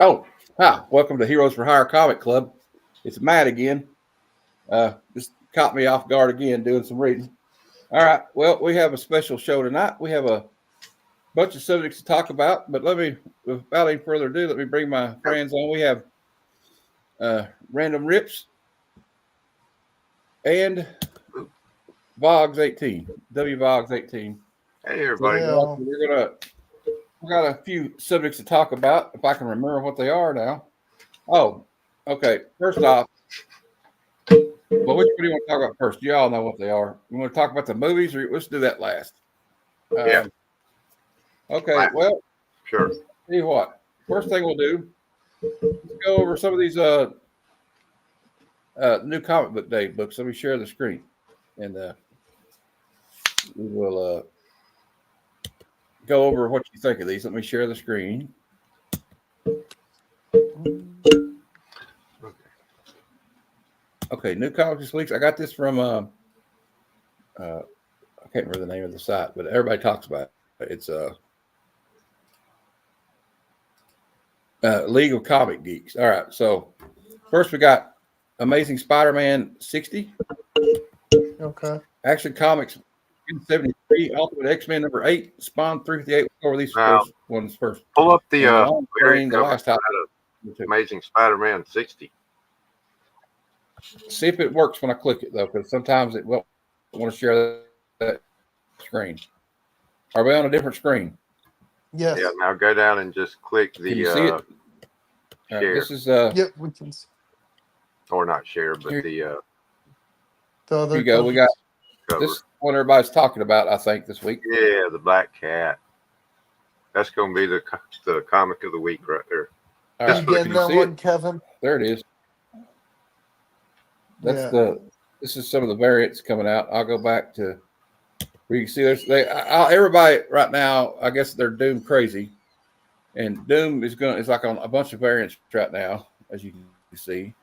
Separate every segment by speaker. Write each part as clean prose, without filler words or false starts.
Speaker 1: Oh, hi. Welcome to Heroes for Hire Comic Club. It's Matt again. Just caught me off guard again doing some reading. All right. Well, we have a special show tonight. We have a bunch of subjects to talk about, but without any further ado, let me bring my friends on. We have Random Rips and Vogs 18, W Vogs 18.
Speaker 2: Hey, everybody.
Speaker 3: Yeah.
Speaker 1: We got a few subjects to talk about, if I can remember what they are now. Oh, okay. First off, well, which one do you want to talk about first? You all know what they are. You want to talk about the movies, or let's do that last?
Speaker 2: Yeah.
Speaker 1: Okay. Well,
Speaker 2: Sure.
Speaker 1: tell you what. First thing we'll do, let's go over some of these new comic book day books. Let me share the screen, and we will go over what you think of these. Let me share the screen. Okay, new comics this week. I got this from I can't remember the name of the site, but everybody talks about it. It's League of Comic Geeks. All right, so first we got Amazing Spider-Man 60.
Speaker 3: Okay.
Speaker 1: Action Comics 73, Ultimate X-Men number 8, Spawn 358. We'll go over these first ones first.
Speaker 2: Pull up the
Speaker 1: the last time.
Speaker 2: Amazing Spider-Man 60.
Speaker 1: See if it works when I click it though, because sometimes it won't want to share that screen. Are we on a different screen?
Speaker 3: Yes.
Speaker 2: Yeah. Now go down and just click the
Speaker 1: Can you see it?
Speaker 2: share.
Speaker 1: This is
Speaker 3: Yep, we can see.
Speaker 2: Or not share, but
Speaker 1: Here-
Speaker 2: the
Speaker 3: The other
Speaker 1: here you go. We got
Speaker 2: cover.
Speaker 1: this one everybody's talking about, I think, this week.
Speaker 2: Yeah, the Black Cat. That's going to be the comic of the week right there.
Speaker 1: All
Speaker 3: You
Speaker 1: right,
Speaker 3: getting
Speaker 1: can you
Speaker 3: that
Speaker 1: see
Speaker 3: one,
Speaker 1: it?
Speaker 3: Kevin?
Speaker 1: There it is. That's
Speaker 3: Yeah.
Speaker 1: This is some of the variants coming out. I'll go back to where you can see everybody right now. I guess they're Doom crazy, and Doom is like on a bunch of variants right now, as you can see.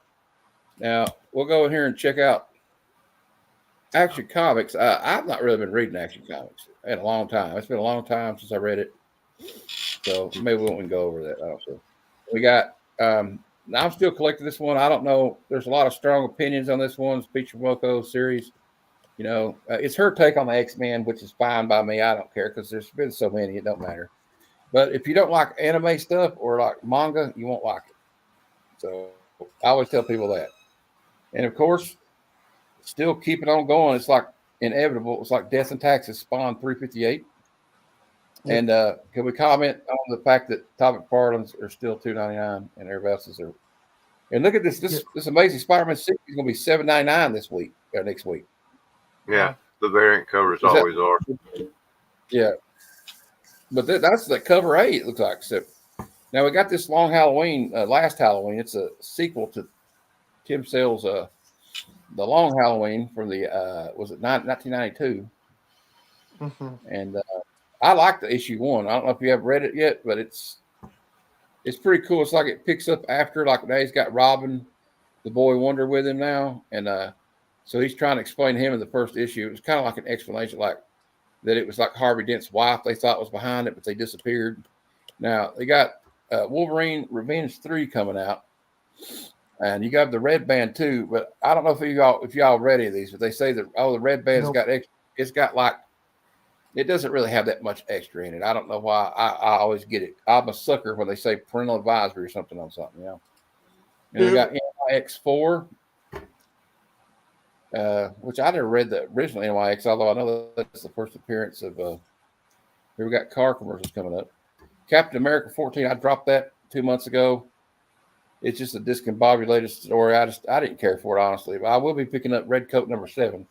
Speaker 1: Now we'll go in here and check out Action Comics. I've not really been reading Action Comics in a long time. It's been a long time since I read it, so maybe we won't go over that. I don't know. We got. Now I'm still collecting this one. I don't know. There's a lot of strong opinions on this one. Feature Moko series. You know, it's her take on the X-Men, which is fine by me. I don't care because there's been so many. It don't matter. But if you don't like anime stuff or like manga, you won't like it. So I always tell people that. And of course, still keep it on going. It's like inevitable. It's like Death and Taxes, Spawn 358.
Speaker 3: Yep.
Speaker 1: And can we comment on the fact that Topic Farlands are still $2.99 and everybody else's are? And look at this. This Amazing Spider-Man 60 is going to be $7.99 this week or next week.
Speaker 2: Yeah, the variant covers always are.
Speaker 1: Yeah, but that's the cover A. It looks like. So now we got this Long Halloween, last Halloween. It's a sequel to Tim Sale's The Long Halloween from the was it 1992?
Speaker 3: Mm-hmm.
Speaker 1: And I like the issue 1. I don't know if you have read it yet, but it's pretty cool. It's like it picks up after, like now he's got Robin, the boy Wonder, with him now, and so he's trying to explain to him in the first issue. It was kind of like an explanation, like that it was like Harvey Dent's wife they thought was behind it, but they disappeared. Now they got Wolverine Revenge 3 coming out, and you got the Red Band too. But I don't know if y'all read any of these, but they say that the Red Band's got extra. It's got like it doesn't really have that much extra in it. I don't know why. I always get it. I'm a sucker when they say parental advisory or something on something, you know. And we got NYX4. Which I never read the original NYX, although I know that's the first appearance of. Here we got car commercials coming up. Captain America 14. I dropped that 2 months ago. It's just a discombobulated story. I didn't care for it honestly, but I will be picking up Red Coat number 7.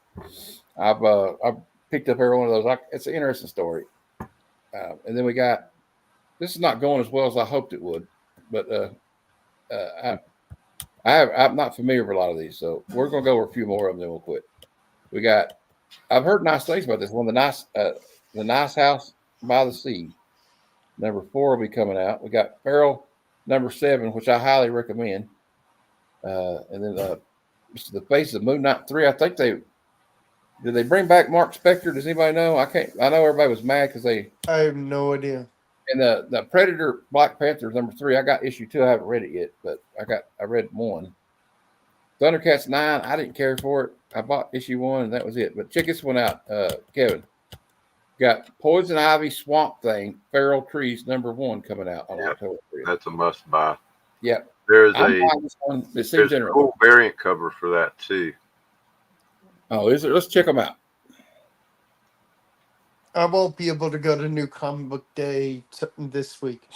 Speaker 1: I've picked up every one of those. It's an interesting story. And then we got. This is not going as well as I hoped it would, but I'm not familiar with a lot of these, so we're going to go over a few more of them, then we'll quit. We got. I've heard nice things about this one. The nice house by the sea. Number 4 will be coming out. We got Feral number 7, which I highly recommend. And then the Face of Moon Knight 3. I think did they bring back Mark Spector? Does anybody know? I can't. I know everybody was mad because they.
Speaker 3: I have no idea.
Speaker 1: And the Predator Black Panther #3. I got issue 2. I haven't read it yet, but I read 1. Thundercats 9. I didn't care for it. I bought issue 1 and that was it. But check this one out, Kevin. Got Poison Ivy Swamp Thing Feral Trees #1 coming out on October 3rd.
Speaker 2: That's a must buy.
Speaker 1: Yep.
Speaker 2: There's
Speaker 1: there's
Speaker 2: a cool variant cover for that too.
Speaker 1: Oh, is it? Let's check them out.
Speaker 3: I won't be able to go to New Comic Book Day this week,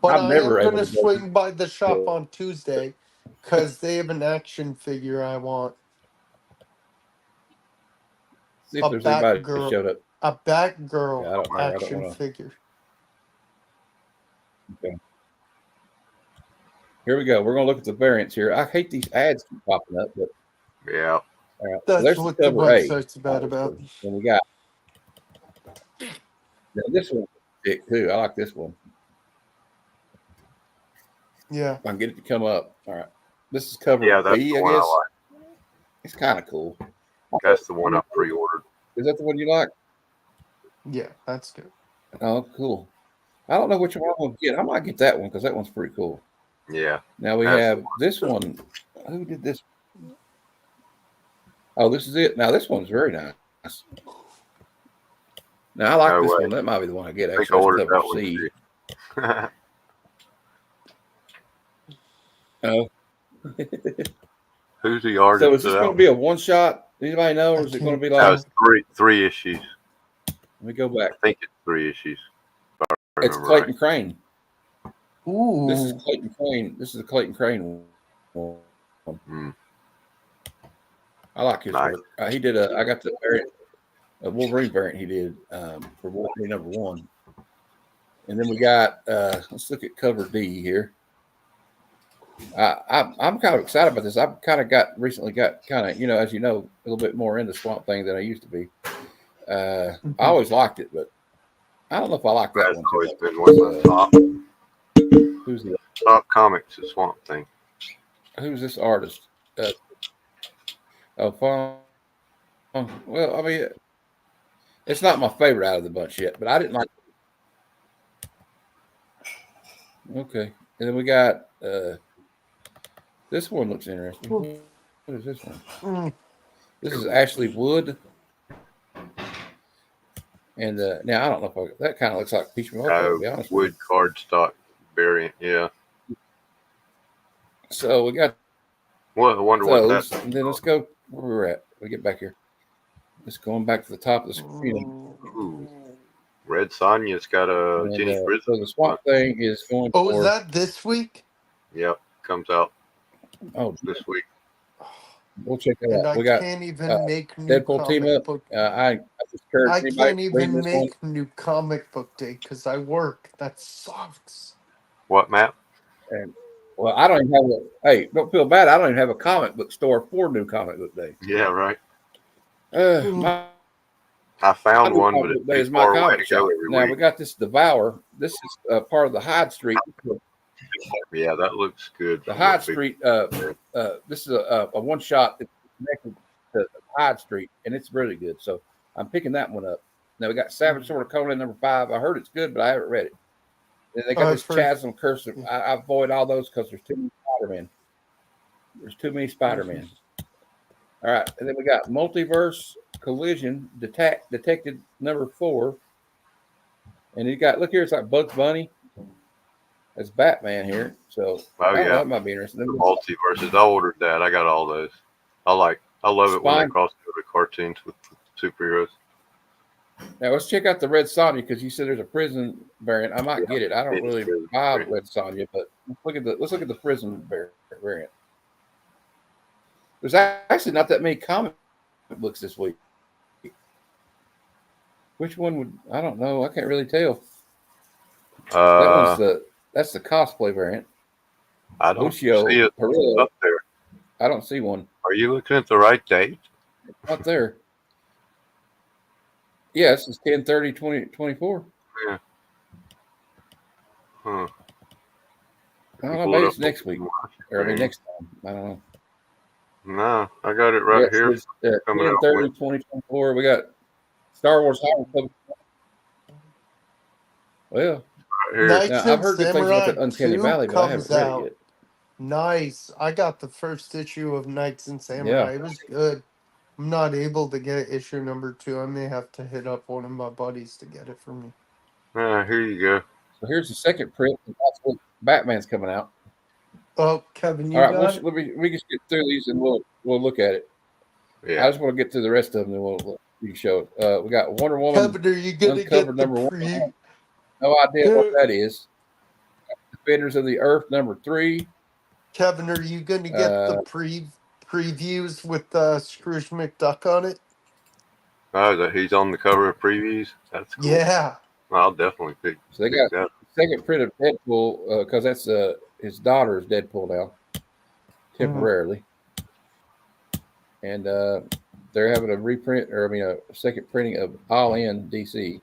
Speaker 3: but
Speaker 1: I'm never
Speaker 3: I am
Speaker 1: able
Speaker 3: going to
Speaker 1: to go.
Speaker 3: swing by the shop on Tuesday because they have an action figure I want.
Speaker 1: See if there's anybody that showed up.
Speaker 3: A Batgirl
Speaker 1: Yeah, I don't
Speaker 3: action
Speaker 1: wanna-
Speaker 3: figure.
Speaker 1: Okay. Here we go. We're going to look at the variants here. I hate these ads keep popping up, but
Speaker 2: Yeah.
Speaker 1: all right.
Speaker 3: That's
Speaker 1: there's
Speaker 3: what the
Speaker 1: cover A.
Speaker 3: website's bad about.
Speaker 1: And we got now this one's thick too. I like this one.
Speaker 3: Yeah.
Speaker 1: If I can get it to come up. All right. This is cover
Speaker 2: Yeah, that's
Speaker 1: B,
Speaker 2: the
Speaker 1: I
Speaker 2: one
Speaker 1: guess.
Speaker 2: I like.
Speaker 1: It's kind of cool.
Speaker 2: That's the one I pre-ordered.
Speaker 1: Is that the one you like?
Speaker 3: Yeah, that's good.
Speaker 1: Oh, cool. I don't know which one I'm going to get. I might get that one because that one's pretty cool.
Speaker 2: Yeah.
Speaker 1: Now we
Speaker 2: That's
Speaker 1: have this one. Who did this? Oh, this is it. Now this one's very nice. Now I like this one. That might be the one I get.
Speaker 2: I think I
Speaker 1: Actually,
Speaker 2: ordered
Speaker 1: cover
Speaker 2: that one
Speaker 1: C.
Speaker 2: too.
Speaker 1: Oh.
Speaker 2: Who's the artist?
Speaker 1: So is this going to be a one shot? Anybody know, or is it going to be
Speaker 2: That
Speaker 1: like?
Speaker 2: was three issues.
Speaker 1: Let me go back.
Speaker 2: I think it's 3 issues.
Speaker 1: It's Clayton Crane.
Speaker 3: Ooh.
Speaker 1: This is Clayton Crane. This is a Clayton Crane one.
Speaker 2: Mm.
Speaker 1: I like his
Speaker 2: Nice.
Speaker 1: work. He did I got the variant, a Wolverine variant he did for Wolverine #1. And then we got, let's look at cover D here. I'm kind of excited about this. I've kind of recently got as you know, a little bit more into Swamp Thing than I used to be. I always liked it, but I don't know if I like that
Speaker 2: That's
Speaker 1: one.
Speaker 2: always been one of the top.
Speaker 1: Who's the
Speaker 2: Top comics is Swamp Thing.
Speaker 1: Who's this artist? Well, I mean, it's not my favorite out of the bunch yet, but I didn't like it. Okay. And then we got this one looks interesting. What is this one? This is Ashley Wood. And now I don't know if that kind of looks like Peach Malone, to be honest.
Speaker 2: Wood cardstock variant, yeah.
Speaker 1: So we got
Speaker 2: Well, I wonder what that's.
Speaker 1: and then let's go where we're at. We get back here. Just going back to the top of the screen.
Speaker 2: Ooh. Red Sonja's got a Jenny
Speaker 1: So
Speaker 2: Prison.
Speaker 1: the Swamp Thing is going
Speaker 3: Oh,
Speaker 1: for.
Speaker 3: is that this week?
Speaker 2: Yep, comes out
Speaker 1: Oh,
Speaker 2: this week.
Speaker 1: we'll check it
Speaker 3: And
Speaker 1: out.
Speaker 3: I
Speaker 1: We got
Speaker 3: can't even make new
Speaker 1: Deadpool team
Speaker 3: comic
Speaker 1: up.
Speaker 3: book.
Speaker 1: I just encourage
Speaker 3: I
Speaker 1: anybody
Speaker 3: can't
Speaker 1: to read
Speaker 3: even
Speaker 1: this
Speaker 3: make new comic book day because I work. That sucks.
Speaker 2: What, Matt?
Speaker 1: And well, I don't even have hey, don't feel bad. I don't even have a comic book store for New Comic Book Day.
Speaker 2: Yeah, right.
Speaker 1: My
Speaker 2: I found one,
Speaker 1: Comic
Speaker 2: but
Speaker 1: Book
Speaker 2: it's
Speaker 1: Day
Speaker 2: too
Speaker 1: is my
Speaker 2: far away
Speaker 1: comic
Speaker 2: to
Speaker 1: shop.
Speaker 2: go every
Speaker 1: Now we
Speaker 2: week.
Speaker 1: got this Devour. This is part of the Hyde Street.
Speaker 2: Yeah, that looks good.
Speaker 1: The Hyde Street. This is a one shot that's connected to Hyde Street, and it's really good. So I'm picking that one up. Now we got Savage Sword of Conan #5. I heard it's good, but I haven't read it. Then they got this Chasm Curse. I avoid all those because there's too many Spider-Man. There's too many Spider-Man. All right, and then we got Multiverse Collision Detected #4, and you got look here. It's like Bugs Bunny. That's Batman here. So that might be interesting.
Speaker 2: The multiverses. I ordered that. I got all those. I love it when they cross over the cartoons with superheroes.
Speaker 1: Now let's check out the Red Sonja because you said there's a prison variant. I might get it. I don't really buy Red Sonja, but let's look at the prison variant. There's actually not that many comic books this week. Which one would I don't know. I can't really tell. That's the cosplay variant.
Speaker 2: I don't see it up there.
Speaker 1: I don't see one.
Speaker 2: Are you looking at the right date?
Speaker 1: It's not there. Yeah, this is 10/30/2024.
Speaker 2: Yeah. Huh.
Speaker 1: I don't know. Maybe it's next week. Or I mean next time. I don't know.
Speaker 2: No, I got it right here.
Speaker 1: 10/30/2024. We got Star Wars Holiday. Well,
Speaker 2: here.
Speaker 3: Knights
Speaker 1: Now I've
Speaker 3: and
Speaker 1: heard good things about
Speaker 3: Samurai
Speaker 1: that Uncanny
Speaker 3: 2
Speaker 1: Valley, but I haven't
Speaker 3: comes
Speaker 1: read it
Speaker 3: out.
Speaker 1: yet.
Speaker 3: Nice. I got the first issue of Knights and
Speaker 1: Yeah.
Speaker 3: Samurai. It was good. I'm not able to get issue number 2. I may have to hit up one of my buddies to get it for me.
Speaker 2: Here you go.
Speaker 1: So here's the second print. And that's what Batman's coming out.
Speaker 3: Oh, Kevin,
Speaker 1: All
Speaker 3: you
Speaker 1: right,
Speaker 3: got it?
Speaker 1: we can get through these and we'll look at it.
Speaker 2: Yeah.
Speaker 1: I just want to get through the rest of them, and we can show it. We got Wonder Woman
Speaker 3: Kevin, are you going to
Speaker 1: Uncovered
Speaker 3: get the
Speaker 1: #1. No idea what that is. Defenders of the Earth #3.
Speaker 3: Kevin, are you going to get the previews with Scrooge McDuck on it?
Speaker 2: Oh, that he's on the cover of previews. That's cool.
Speaker 3: Yeah.
Speaker 2: I'll definitely pick.
Speaker 1: So they got the second print of Deadpool because that's his daughter is Deadpool now, temporarily, and they're having a reprint, or a second printing of All In DC.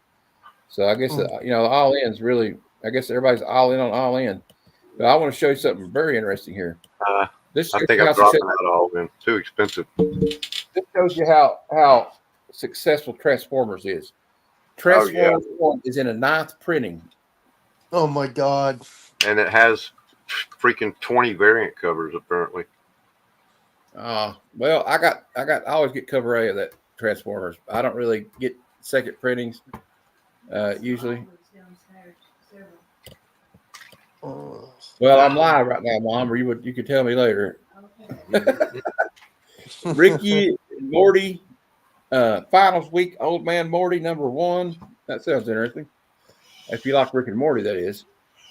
Speaker 1: So I guess All In's really. I guess everybody's all in on All In. But I want to show you something very interesting here. This
Speaker 2: I think I'm dropping that all in. Too expensive.
Speaker 1: This shows you how successful Transformers is. Transformers 1 is in a 9th printing.
Speaker 3: Oh my God!
Speaker 2: And it has freaking 20 variant covers apparently.
Speaker 1: Well, I always get cover A of that Transformers. I don't really get second printings usually. Well, I'm live right now, Mom. Or you could tell me later. Ricky and Morty, finals week. Old Man Morty #1. That sounds interesting. If you like Rick and Morty, that is.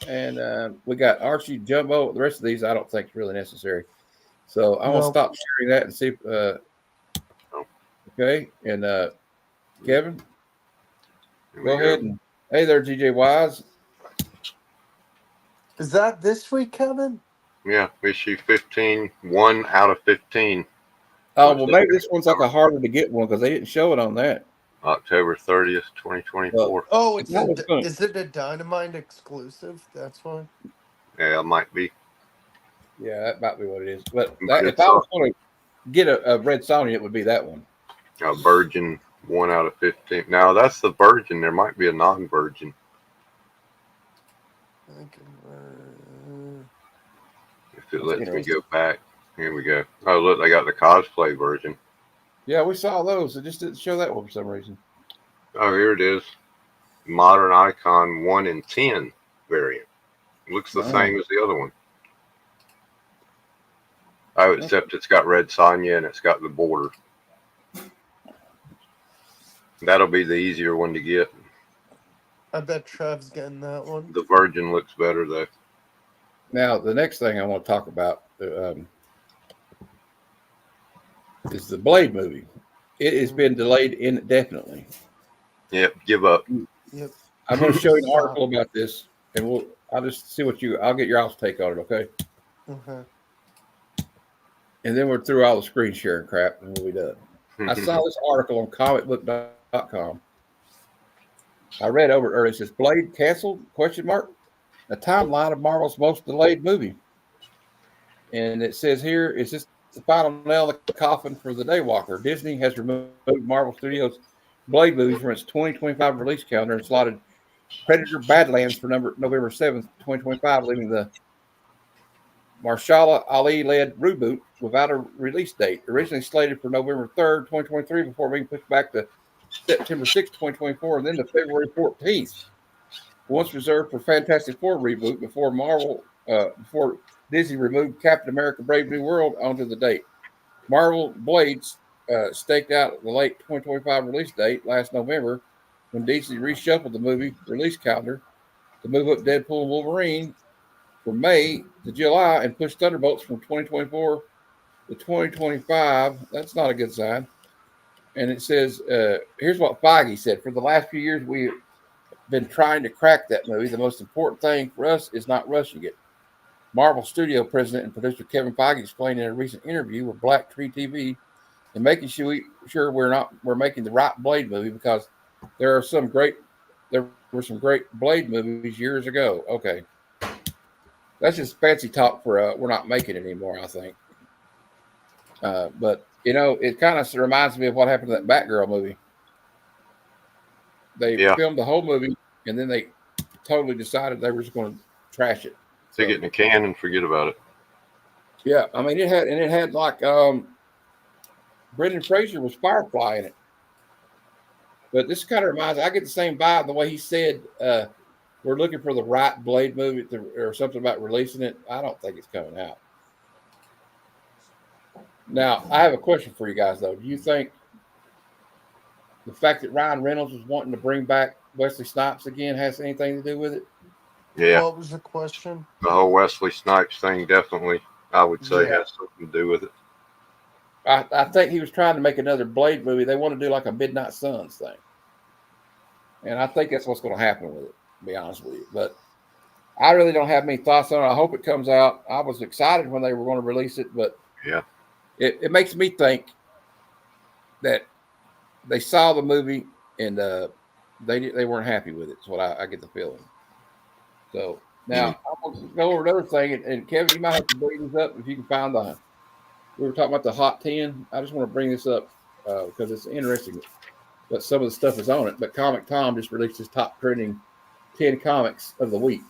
Speaker 1: And we got Archie, Jumbo. The rest of these I don't think is really necessary. So I want to stop sharing that and see. Okay, and Kevin, go ahead and hey there, GJ Wise.
Speaker 3: Is that this week, Kevin?
Speaker 2: Yeah, issue 15, 1 out of 15.
Speaker 1: Oh, well, maybe this one's like a harder to get one because they didn't show it on that.
Speaker 2: October 30th, 2024.
Speaker 3: Is it a Dynamite exclusive? That's why.
Speaker 2: Yeah, it might be.
Speaker 1: Yeah, that might be what it is. But if I was going to get a Red Sonja, it would be that one.
Speaker 2: Virgin 1 out of 15. Now that's the Virgin. There might be a non-Virgin. If it lets me go back. Here we go. Oh, look, I got the cosplay version.
Speaker 1: Yeah, we saw those. It just didn't show that one for some reason.
Speaker 2: Oh, here it is. Modern Icon 1 in 10 variant. Looks the same as the other one. Oh, except it's got Red Sonja and it's got the border. That'll be the easier one to get.
Speaker 3: I bet Trev's getting that one.
Speaker 2: The Virgin looks better, though.
Speaker 1: Now, the next thing I want to talk about is the Blade movie. It has been delayed indefinitely.
Speaker 2: Yep, give up.
Speaker 3: Yep.
Speaker 1: I'm going to show you an article about this, and I'll just see I'll get your all's take on it, okay?
Speaker 3: Okay.
Speaker 1: And then we're through all the screen sharing crap, and we'll be done. I saw this article on comicbook.com. I read over it earlier. It says, Blade canceled, ? A timeline of Marvel's most delayed movie. And it says here, is this the final nail in the coffin for the Daywalker? Disney has removed Marvel Studios' Blade movie from its 2025 release calendar and slotted Predator Badlands for November 7th, 2025, leaving the Marshala Ali-led reboot without a release date. Originally slated for November 3rd, 2023, before being pushed back to September 6th, 2024, and then to February 14th. Once reserved for Fantastic Four reboot before Disney removed Captain America: Brave New World onto the date. Marvel Blades staked out the late 2025 release date last November when Disney reshuffled the movie release calendar to move up Deadpool and Wolverine from May to July and pushed Thunderbolts from 2024 to 2025. That's not a good sign. And it says, here's what Feige said. For the last few years, we've been trying to crack that movie. The most important thing for us is not rushing it. Marvel Studio president and producer Kevin Feige explained in a recent interview with Black Tree TV and making sure we're making the right Blade movie because there were some great Blade movies years ago. Okay. That's just fancy talk for we're not making it anymore, I think. But, it kind of reminds me of what happened to that Batgirl movie. They filmed the whole movie, and then they totally decided they were just going to trash it.
Speaker 2: Stick it in a can and forget about it.
Speaker 1: Yeah, I mean it had like Brendan Fraser was Firefly in it. But this kind of reminds I get the same vibe the way he said we're looking for the right Blade movie or something about releasing it. I don't think it's coming out. Now, I have a question for you guys though. Do you think the fact that Ryan Reynolds was wanting to bring back Wesley Snipes again has anything to do with it?
Speaker 2: Yeah,
Speaker 3: What was the question?
Speaker 2: the whole Wesley Snipes thing definitely, I would say,
Speaker 3: Yeah.
Speaker 2: has something to do with it.
Speaker 1: I think he was trying to make another Blade movie. They want to do like a Midnight Suns thing. And I think that's what's going to happen with it, to be honest with you. But I really don't have many thoughts on it. I hope it comes out. I was excited when they were going to release it, but
Speaker 2: Yeah.
Speaker 1: it makes me think that they saw the movie and they weren't happy with it. That's what I get the feeling. So now I'm going to go over another thing. And Kevin, you might have to bring this up if you can find we were talking about the Hot 10. I just want to bring this up because it's interesting. But some of the stuff is on it. But Comic Tom just released his top trending 10 comics of the week.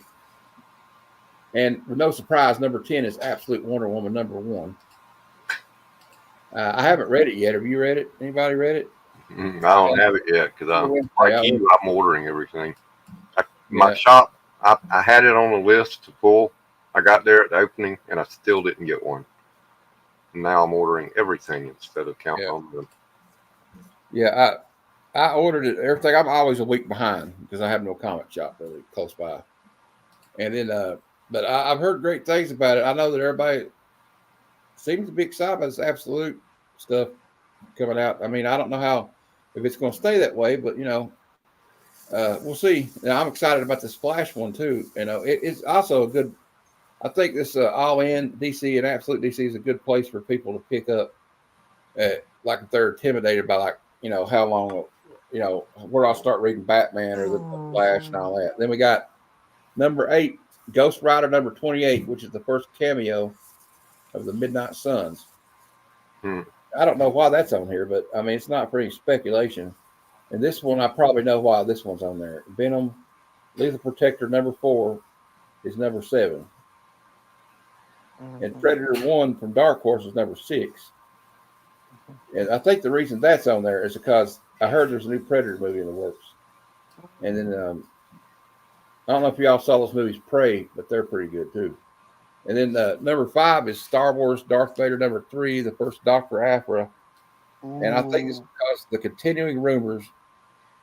Speaker 1: And with no surprise, number 10 is Absolute Wonder Woman, number 1. I haven't read it yet. Have you read it? Anybody read it?
Speaker 2: I don't have it yet because I'm ordering everything. My shop, I had it on the list to pull. I got there at the opening and I still didn't get one. And now I'm ordering everything instead of counting on them.
Speaker 1: Yeah, I ordered it. Everything. I'm always a week behind because I have no comic shop really close by. And then, but I've heard great things about it. I know that everybody seems to be excited about this Absolute stuff coming out. I mean, I don't know if it's going to stay that way, but we'll see. Now, I'm excited about this Flash one too. It's also a good. I think this All In DC and Absolute DC is a good place for people to pick up, like if they're intimidated by how long, where I'll start reading Batman or the Flash and all that. Then we got number 8, Ghost Rider number 28, which is the first cameo of the Midnight Suns. I don't know why that's on here, but I mean it's not for any speculation. And this one I probably know why this one's on there. Venom, Lethal Protector number 4 is number 7. And Predator 1 from Dark Horse is number 6. And I think the reason that's on there is because I heard there's a new Predator movie in the works. And then I don't know if y'all saw those movies Prey, but they're pretty good too. And then number 5 is Star Wars Darth Vader number 3, the first Dr. Aphra. And I think it's because the continuing rumors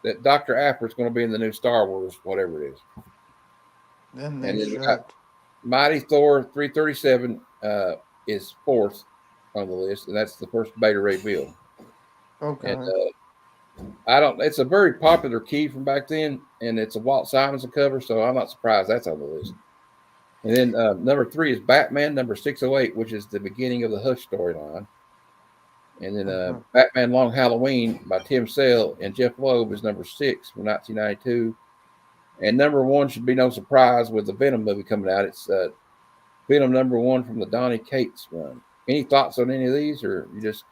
Speaker 1: that Dr. Aphra is going to be in the new Star Wars, whatever it is.
Speaker 3: And then we
Speaker 1: got Mighty Thor 337 is 4th on the list, and that's the first beta reveal.
Speaker 3: Okay.
Speaker 1: And it's a very popular key from back then, and it's a Walt Simonson cover, so I'm not surprised that's on the list. And then number 3 is Batman number 608, which is the beginning of the Hush storyline. And then Batman Long Halloween by Tim Sale and Jeff Loeb is number 6 from 1992. And number 1 should be no surprise with the Venom movie coming out. It's Venom number 1 from the Donny Cates run. Any thoughts on any of these, or you just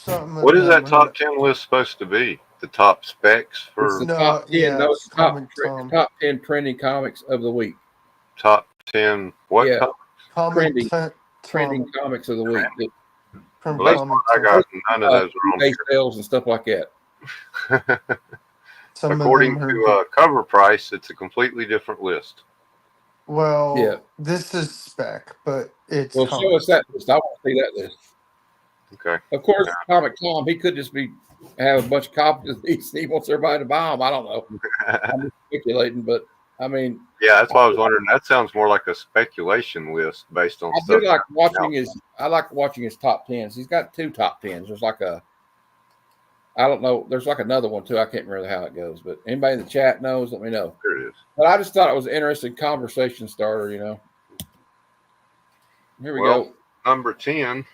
Speaker 2: what is that top 10 list supposed to be? The top specs for
Speaker 1: the top 10? No, it's top 10 trending comics of the week.
Speaker 2: Top 10 what?
Speaker 1: Yeah, trending comics of the week.
Speaker 2: Well, that's what I got. None of those are on here.
Speaker 1: Sales and stuff like that.
Speaker 2: According to Cover Price, it's a completely different list.
Speaker 3: Well, this is spec, but it's.
Speaker 1: Well, show us that list. I want to see that list.
Speaker 2: Okay.
Speaker 1: Of course, Comic Tom, he could just have a bunch of copies of these. He wants everybody to buy them. I don't know. I'm just speculating, but I mean.
Speaker 2: Yeah, that's why I was wondering. That sounds more like a speculation list based on.
Speaker 1: I do like watching his top 10s. He's got 2 top 10s. There's like I don't know. There's like another one too. I can't remember how it goes, but anybody in the chat knows, let me know.
Speaker 2: There it is.
Speaker 1: But I just thought it was an interesting conversation starter, Here we go.
Speaker 2: Number 10.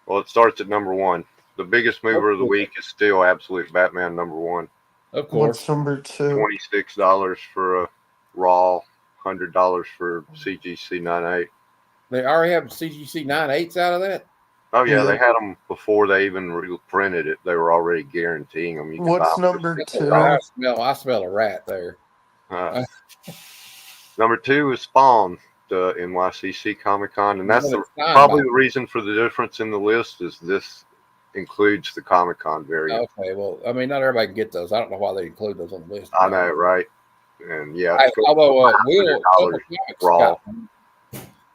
Speaker 2: Well, it starts at number 1. The biggest mover of the week is still Absolute Batman number 1.
Speaker 1: Of course.
Speaker 3: What's number 2?
Speaker 2: $26 for a Raw, $100 for CGC 98.
Speaker 1: They already have CGC 98s out of that?
Speaker 2: Oh, yeah, they had them before they even reprinted it. They were already guaranteeing them.
Speaker 3: What's number 2?
Speaker 1: I smell a rat there.
Speaker 2: Number 2 is Spawn, the NYCC Comic Con, and that's probably the reason for the difference in the list is this includes the Comic Con variant.
Speaker 1: Okay, well, I mean, not everybody can get those. I don't know why they include those on the list.
Speaker 2: I know, right? And yeah,
Speaker 1: although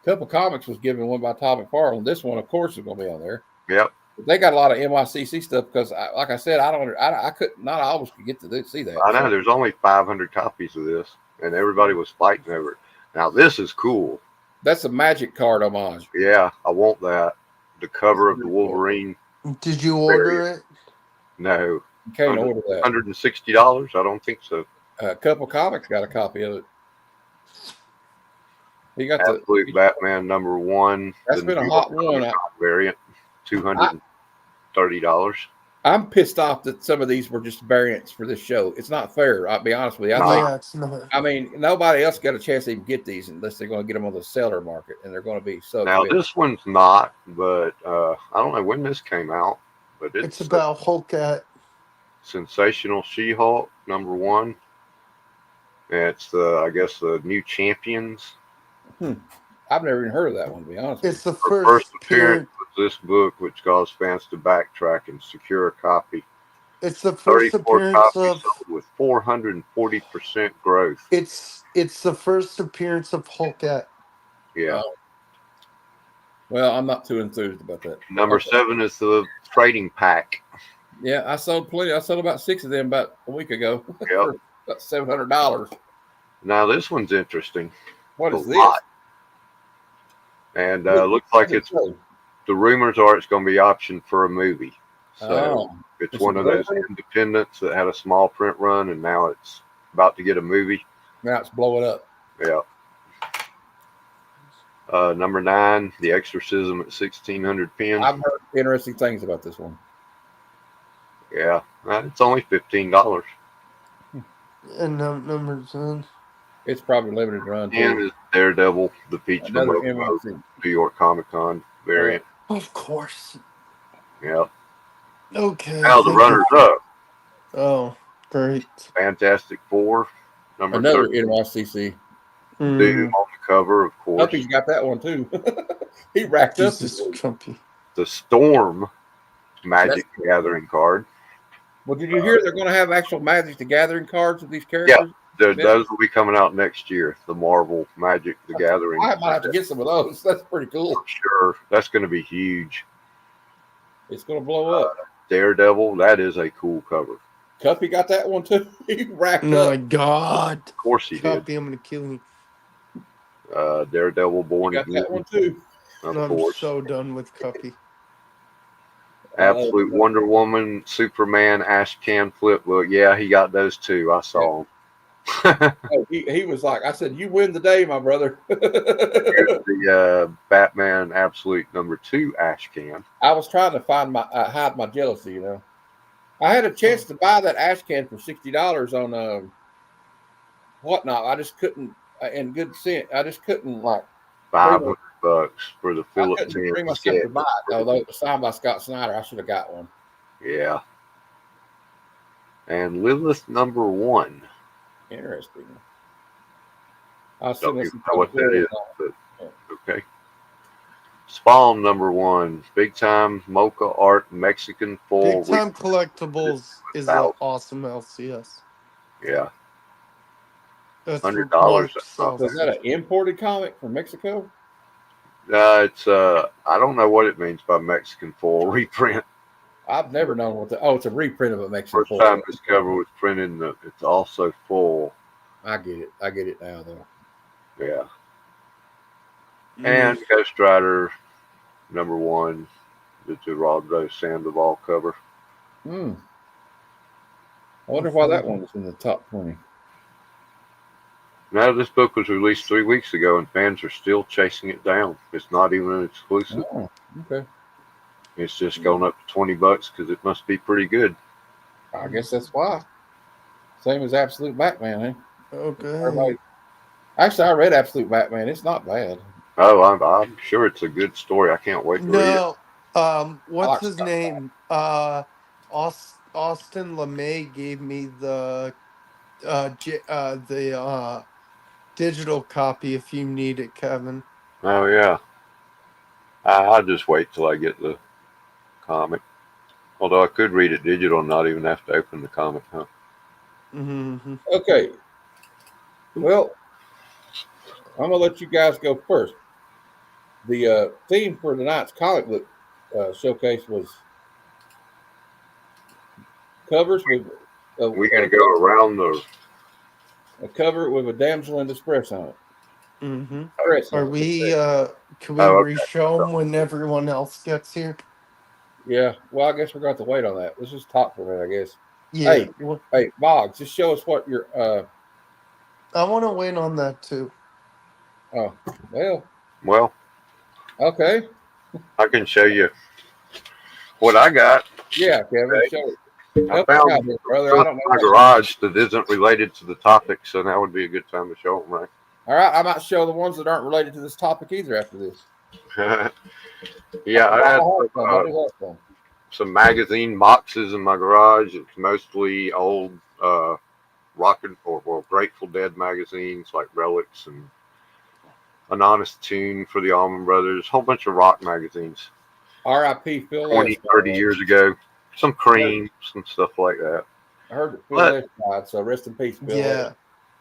Speaker 1: Couple Comics was given one by Todd McFarlane. This one, of course, is going to be on there.
Speaker 2: Yep.
Speaker 1: They got a lot of NYCC stuff because, like I said, I couldn't, not always could get to see that.
Speaker 2: I know there's only 500 copies of this, and everybody was fighting over it. Now this is cool.
Speaker 1: That's a Magic card homage.
Speaker 2: Yeah, I want that. The cover of the Wolverine.
Speaker 3: Did you order it?
Speaker 2: No.
Speaker 1: You can't order that.
Speaker 2: $160? I don't think so.
Speaker 1: Couple Comics got a copy of it. You got
Speaker 2: Absolute Batman number 1.
Speaker 1: That's been a hot one.
Speaker 2: Variant, $230.
Speaker 1: I'm pissed off that some of these were just variants for this show. It's not fair. I'll be honest with you.
Speaker 3: It's not.
Speaker 1: I mean, nobody else got a chance to even get these unless they're going to get them on the seller market, and they're going to be so.
Speaker 2: Now this one's not, but I don't know when this came out, but
Speaker 3: it's about Hulk at
Speaker 2: Sensational She-Hulk number 1. It's I guess the new champions.
Speaker 1: I've never even heard of that one, to be honest.
Speaker 3: It's the
Speaker 2: first appearance of this book, which caused fans to backtrack and secure a copy.
Speaker 3: It's the first appearance of
Speaker 2: with 440% growth.
Speaker 3: It's the first appearance of Hulk at.
Speaker 2: Yeah.
Speaker 1: Well, I'm not too enthused about that.
Speaker 2: Number 7 is the trading pack.
Speaker 1: Yeah, I sold plenty. I sold about 6 of them about a week ago.
Speaker 2: Yep.
Speaker 1: For about $700.
Speaker 2: Now this one's interesting.
Speaker 1: What is this?
Speaker 2: And looks like it's the rumors are it's going to be optioned for a movie. So it's one of those independents that had a small print run, and now it's about to get a movie.
Speaker 1: Now it's blowing up.
Speaker 2: Yeah. Number 9, The Exorcism at 1,600 pins.
Speaker 1: I've heard interesting things about this one.
Speaker 2: Yeah, it's only $15.
Speaker 3: And number 10.
Speaker 1: It's probably limited run.
Speaker 2: And is Daredevil, the Peach New York Comic Con variant.
Speaker 3: Of course.
Speaker 2: Yeah.
Speaker 3: Okay.
Speaker 2: Now the runners up.
Speaker 3: Oh, great.
Speaker 2: Fantastic Four, number
Speaker 1: another
Speaker 2: 13.
Speaker 1: NYCC.
Speaker 2: Doom on the cover, of course.
Speaker 1: Trumpy's got that one too. He racked up.
Speaker 3: Trumpy.
Speaker 2: The Storm Magic the Gathering card.
Speaker 1: Well, did you hear they're going to have actual Magic the Gathering cards of these characters?
Speaker 2: Yeah, those will be coming out next year. The Marvel Magic the Gathering.
Speaker 1: I might have to get some of those. That's pretty cool.
Speaker 2: For sure. That's going to be huge.
Speaker 1: It's going to blow up.
Speaker 2: Daredevil, that is a cool cover.
Speaker 1: Cuppy got that one too. He racked up.
Speaker 3: Oh my God.
Speaker 2: Of course he did.
Speaker 3: I'm going to kill him.
Speaker 2: Daredevil Born
Speaker 1: Again. That one too.
Speaker 3: I'm so done with Cuppy.
Speaker 2: Absolute Wonder Woman, Superman, Ash Can flip book. Yeah, he got those too. I saw him.
Speaker 1: He was like, I said, you win the day, my brother.
Speaker 2: Here's the Batman Absolute number 2 Ash Can.
Speaker 1: I was trying to find hide my jealousy, you know. I had a chance to buy that Ash Can for $60 on whatnot. I just couldn't, in good sense, I just couldn't like
Speaker 2: $500 for the Phillips
Speaker 1: Hand. Bring myself to buy it, although it was signed by Scott Snyder. I should have got one.
Speaker 2: Yeah. And Lilith number 1.
Speaker 1: Interesting.
Speaker 2: I don't even know what that is, but okay. Spawn number 1. Big Time Mocha Art Mexican Full.
Speaker 3: Big Time Collectibles is an awesome LCS.
Speaker 2: Yeah.
Speaker 3: That's
Speaker 2: $100.
Speaker 1: Is that an imported comic from Mexico?
Speaker 2: It's I don't know what it means by Mexican Full reprint.
Speaker 1: I've never known what it's a reprint of a Mexican
Speaker 2: First time this cover was printed, it's also full.
Speaker 1: I get it now, though.
Speaker 2: Yeah. And Ghost Rider number 1, the Geraldo Sandoval cover.
Speaker 1: I wonder why that one was in the top 20.
Speaker 2: Now, this book was released 3 weeks ago, and fans are still chasing it down. It's not even an exclusive.
Speaker 1: Oh, okay.
Speaker 2: It's just going up to $20 because it must be pretty good.
Speaker 1: I guess that's why. Same as Absolute Batman, eh?
Speaker 3: Okay.
Speaker 2: Actually,
Speaker 1: I read Absolute Batman. It's not bad.
Speaker 2: Oh, I'm sure it's a good story. I can't wait to read it.
Speaker 3: What's his name? Austin LeMay gave me the digital copy if you need it, Kevin.
Speaker 2: Oh yeah. I'll just wait till I get the comic. Although I could read it digital and not even have to open the comic, huh?
Speaker 3: Mm-hmm.
Speaker 1: Okay. Well, I'm gonna let you guys go first. The theme for tonight's comic book showcase was covers with
Speaker 2: We're gonna go around the.
Speaker 1: a cover with a damsel in distress on it.
Speaker 3: Mm-hmm.
Speaker 1: Distress
Speaker 3: Are
Speaker 1: on it.
Speaker 3: we? Can we
Speaker 2: Oh,
Speaker 3: re-show them when everyone else gets here?
Speaker 1: Yeah. Well, I guess we're going to have to wait on that. Let's just talk for a minute, I guess.
Speaker 3: Yeah.
Speaker 1: Hey, Boggs, just show us what your
Speaker 3: I want to wait on that too.
Speaker 1: oh, well,
Speaker 2: well,
Speaker 1: okay.
Speaker 2: I can show you what I got.
Speaker 1: Yeah, Kevin,
Speaker 2: Okay.
Speaker 1: show it.
Speaker 2: I
Speaker 1: Help us
Speaker 2: found
Speaker 1: out here, brother. I
Speaker 2: stuff
Speaker 1: don't
Speaker 2: in
Speaker 1: know.
Speaker 2: my garage that isn't related to the topic, so now would be a good time to show them, right?
Speaker 1: All right, I might show the ones that aren't related to this topic either after this.
Speaker 2: Yeah, I had some magazine boxes in my garage. It's mostly old rock and or Grateful Dead magazines like Relics and An Honest Tune for the Allman Brothers. A whole bunch of rock magazines.
Speaker 1: R.I.P. Phil
Speaker 2: 20,
Speaker 1: Lesh.
Speaker 2: 30 years ago. Some Cream, some stuff like that.
Speaker 1: I heard that Phil
Speaker 2: But-
Speaker 1: Lesh died, so rest in peace, Phil Lesh.
Speaker 3: Yeah.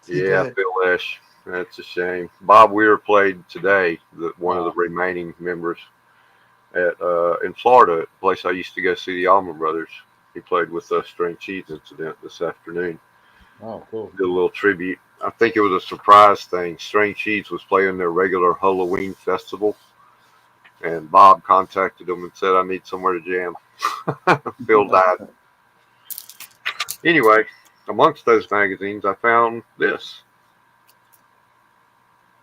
Speaker 3: He
Speaker 2: Yeah,
Speaker 3: did.
Speaker 2: Phil Lesh. That's a shame. Bob Weir played today, one of the remaining members at in Florida, a place I used to go see the Allman Brothers. He played with the Strange Cheese Incident this afternoon.
Speaker 1: Oh, cool.
Speaker 2: Did a little tribute. I think it was a surprise thing. Strange Cheese was playing their regular Halloween festival, and Bob contacted him and said, "I need somewhere to jam." Phil died. Anyway, amongst those magazines, I found this.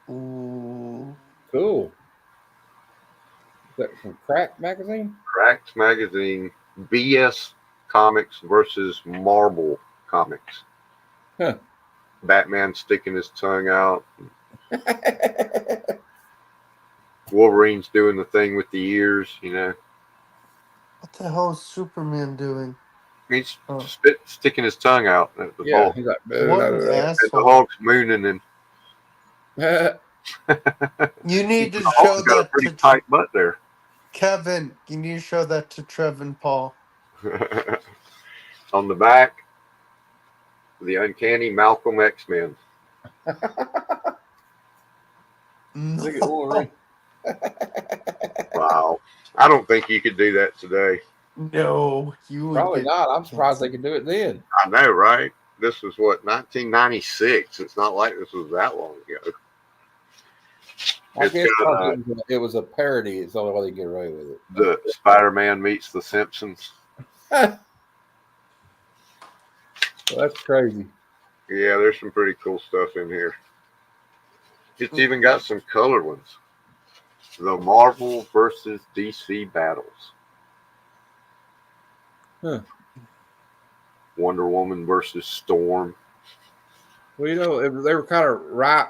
Speaker 3: Ooh.
Speaker 1: Cool. Is that from Cracked magazine?
Speaker 2: Cracked magazine, BS Comics versus Marvel Comics.
Speaker 1: Huh.
Speaker 2: Batman sticking his tongue out. Wolverine's doing the thing with the ears, you know.
Speaker 3: What the hell is Superman doing?
Speaker 2: He's sticking his tongue out at the Hulk.
Speaker 1: He's like,
Speaker 3: What an
Speaker 2: And the
Speaker 3: asshole.
Speaker 2: Hulk's mooning and
Speaker 3: You need to
Speaker 2: the
Speaker 3: show
Speaker 2: Hulk's got a
Speaker 3: that
Speaker 2: pretty
Speaker 3: to
Speaker 2: tight butt there.
Speaker 3: Kevin. You need to show that to Trev and Paul.
Speaker 2: On the back, the uncanny Malcolm X-Men.
Speaker 1: Look at Wolverine.
Speaker 2: Wow. I don't think you could do that today.
Speaker 3: No, you would
Speaker 1: Probably
Speaker 3: get
Speaker 1: not. I'm surprised they could do it then.
Speaker 2: I know, right? This was what, 1996. It's not like this was that long ago.
Speaker 1: I
Speaker 2: It's
Speaker 1: guess
Speaker 2: got,
Speaker 1: it was a parody. It's the only way they get away with it.
Speaker 2: the Spider-Man meets the Simpsons.
Speaker 1: Well, that's crazy.
Speaker 2: Yeah, there's some pretty cool stuff in here. It's even got some colored ones. The Marvel versus DC battles.
Speaker 1: Huh.
Speaker 2: Wonder Woman versus Storm.
Speaker 1: Well, you know, they were kind of ripe.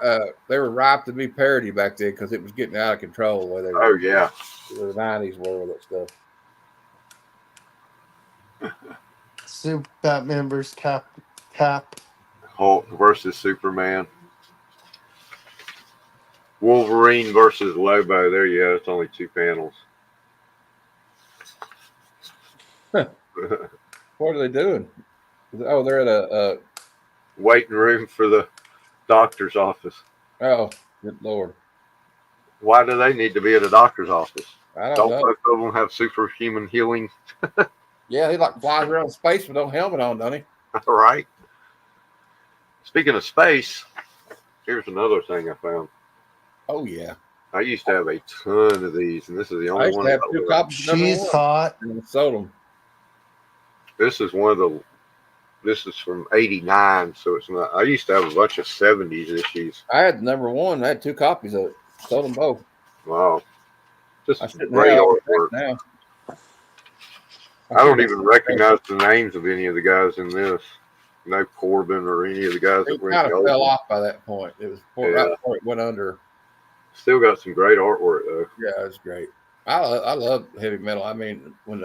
Speaker 1: They were ripe to be parody back then because it was getting out of control. The way they were,
Speaker 2: Oh yeah,
Speaker 1: the '90s were with that stuff.
Speaker 3: Batman versus Cap.
Speaker 2: Hulk versus Superman. Wolverine versus Lobo. There you go. It's only 2 panels.
Speaker 1: What are they doing? Oh, they're at a
Speaker 2: waiting room for the doctor's office.
Speaker 1: oh, good Lord.
Speaker 2: Why do they need to be at a doctor's office?
Speaker 1: I don't know.
Speaker 2: Both of them have superhuman healing?
Speaker 1: Yeah, he like flies around space with no helmet on, don't he?
Speaker 2: All right. Speaking of space, here's another thing I found.
Speaker 1: Oh yeah.
Speaker 2: I used to have a ton of these, and this is the
Speaker 1: I
Speaker 2: only
Speaker 1: used
Speaker 2: one.
Speaker 1: to have 2 copies.
Speaker 3: She's hot.
Speaker 1: And sold them.
Speaker 2: This is one of the. This is from '89, so it's not. I used to have a bunch of '70s issues.
Speaker 1: I had number 1. I had 2 copies of it. Sold them both.
Speaker 2: Wow, just
Speaker 1: I shouldn't
Speaker 2: great
Speaker 1: have
Speaker 2: artwork.
Speaker 1: now.
Speaker 2: I don't even recognize the names of any of the guys in this. No Corbin or any of the guys that
Speaker 1: It
Speaker 2: were in
Speaker 1: kind
Speaker 2: the
Speaker 1: of
Speaker 2: old
Speaker 1: fell
Speaker 2: one.
Speaker 1: off by that point. It was right before it went under.
Speaker 2: Still got some great artwork though.
Speaker 1: Yeah, it's great. I love heavy metal. I mean, when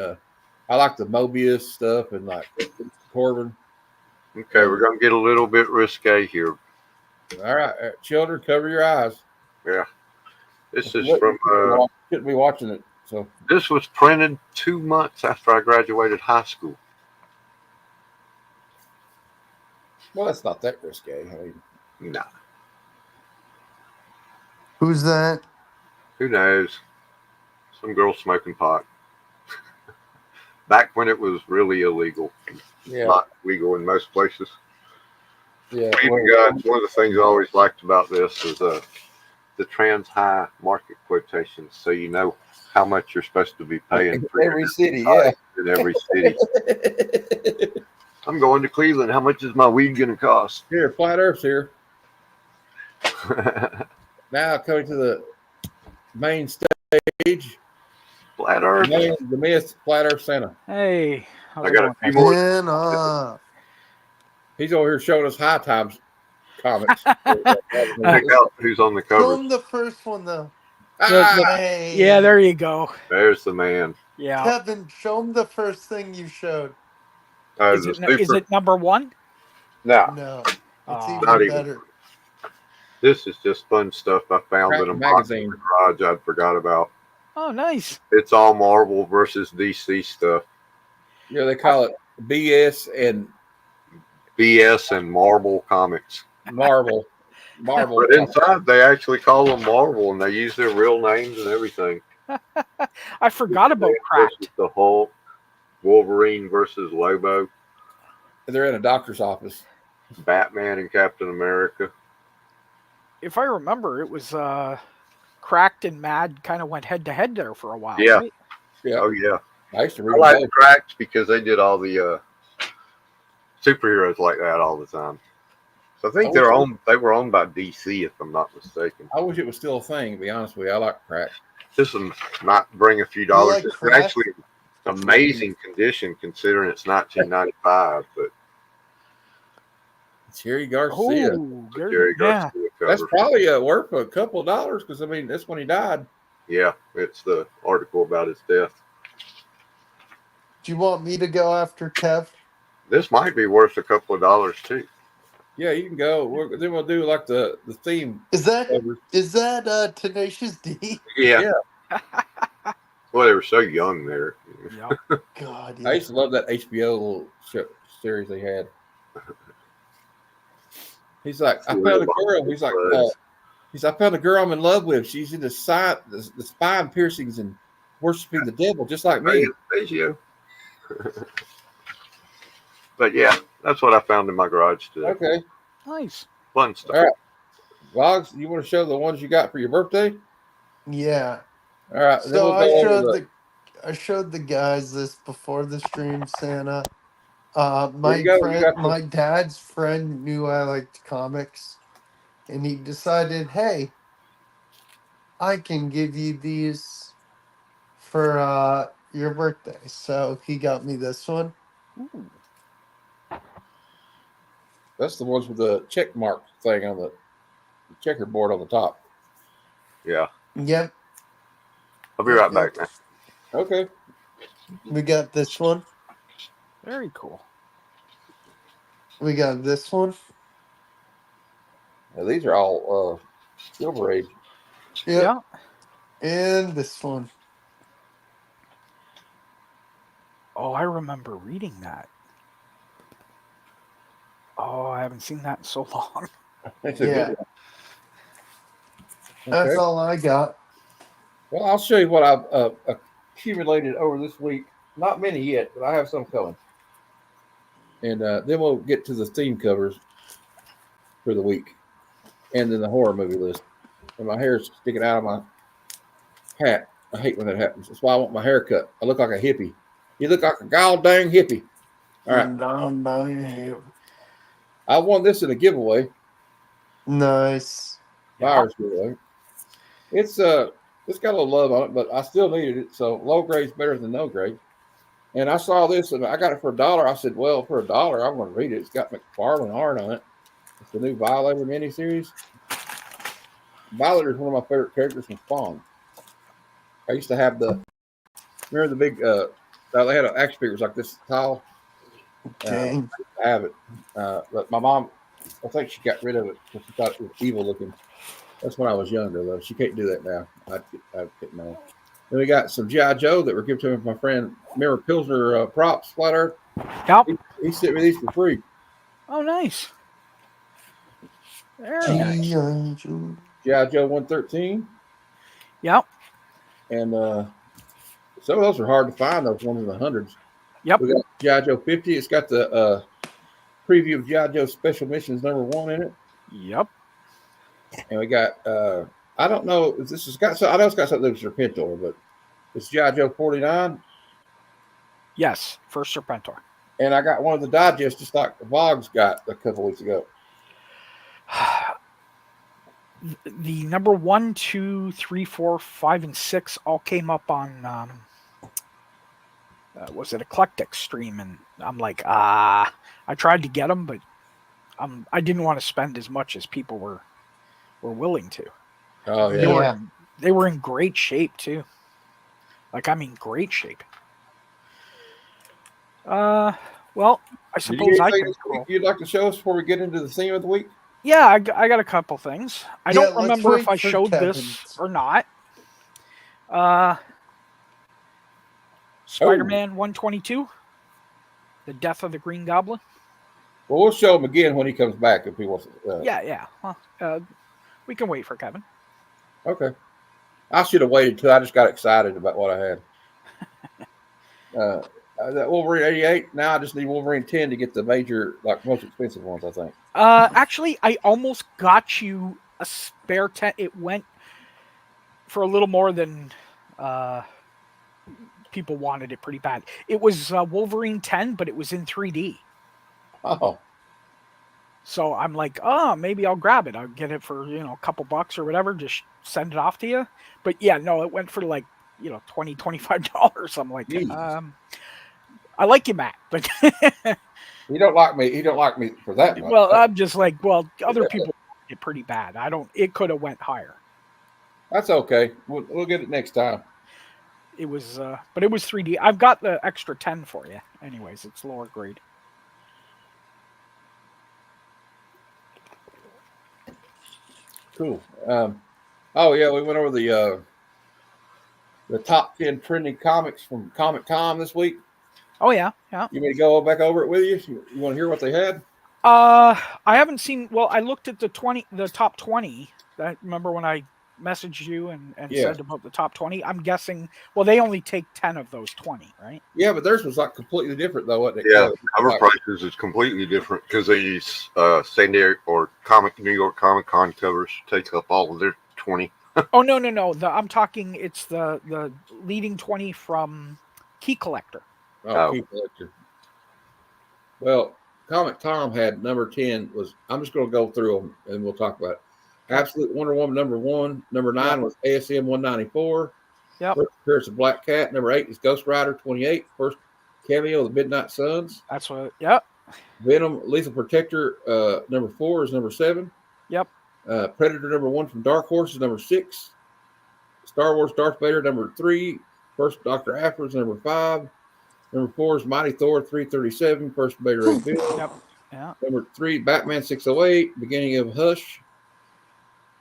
Speaker 1: I like the Mobius stuff and like Corbin.
Speaker 2: Okay, we're gonna get a little bit risque here.
Speaker 1: All right, children, cover your eyes.
Speaker 2: Yeah. This is
Speaker 1: What-
Speaker 2: from.
Speaker 1: Shouldn't be watching it. So
Speaker 2: This was printed 2 months after I graduated high school.
Speaker 1: well, that's not that risque. I mean,
Speaker 2: Nah.
Speaker 3: Who's that?
Speaker 2: Who knows? Some girl smoking pot. Back when it was really illegal.
Speaker 1: yeah,
Speaker 2: Not legal in most places.
Speaker 1: yeah.
Speaker 2: Even
Speaker 1: Well,
Speaker 2: got one of the things I always liked about this is the trans high market quotations, so you know how much you're supposed to be paying for
Speaker 1: every city, yeah.
Speaker 2: in every city. I'm going to Cleveland. How much is my weed going to cost?
Speaker 1: Here, Flat Earth's here. Now coming to the main stage.
Speaker 2: Flat Earth.
Speaker 1: The myth, Flat Earth Santa.
Speaker 4: Hey, how's
Speaker 2: I
Speaker 4: it
Speaker 2: got
Speaker 4: going?
Speaker 2: a few more.
Speaker 3: Santa.
Speaker 1: He's over here showing us High Times comics.
Speaker 2: Check out who's on the
Speaker 3: Show
Speaker 2: cover.
Speaker 3: him the first one though. Hey.
Speaker 4: Yeah, there you go.
Speaker 2: There's the man.
Speaker 4: Yeah.
Speaker 3: Kevin, show him the first thing you showed.
Speaker 4: Is it number one?
Speaker 2: No,
Speaker 3: No,
Speaker 4: Oh.
Speaker 3: it's
Speaker 2: Not
Speaker 3: even
Speaker 2: even.
Speaker 3: better.
Speaker 2: This is just fun stuff I found
Speaker 1: Crack
Speaker 2: in a box in
Speaker 1: magazine.
Speaker 2: the garage I'd forgot about.
Speaker 4: Oh, nice.
Speaker 2: It's all Marvel versus DC stuff.
Speaker 1: Yeah, they call it BS and
Speaker 2: BS and Marvel comics.
Speaker 1: Marvel. Marvel.
Speaker 2: But inside, they actually call them Marvel, and they use their real names and everything.
Speaker 4: I forgot about
Speaker 2: Versus
Speaker 4: Cracked.
Speaker 2: the Hulk, Wolverine versus Lobo,
Speaker 1: They're in a doctor's office.
Speaker 2: Batman and Captain America.
Speaker 4: If I remember, it was Cracked and Mad kind of went head to head there for a while.
Speaker 2: Yeah.
Speaker 4: Right?
Speaker 1: Yeah,
Speaker 2: Oh yeah,
Speaker 1: I used to
Speaker 2: I
Speaker 1: read
Speaker 2: like
Speaker 1: both.
Speaker 2: Cracked because they did all the superheroes like that all the time. So I think they were owned by DC, if I'm not mistaken.
Speaker 1: I wish it was still a thing. To be honest with you, I like Crack.
Speaker 2: This one might bring a few dollars.
Speaker 3: like
Speaker 2: It's
Speaker 3: Crack?
Speaker 2: actually amazing condition considering it's 1995, but
Speaker 1: Jerry Garcia.
Speaker 4: Oh,
Speaker 2: Jerry
Speaker 4: yeah.
Speaker 2: Garcia
Speaker 1: That's
Speaker 2: cover.
Speaker 1: probably worth a couple of dollars because I mean that's when he died.
Speaker 2: Yeah, it's the article about his death.
Speaker 3: Do you want me to go after Kev?
Speaker 2: This might be worth a couple of dollars too.
Speaker 1: Yeah, you can go. Then we'll do like the theme.
Speaker 3: Is that
Speaker 1: covers.
Speaker 3: Tenacious D?
Speaker 2: Yeah. Well, they were so young there.
Speaker 4: Yep.
Speaker 3: God,
Speaker 1: I used to love that HBO little series they had. He's like, I found a girl. He's like, I found a girl I'm in love with. She's into the spine piercings and worshiping the devil, just like me.
Speaker 2: Thank you. But yeah, that's what I found in my garage today.
Speaker 1: Okay.
Speaker 4: Nice.
Speaker 2: Fun stuff.
Speaker 1: All right. Vlogs, you want to show the ones you got for your birthday?
Speaker 3: Yeah.
Speaker 1: All right.
Speaker 3: So I showed the guys this before the stream, Santa. My dad's friend knew I liked comics, and he decided, hey, I can give you these for your birthday. So he got me this one.
Speaker 4: Ooh.
Speaker 1: That's the ones with the check mark thing on the checkerboard on the top.
Speaker 2: Yeah.
Speaker 3: Yep.
Speaker 2: I'll be right back now.
Speaker 1: Okay.
Speaker 3: We got this one.
Speaker 4: Very cool.
Speaker 3: We got this one.
Speaker 1: Now, these are all Silver Age.
Speaker 3: Yep.
Speaker 4: Yeah.
Speaker 3: And this one.
Speaker 4: Oh, I remember reading that. Oh, I haven't seen that in so long.
Speaker 1: That's a good one.
Speaker 3: That's
Speaker 1: Okay.
Speaker 3: all I got.
Speaker 1: Well, I'll show you what I've accumulated over this week. Not many yet, but I have some coming. And then we'll get to the theme covers for the week. And then the horror movie list. And my hair's sticking out of my hat. I hate when that happens. That's why I want my hair cut. I look like a hippie. You look like a god dang hippie. All right. I won this in a giveaway.
Speaker 3: Nice.
Speaker 1: Buyer's giveaway. It's got a little love on it, but I still needed it. So low grade's better than no grade. And I saw this and I got it for $1. I said, well, for $1, I'm going to read it. It's got McFarlane art on it. It's the new Violator miniseries. Violator is one of my favorite characters from Spawn. I used to have remember the big, they had action figures like this tall.
Speaker 3: Okay.
Speaker 1: I have it. But my mom I think she got rid of it because she thought it was evil looking. That's when I was younger, though. She can't do that now. I didn't know. Then we got some G.I. Joe that were given to me from my friend. Remember Pilsner Props, Flat Earth?
Speaker 4: Yep.
Speaker 1: He sent me these for free.
Speaker 4: Oh, nice. Very nice.
Speaker 3: G.I. Joe.
Speaker 1: G.I. Joe 113.
Speaker 4: Yep.
Speaker 1: And some of those are hard to find, those ones in the hundreds.
Speaker 4: Yep.
Speaker 1: We got G.I. Joe 50. It's got the preview of G.I. Joe Special Missions #1 in it.
Speaker 4: Yep.
Speaker 1: And we got, I don't know if this has got, so I know it's got something to do with Serpentor, but it's G.I. Joe 49.
Speaker 4: Yes, first Serpentor.
Speaker 1: And I got one of the digests just like Vogs got a couple weeks ago.
Speaker 4: The number 1, 2, 3, 4, 5, and 6 all came up on was it Eclectic stream, and I'm like, I tried to get them, but I didn't want to spend as much as people were willing to.
Speaker 1: Oh yeah.
Speaker 4: They were in great shape too. Like, I mean, great shape. Well, I suppose I can.
Speaker 1: You'd like to show us before we get into the theme of the week?
Speaker 4: Yeah, I got a couple things. I don't remember if I showed
Speaker 3: Kevin.
Speaker 4: this or not. Spider-Man 122, The Death of the Green Goblin.
Speaker 1: Well, we'll show him again when he comes back if he wants to.
Speaker 4: Yeah. We can wait for Kevin.
Speaker 1: Okay. I should have waited till I just got excited about what I had. That Wolverine 88. Now I just need Wolverine 10 to get the major, like most expensive ones, I think.
Speaker 4: Actually, I almost got you a spare 10. It went for a little more than people wanted it pretty bad. It was Wolverine 10, but it was in 3D.
Speaker 1: Oh.
Speaker 4: So I'm like, maybe I'll grab it. I'll get it for, a couple bucks or whatever. Just send it off to you. But yeah, no, it went for like, $20, $25. I'm like, I like you, Matt, but
Speaker 1: he don't like me. He don't like me for that much.
Speaker 4: Well, I'm just like, other people like it pretty bad. It could have went higher.
Speaker 1: That's okay. We'll get it next time.
Speaker 4: It was, but it was 3D. I've got the extra 10 for you. Anyways, it's lower grade.
Speaker 1: Cool. Oh yeah, we went over the top 10 trending comics from Comic-Con this week.
Speaker 4: Oh yeah.
Speaker 1: You want me to go back over it with you? You want to hear what they had?
Speaker 4: I haven't seen. Well, I looked at the top 20. Remember when I messaged you and said about the top 20? I'm guessing. Well, they only take 10 of those 20, right?
Speaker 1: Yeah, but theirs was like completely different though, wasn't it?
Speaker 2: Yeah, cover prices is completely different because they use San Diego or New York Comic Con covers take up all of their 20.
Speaker 4: Oh no! I'm talking. It's the leading 20 from Key Collector.
Speaker 1: Oh, Key Collector. Well, Comic Tom had number 10 was. I'm just going to go through them and we'll talk about it. Absolute Wonder Woman #1. Number 9 was ASM 194.
Speaker 4: Yep.
Speaker 1: First appearance of Black Cat. Number 8 is Ghost Rider 28. First cameo of the Midnight Suns.
Speaker 4: That's what. Yep.
Speaker 1: Venom Lethal Protector. Number 4 is number 7.
Speaker 4: Yep.
Speaker 1: Predator #1 from Dark Horse is number 6. Star Wars Darth Vader number 3. First Dr. Aphra is number 5. Number 4 is Mighty Thor 337. First Beta Ray Bill.
Speaker 4: Yep. Yeah.
Speaker 1: Number 3, Batman 608. Beginning of Hush.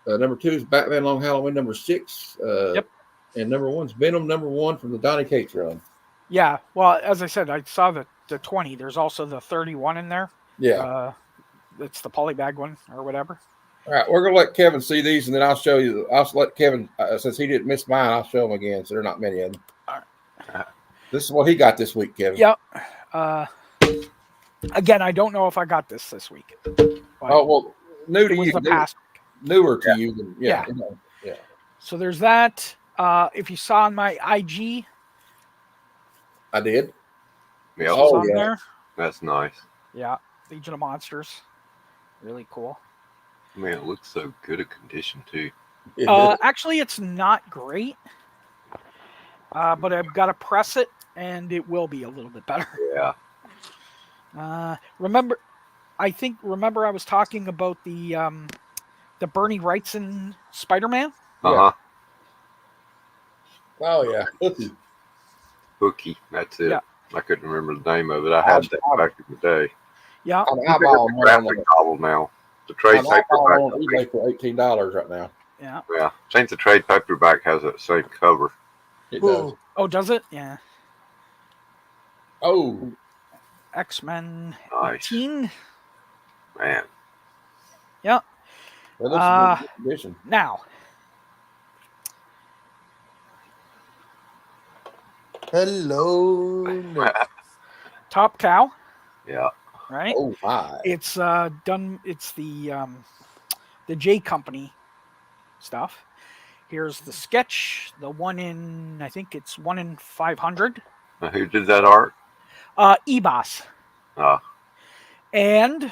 Speaker 1: Number 2 is Batman Long Halloween number 6.
Speaker 4: Yep.
Speaker 1: And number 1 is Venom #1 from the Donny Cates run.
Speaker 4: Yeah. Well, as I said, I saw the 20. There's also the 31 in there.
Speaker 1: Yeah.
Speaker 4: It's the polybag one or whatever.
Speaker 1: All right, we're gonna let Kevin see these, and then I'll show you. I'll let Kevin, since he didn't miss mine, I'll show him again. So there are not many of them.
Speaker 4: All right.
Speaker 1: This is what he got this week, Kevin.
Speaker 4: Yep. Again, I don't know if I got this week.
Speaker 1: Oh well, new to you. Newer to you than
Speaker 4: yeah.
Speaker 1: Yeah.
Speaker 4: So there's that. If you saw on my IG,
Speaker 1: I did.
Speaker 2: Yeah.
Speaker 4: Oh yeah. There.
Speaker 2: That's nice.
Speaker 4: Yeah. Legion of Monsters. Really cool.
Speaker 2: Man, it looks so good a condition too.
Speaker 4: Actually, it's not great, but I've got to press it, and it will be a little bit better.
Speaker 2: Yeah.
Speaker 4: Remember I was talking about the Bernie Wrightson Spider-Man.
Speaker 2: Uh-huh.
Speaker 1: Oh yeah,
Speaker 2: Hooky. That's it.
Speaker 4: Yeah.
Speaker 2: I couldn't remember the name of it. I had that back in the day.
Speaker 4: Yeah.
Speaker 2: I'm graphic novel now. the trade
Speaker 1: I'm
Speaker 2: paperback.
Speaker 1: on eBay for $18 right now.
Speaker 4: Yeah.
Speaker 2: Yeah, I think the trade paperback has that same cover.
Speaker 1: It does.
Speaker 4: Oh, does it? Yeah.
Speaker 1: Oh,
Speaker 4: X-Men
Speaker 2: Nice.
Speaker 4: 18.
Speaker 2: Man.
Speaker 4: Yeah.
Speaker 1: that looks in good condition.
Speaker 4: Now,
Speaker 3: Hello. Nick.
Speaker 4: Top Cow,
Speaker 2: Yeah.
Speaker 4: right?
Speaker 1: Oh my!
Speaker 4: It's done. It's the J Company stuff. Here's the sketch. The one in, I think it's 1 in 500.
Speaker 2: Who did that art?
Speaker 4: EBOS.
Speaker 2: Uh,
Speaker 4: And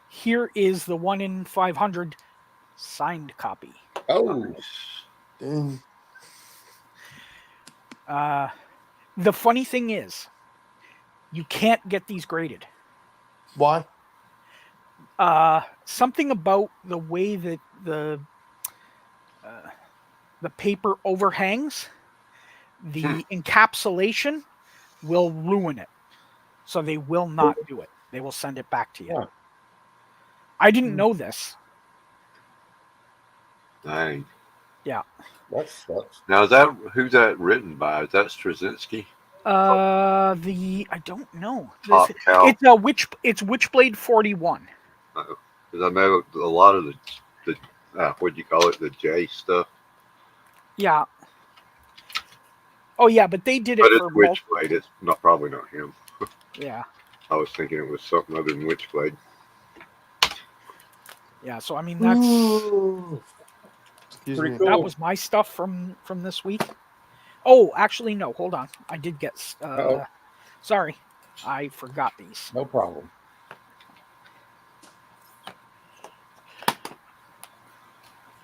Speaker 4: here is the 1 in 500 signed copy.
Speaker 1: Oh,
Speaker 3: Dang.
Speaker 4: The funny thing is, you can't get these graded.
Speaker 3: Why?
Speaker 4: Something about the way that the paper overhangs, the encapsulation will ruin it. So they will not do it. They will send it back to you.
Speaker 1: Yeah.
Speaker 4: I didn't know this.
Speaker 2: dang.
Speaker 4: Yeah.
Speaker 1: that sucks.
Speaker 2: Now, who's that written by? Is that Straczynski?
Speaker 4: I don't know.
Speaker 2: Top Cow.
Speaker 4: It's Witchblade 41.
Speaker 2: Because I know a lot of the what do you call it? The J stuff.
Speaker 4: Yeah. Oh yeah, but they did it
Speaker 2: But
Speaker 4: for
Speaker 2: it's Witchblade. It's probably not him.
Speaker 4: Yeah.
Speaker 2: I was thinking it was something other than Witchblade.
Speaker 4: Yeah, so I mean that's
Speaker 3: Ooh. Excuse
Speaker 1: Pretty
Speaker 3: me.
Speaker 1: cool.
Speaker 4: that was my stuff from this week. Oh, actually no, hold on. I did get sorry. I forgot these.
Speaker 1: No problem.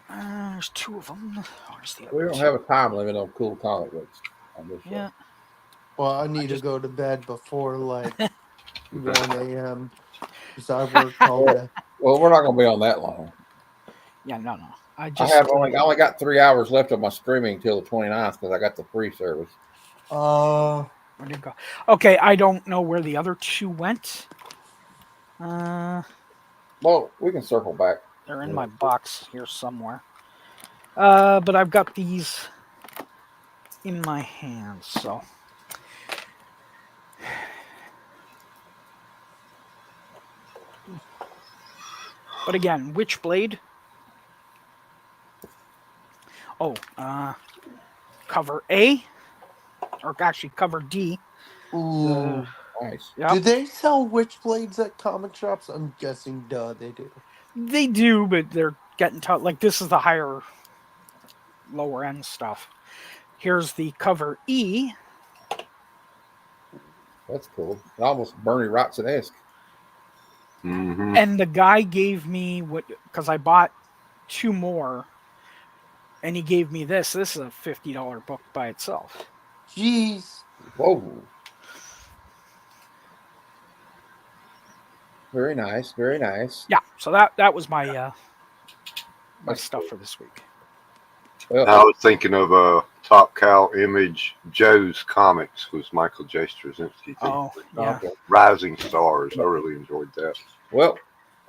Speaker 4: There's 2 of them. Where's the other
Speaker 1: We don't
Speaker 4: two?
Speaker 1: have a time limit on cool comic books on this
Speaker 4: Yeah.
Speaker 1: show.
Speaker 3: Well, I need to go to bed before like 1 a.m. because I work all day.
Speaker 1: Well, we're not going to be on that long.
Speaker 4: Yeah, no. I
Speaker 1: only got 3 hours left of my streaming till the 29th because I got the free service.
Speaker 4: where did it go? Okay, I don't know where the other 2 went.
Speaker 1: Well, we can circle back.
Speaker 4: They're in my box here somewhere. But I've got these in my hands, so. But again, Witchblade. Oh, cover A, or actually cover D.
Speaker 3: Ooh.
Speaker 1: Nice.
Speaker 4: Yep.
Speaker 3: Do they sell Witchblades at comic shops? I'm guessing, duh, they do.
Speaker 4: They do, but they're getting tough. Like this is the higher, lower end stuff. Here's the cover E.
Speaker 1: That's cool. Almost Bernie Wrightson-esque.
Speaker 2: Mm-hmm.
Speaker 4: And the guy gave me because I bought 2 more, and he gave me this. This is a $50 book by itself.
Speaker 3: Jeez.
Speaker 1: Whoa. Very nice. Very nice.
Speaker 4: Yeah, so that was my my stuff for this week.
Speaker 1: Well,
Speaker 2: I was thinking of Top Cow Image Joe's Comics was Michael J. Straczynski.
Speaker 4: Oh, yeah.
Speaker 1: okay.
Speaker 2: Rising Stars. I really enjoyed that.
Speaker 1: Well,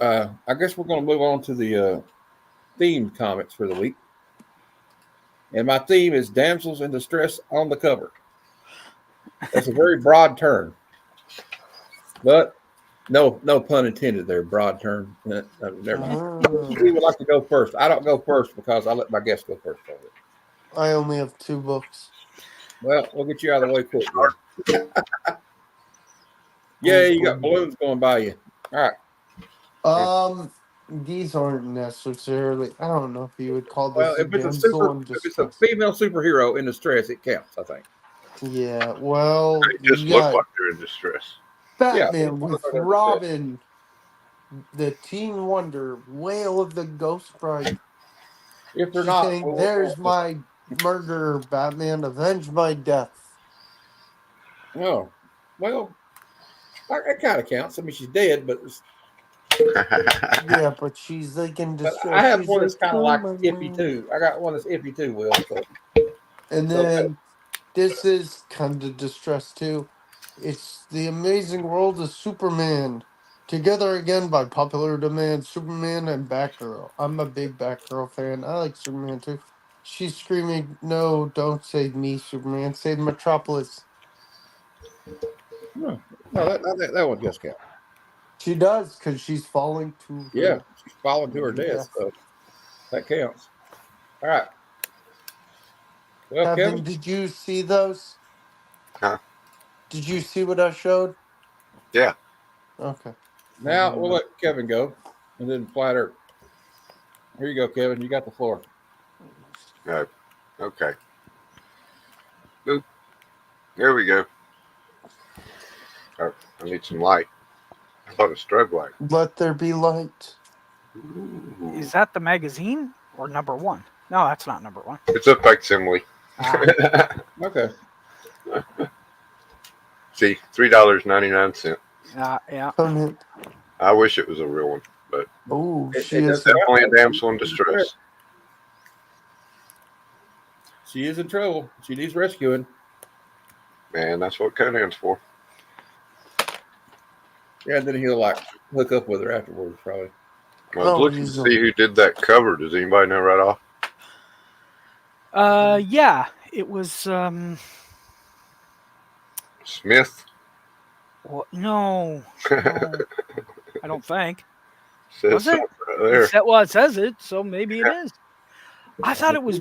Speaker 1: I guess we're going to move on to the themed comics for the week. And my theme is damsels in distress on the cover. That's a very broad term. But no pun intended there, broad term. Never mind. We would like to go first. I don't go first because I let my guests go first.
Speaker 3: I only have 2 books.
Speaker 1: Well, we'll get you out of the way quick. Yeah, you got balloons going by you. All right.
Speaker 3: These aren't necessarily. I don't know if you would call this
Speaker 1: Well,
Speaker 3: a damsel in
Speaker 1: if it's
Speaker 3: distress.
Speaker 1: a female superhero in distress, it counts, I think.
Speaker 3: Yeah, well,
Speaker 2: They just
Speaker 3: you
Speaker 2: look
Speaker 3: got
Speaker 2: like they're in distress.
Speaker 3: Batman with Robin, the Teen Wonder, Whale of the Ghost Sprite.
Speaker 1: If they're
Speaker 3: She's
Speaker 1: not,
Speaker 3: saying, "There's my murderer, Batman. Avenge my death."
Speaker 1: oh, well, that kind of counts. I mean, she's dead, but
Speaker 3: Yeah, but she's like in
Speaker 1: but
Speaker 3: distress.
Speaker 1: I have
Speaker 3: She's
Speaker 1: one that's kind of
Speaker 3: "Oh
Speaker 1: like
Speaker 3: my
Speaker 1: iffy
Speaker 3: God."
Speaker 1: too. I got one that's iffy too, Will. So,
Speaker 3: And then this is kind of distress too. It's the Amazing World of Superman. Together again by popular demand, Superman and Batgirl. I'm a big Batgirl fan. I like Superman too. She's screaming, "No, don't save me, Superman. Save Metropolis."
Speaker 1: No, that one just count.
Speaker 3: She does, because she's falling to
Speaker 1: Yeah,
Speaker 3: her
Speaker 1: she's falling to her death, so that counts. All right. Well,
Speaker 3: Kevin,
Speaker 1: Kevin.
Speaker 3: did you see those?
Speaker 2: Huh?
Speaker 3: Did you see what I showed?
Speaker 2: Yeah.
Speaker 3: Okay.
Speaker 1: Now we'll let Kevin go, and then Flat Earth. Here you go, Kevin. You got the floor.
Speaker 2: No. Okay. Boop. There we go. Oh, I need some light. I thought it was strobe light.
Speaker 3: Let there be light.
Speaker 2: Ooh.
Speaker 4: Is that the magazine or number one? No, that's not number one.
Speaker 2: It's a facsimile.
Speaker 1: Okay.
Speaker 2: See, $3.99.
Speaker 4: Yeah.
Speaker 3: Conan.
Speaker 2: I wish it was a real one, but
Speaker 3: Oh,
Speaker 1: It-
Speaker 3: she
Speaker 1: it
Speaker 3: is.
Speaker 1: does-
Speaker 2: definitely a damsel in distress.
Speaker 1: She is in trouble. She needs rescuing.
Speaker 2: Man, that's what Conan's for.
Speaker 1: Yeah, and then he'll like hook up with her afterwards, probably.
Speaker 2: I was
Speaker 3: Oh,
Speaker 2: looking to
Speaker 3: he's a-
Speaker 2: see who did that cover. Does anybody know right off?
Speaker 4: Yeah. It was
Speaker 2: Smith.
Speaker 4: well, no, I don't think.
Speaker 2: Says
Speaker 4: Was it?
Speaker 2: something right there.
Speaker 4: It says it, so maybe it is. I thought it was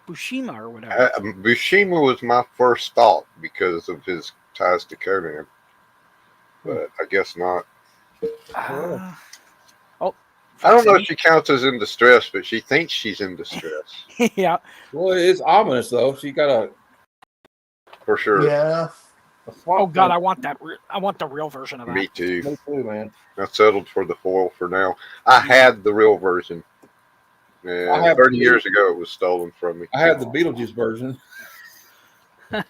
Speaker 4: Bushima or whatever.
Speaker 2: Bushima was my first thought because of his ties to Conan, but I guess not. I don't know if she counts as in distress, but she thinks she's in distress
Speaker 4: Yeah.
Speaker 1: Well, it's ominous though. She got a
Speaker 2: for sure.
Speaker 3: Yeah.
Speaker 1: swamp.
Speaker 4: Oh God, I want that. I want the real version of that.
Speaker 2: Me too.
Speaker 1: Me too, man.
Speaker 2: I settled for the foil for now. I had the real version. And
Speaker 1: I have
Speaker 2: 30
Speaker 1: the-
Speaker 2: years ago, it was stolen from me.
Speaker 1: I had the Beetlejuice version.
Speaker 2: I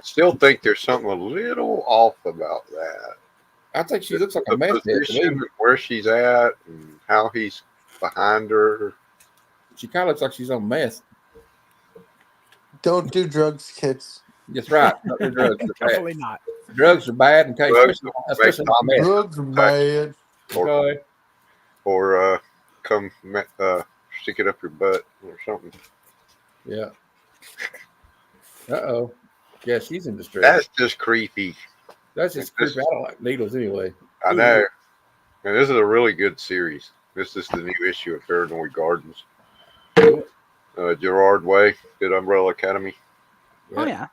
Speaker 2: still think there's something a little off about that.
Speaker 1: I think she looks like a
Speaker 2: The
Speaker 1: meth head to
Speaker 2: position
Speaker 1: me.
Speaker 2: and where she's at and how he's behind her.
Speaker 1: She kind of looks like she's on meth.
Speaker 3: Don't do drugs, kids.
Speaker 1: That's right. Not the drugs. Are bad.
Speaker 4: Definitely not.
Speaker 1: Drugs are bad in case,
Speaker 2: Drugs
Speaker 1: especially
Speaker 2: make
Speaker 1: meth.
Speaker 3: Drugs are bad.
Speaker 1: Okay.
Speaker 2: Or come stick it up your butt or something.
Speaker 1: Yeah. Uh-oh. Yeah, she's in distress.
Speaker 2: That's just creepy.
Speaker 1: That's just creepy. I don't like needles anyway.
Speaker 2: I know. And this is a really good series. This is the new issue of Paranoid Gardens. Gerard Way, good Umbrella Academy.
Speaker 4: Oh yeah.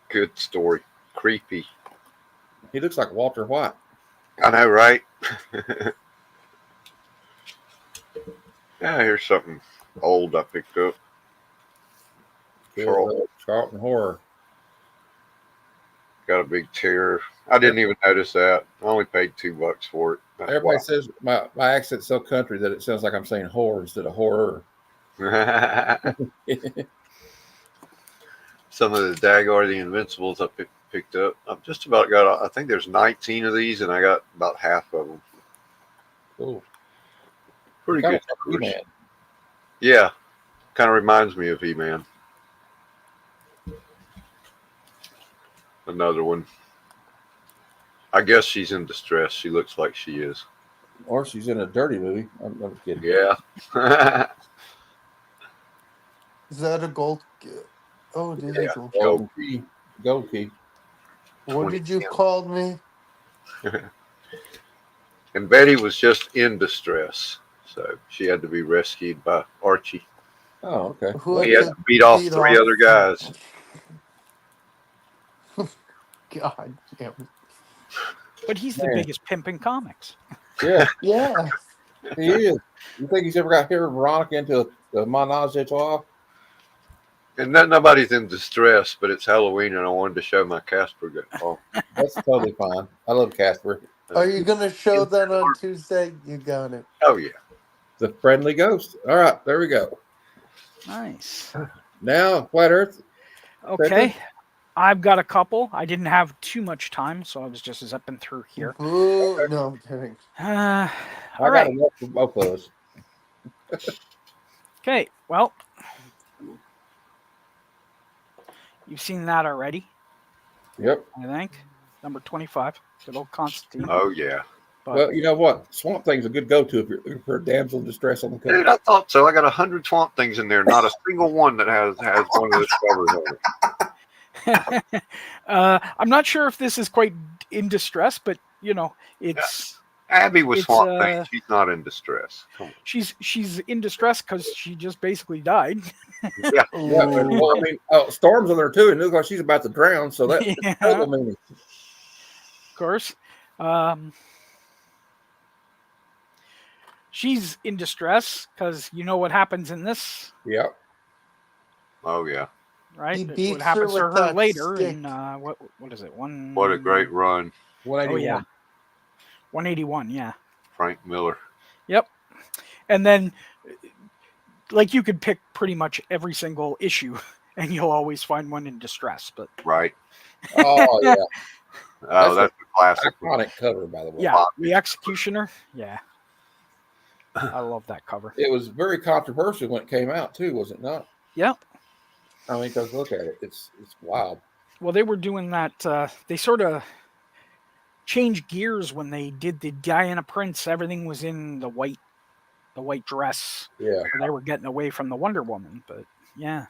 Speaker 2: Good story. Creepy.
Speaker 1: He looks like Walter White.
Speaker 2: I know, right? Yeah, here's something old I picked up.
Speaker 1: Charlton Horror.
Speaker 2: Got a big tear. I didn't even notice that. I only paid $2 for it. That's
Speaker 1: Everybody says my accent's so country that it sounds like I'm saying whore instead of horror.
Speaker 2: why. Some of the Dagar, the Invincibles I picked up. I've just about got, I think there's 19 of these, and I got about half of them.
Speaker 1: Cool.
Speaker 2: Pretty
Speaker 1: Kinda
Speaker 2: good.
Speaker 1: like He-Man.
Speaker 2: Yeah. Kind of reminds me of He-Man. Another one. I guess she's in distress. She looks like she is.
Speaker 1: Or she's in a dirty movie. I'm kidding.
Speaker 2: Yeah.
Speaker 3: Is that a gold? Oh, it is
Speaker 2: Yeah.
Speaker 3: a gold.
Speaker 1: Golden Key. Gold Key.
Speaker 3: What did you call me?
Speaker 2: And Betty was just in distress. So she had to be rescued by Archie.
Speaker 1: Oh, okay.
Speaker 3: Who
Speaker 2: He had to beat off
Speaker 3: beat
Speaker 2: three
Speaker 3: off-
Speaker 2: other guys.
Speaker 3: God damn.
Speaker 4: But he's the
Speaker 1: Man.
Speaker 4: biggest pimp in comics.
Speaker 1: Yeah,
Speaker 3: Yeah.
Speaker 1: he is. You think he's ever got here Veronica into the menage a trois?
Speaker 2: And nobody's in distress, but it's Halloween and I wanted to show my Casper gun. Oh,
Speaker 1: That's totally fine. I love Casper.
Speaker 3: Are you going to show that on Tuesday? You got it.
Speaker 2: oh yeah.
Speaker 1: The friendly ghost. All right, there we go.
Speaker 4: Nice.
Speaker 1: Now, Flat Earth.
Speaker 4: Okay. I've got a couple. I didn't have too much time, so I was just zipping through here.
Speaker 3: Boo. No, I'm kidding.
Speaker 1: I
Speaker 4: All
Speaker 1: got
Speaker 4: right.
Speaker 1: enough for both of us.
Speaker 4: Okay. Well, you've seen that already.
Speaker 1: Yep.
Speaker 4: I think. Number 25. Good old Constantine.
Speaker 2: Oh yeah.
Speaker 4: But
Speaker 1: Well, you know what? Swamp Thing's a good go-to if you're looking for a damsel in distress on the cover.
Speaker 2: Dude, I thought so. I got 100 Swamp Things in there. Not a single one that has one of those covers on it.
Speaker 4: I'm not sure if this is quite in distress, but it's
Speaker 2: Abby was
Speaker 4: it's,
Speaker 2: Swamp Thing. She's not in distress. Come on.
Speaker 4: she's in distress because she just basically died.
Speaker 2: Yeah.
Speaker 1: Yeah, well, I mean, Storm's on there too, and it looks like she's about to drown. So that's
Speaker 4: Yeah.
Speaker 1: double meaning.
Speaker 4: Of course. She's in distress because you know what happens in this,
Speaker 1: Yep.
Speaker 2: Oh yeah.
Speaker 3: He
Speaker 4: right?
Speaker 3: beats
Speaker 4: What happens
Speaker 3: her
Speaker 4: to
Speaker 3: with
Speaker 4: her
Speaker 3: that
Speaker 4: later
Speaker 3: stick.
Speaker 4: in what is it?
Speaker 2: What a great run,
Speaker 1: 181.
Speaker 4: Oh yeah, 181. Yeah.
Speaker 2: Frank Miller.
Speaker 4: Yep. And then, like, you could pick pretty much every single issue, and you'll always find one in distress. But
Speaker 2: Right.
Speaker 1: Oh yeah.
Speaker 2: Oh, that's a classic.
Speaker 1: Iconic cover, by the way.
Speaker 4: yeah, the Executioner. Yeah. I love that cover.
Speaker 1: It was very controversial when it came out too, was it not?
Speaker 4: Yep.
Speaker 1: I mean, because look at it, it's wild.
Speaker 4: Well, they were doing that. They sort of changed gears when they did the Diana Prince. Everything was in the white dress.
Speaker 1: Yeah.
Speaker 4: They were getting away from the Wonder Woman, but yeah.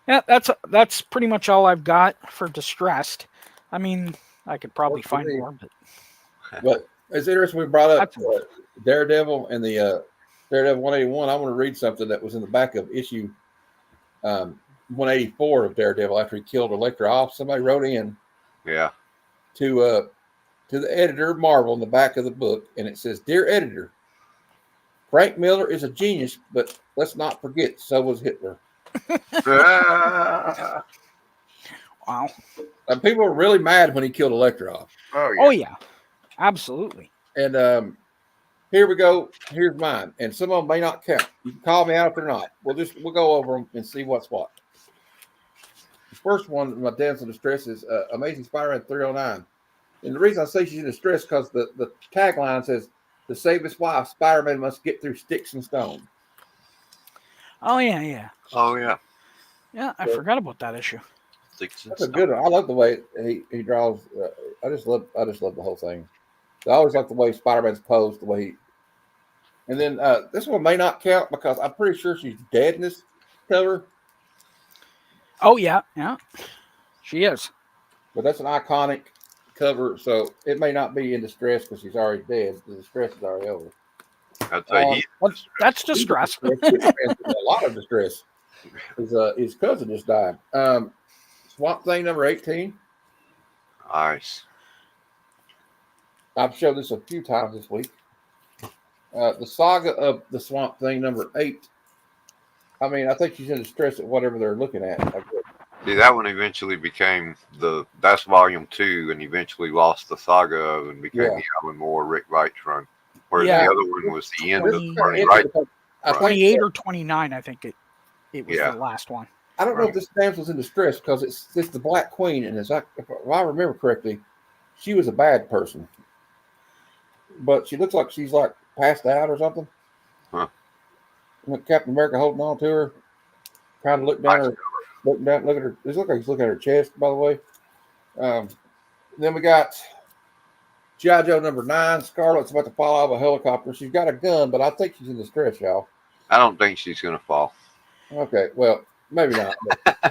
Speaker 4: Yeah, that's pretty much all I've got for distressed. I mean, I could probably
Speaker 1: Works for
Speaker 4: find
Speaker 1: me.
Speaker 4: more,
Speaker 1: But it's interesting we brought up
Speaker 4: That's-
Speaker 1: Daredevil and the Daredevil 181. I want to read something that was in the back of issue 184 of Daredevil after he killed Elektra off. Somebody wrote in
Speaker 2: Yeah.
Speaker 1: to the editor of Marvel in the back of the book, and it says, "Dear editor, Frank Miller is a genius, but let's not forget, so was Hitler."
Speaker 4: wow.
Speaker 1: And people were really mad when he killed Elektra off.
Speaker 2: Oh yeah.
Speaker 4: Oh yeah, absolutely.
Speaker 1: And here we go. Here's mine, and some of them may not count. You can call me out if they're not. We'll go over them and see what's what. The first one, my damsel in distress, is Amazing Spider-Man 309. And the reason I say she's in distress because the tagline says, "To save his wife, Spider-Man must get through sticks and stones."
Speaker 4: Oh yeah.
Speaker 2: Oh yeah.
Speaker 4: Yeah, I forgot about that issue.
Speaker 1: That's a good one. I love the way he draws. I just love the whole thing. I always like the way Spider-Man's posed, the way he. And then this one may not count because I'm pretty sure she's dead in this cover.
Speaker 4: Oh yeah, she is.
Speaker 1: But that's an iconic cover, so it may not be in distress because she's already dead. The distress is already over.
Speaker 2: I'd say
Speaker 4: That's distress.
Speaker 1: He's in a lot of distress. His cousin just died. Swamp Thing number 18.
Speaker 2: nice.
Speaker 1: I've showed this a few times this week. The saga of the Swamp Thing number 8. I mean, I think she's in distress at whatever they're looking at.
Speaker 2: See, that one eventually became that's volume 2, and eventually lost the saga of and became the Alan Moore, Rick Veitch run. Whereas the other one was the end of the Bernie Wright.
Speaker 4: 28 or 29, I think it was the last one.
Speaker 1: I don't know if this damsel's in distress because it's the Black Queen, and if I remember correctly, she was a bad person, but she looks like she's like passed out or something.
Speaker 2: Huh.
Speaker 1: And Captain America holding on to her, trying to look down look at her. It looks like he's looking at her chest, by the way. Then we got G.I. Joe number 9. Scarlett's about to fall out of a helicopter. She's got a gun, but I think she's in distress, y'all.
Speaker 2: I don't think she's going to fall.
Speaker 1: Okay, well, maybe not.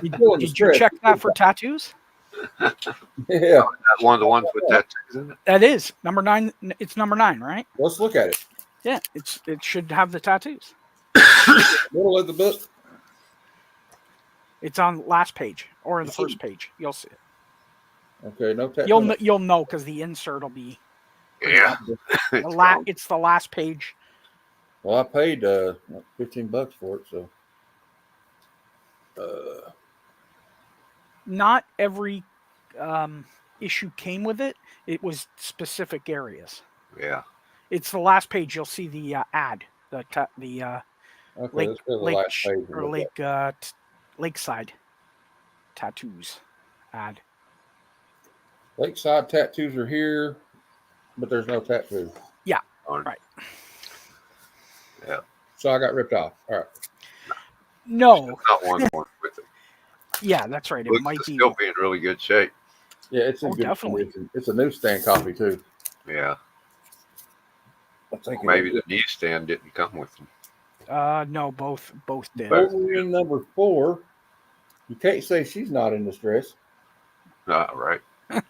Speaker 4: Did you check that for tattoos?
Speaker 1: Yeah.
Speaker 2: That one of the ones with tattoos in it?
Speaker 4: That is number 9. It's number 9, right?
Speaker 1: Let's look at it.
Speaker 4: Yeah, it should have the tattoos.
Speaker 1: Middle of the book.
Speaker 4: It's on last page or the first page. You'll see it.
Speaker 1: Okay, no tattoo.
Speaker 4: You'll know because the insert will be.
Speaker 2: Yeah.
Speaker 4: It's the last page.
Speaker 1: Well, I paid $15 for it, so.
Speaker 4: Not every issue came with it. It was specific areas.
Speaker 2: Yeah.
Speaker 4: It's the last page. You'll see the ad. The
Speaker 1: Okay, let's go to the last page.
Speaker 4: or Lakeside tattoos ad.
Speaker 1: Lakeside tattoos are here, but there's no tattoo.
Speaker 4: Yeah.
Speaker 2: Right. Yeah.
Speaker 1: So I got ripped off. All right.
Speaker 4: No.
Speaker 2: Not one with it.
Speaker 4: Yeah, that's right. It
Speaker 2: Looks
Speaker 4: might
Speaker 2: to
Speaker 4: be.
Speaker 2: still be in really good shape.
Speaker 1: Yeah, it's in good
Speaker 4: definitely.
Speaker 1: condition. It's a newsstand coffee too.
Speaker 2: Yeah.
Speaker 1: I think
Speaker 2: Maybe the newsstand didn't come with them.
Speaker 4: No, both did.
Speaker 1: Wolverine number 4. You can't say she's not in distress.
Speaker 2: Right.
Speaker 1: Of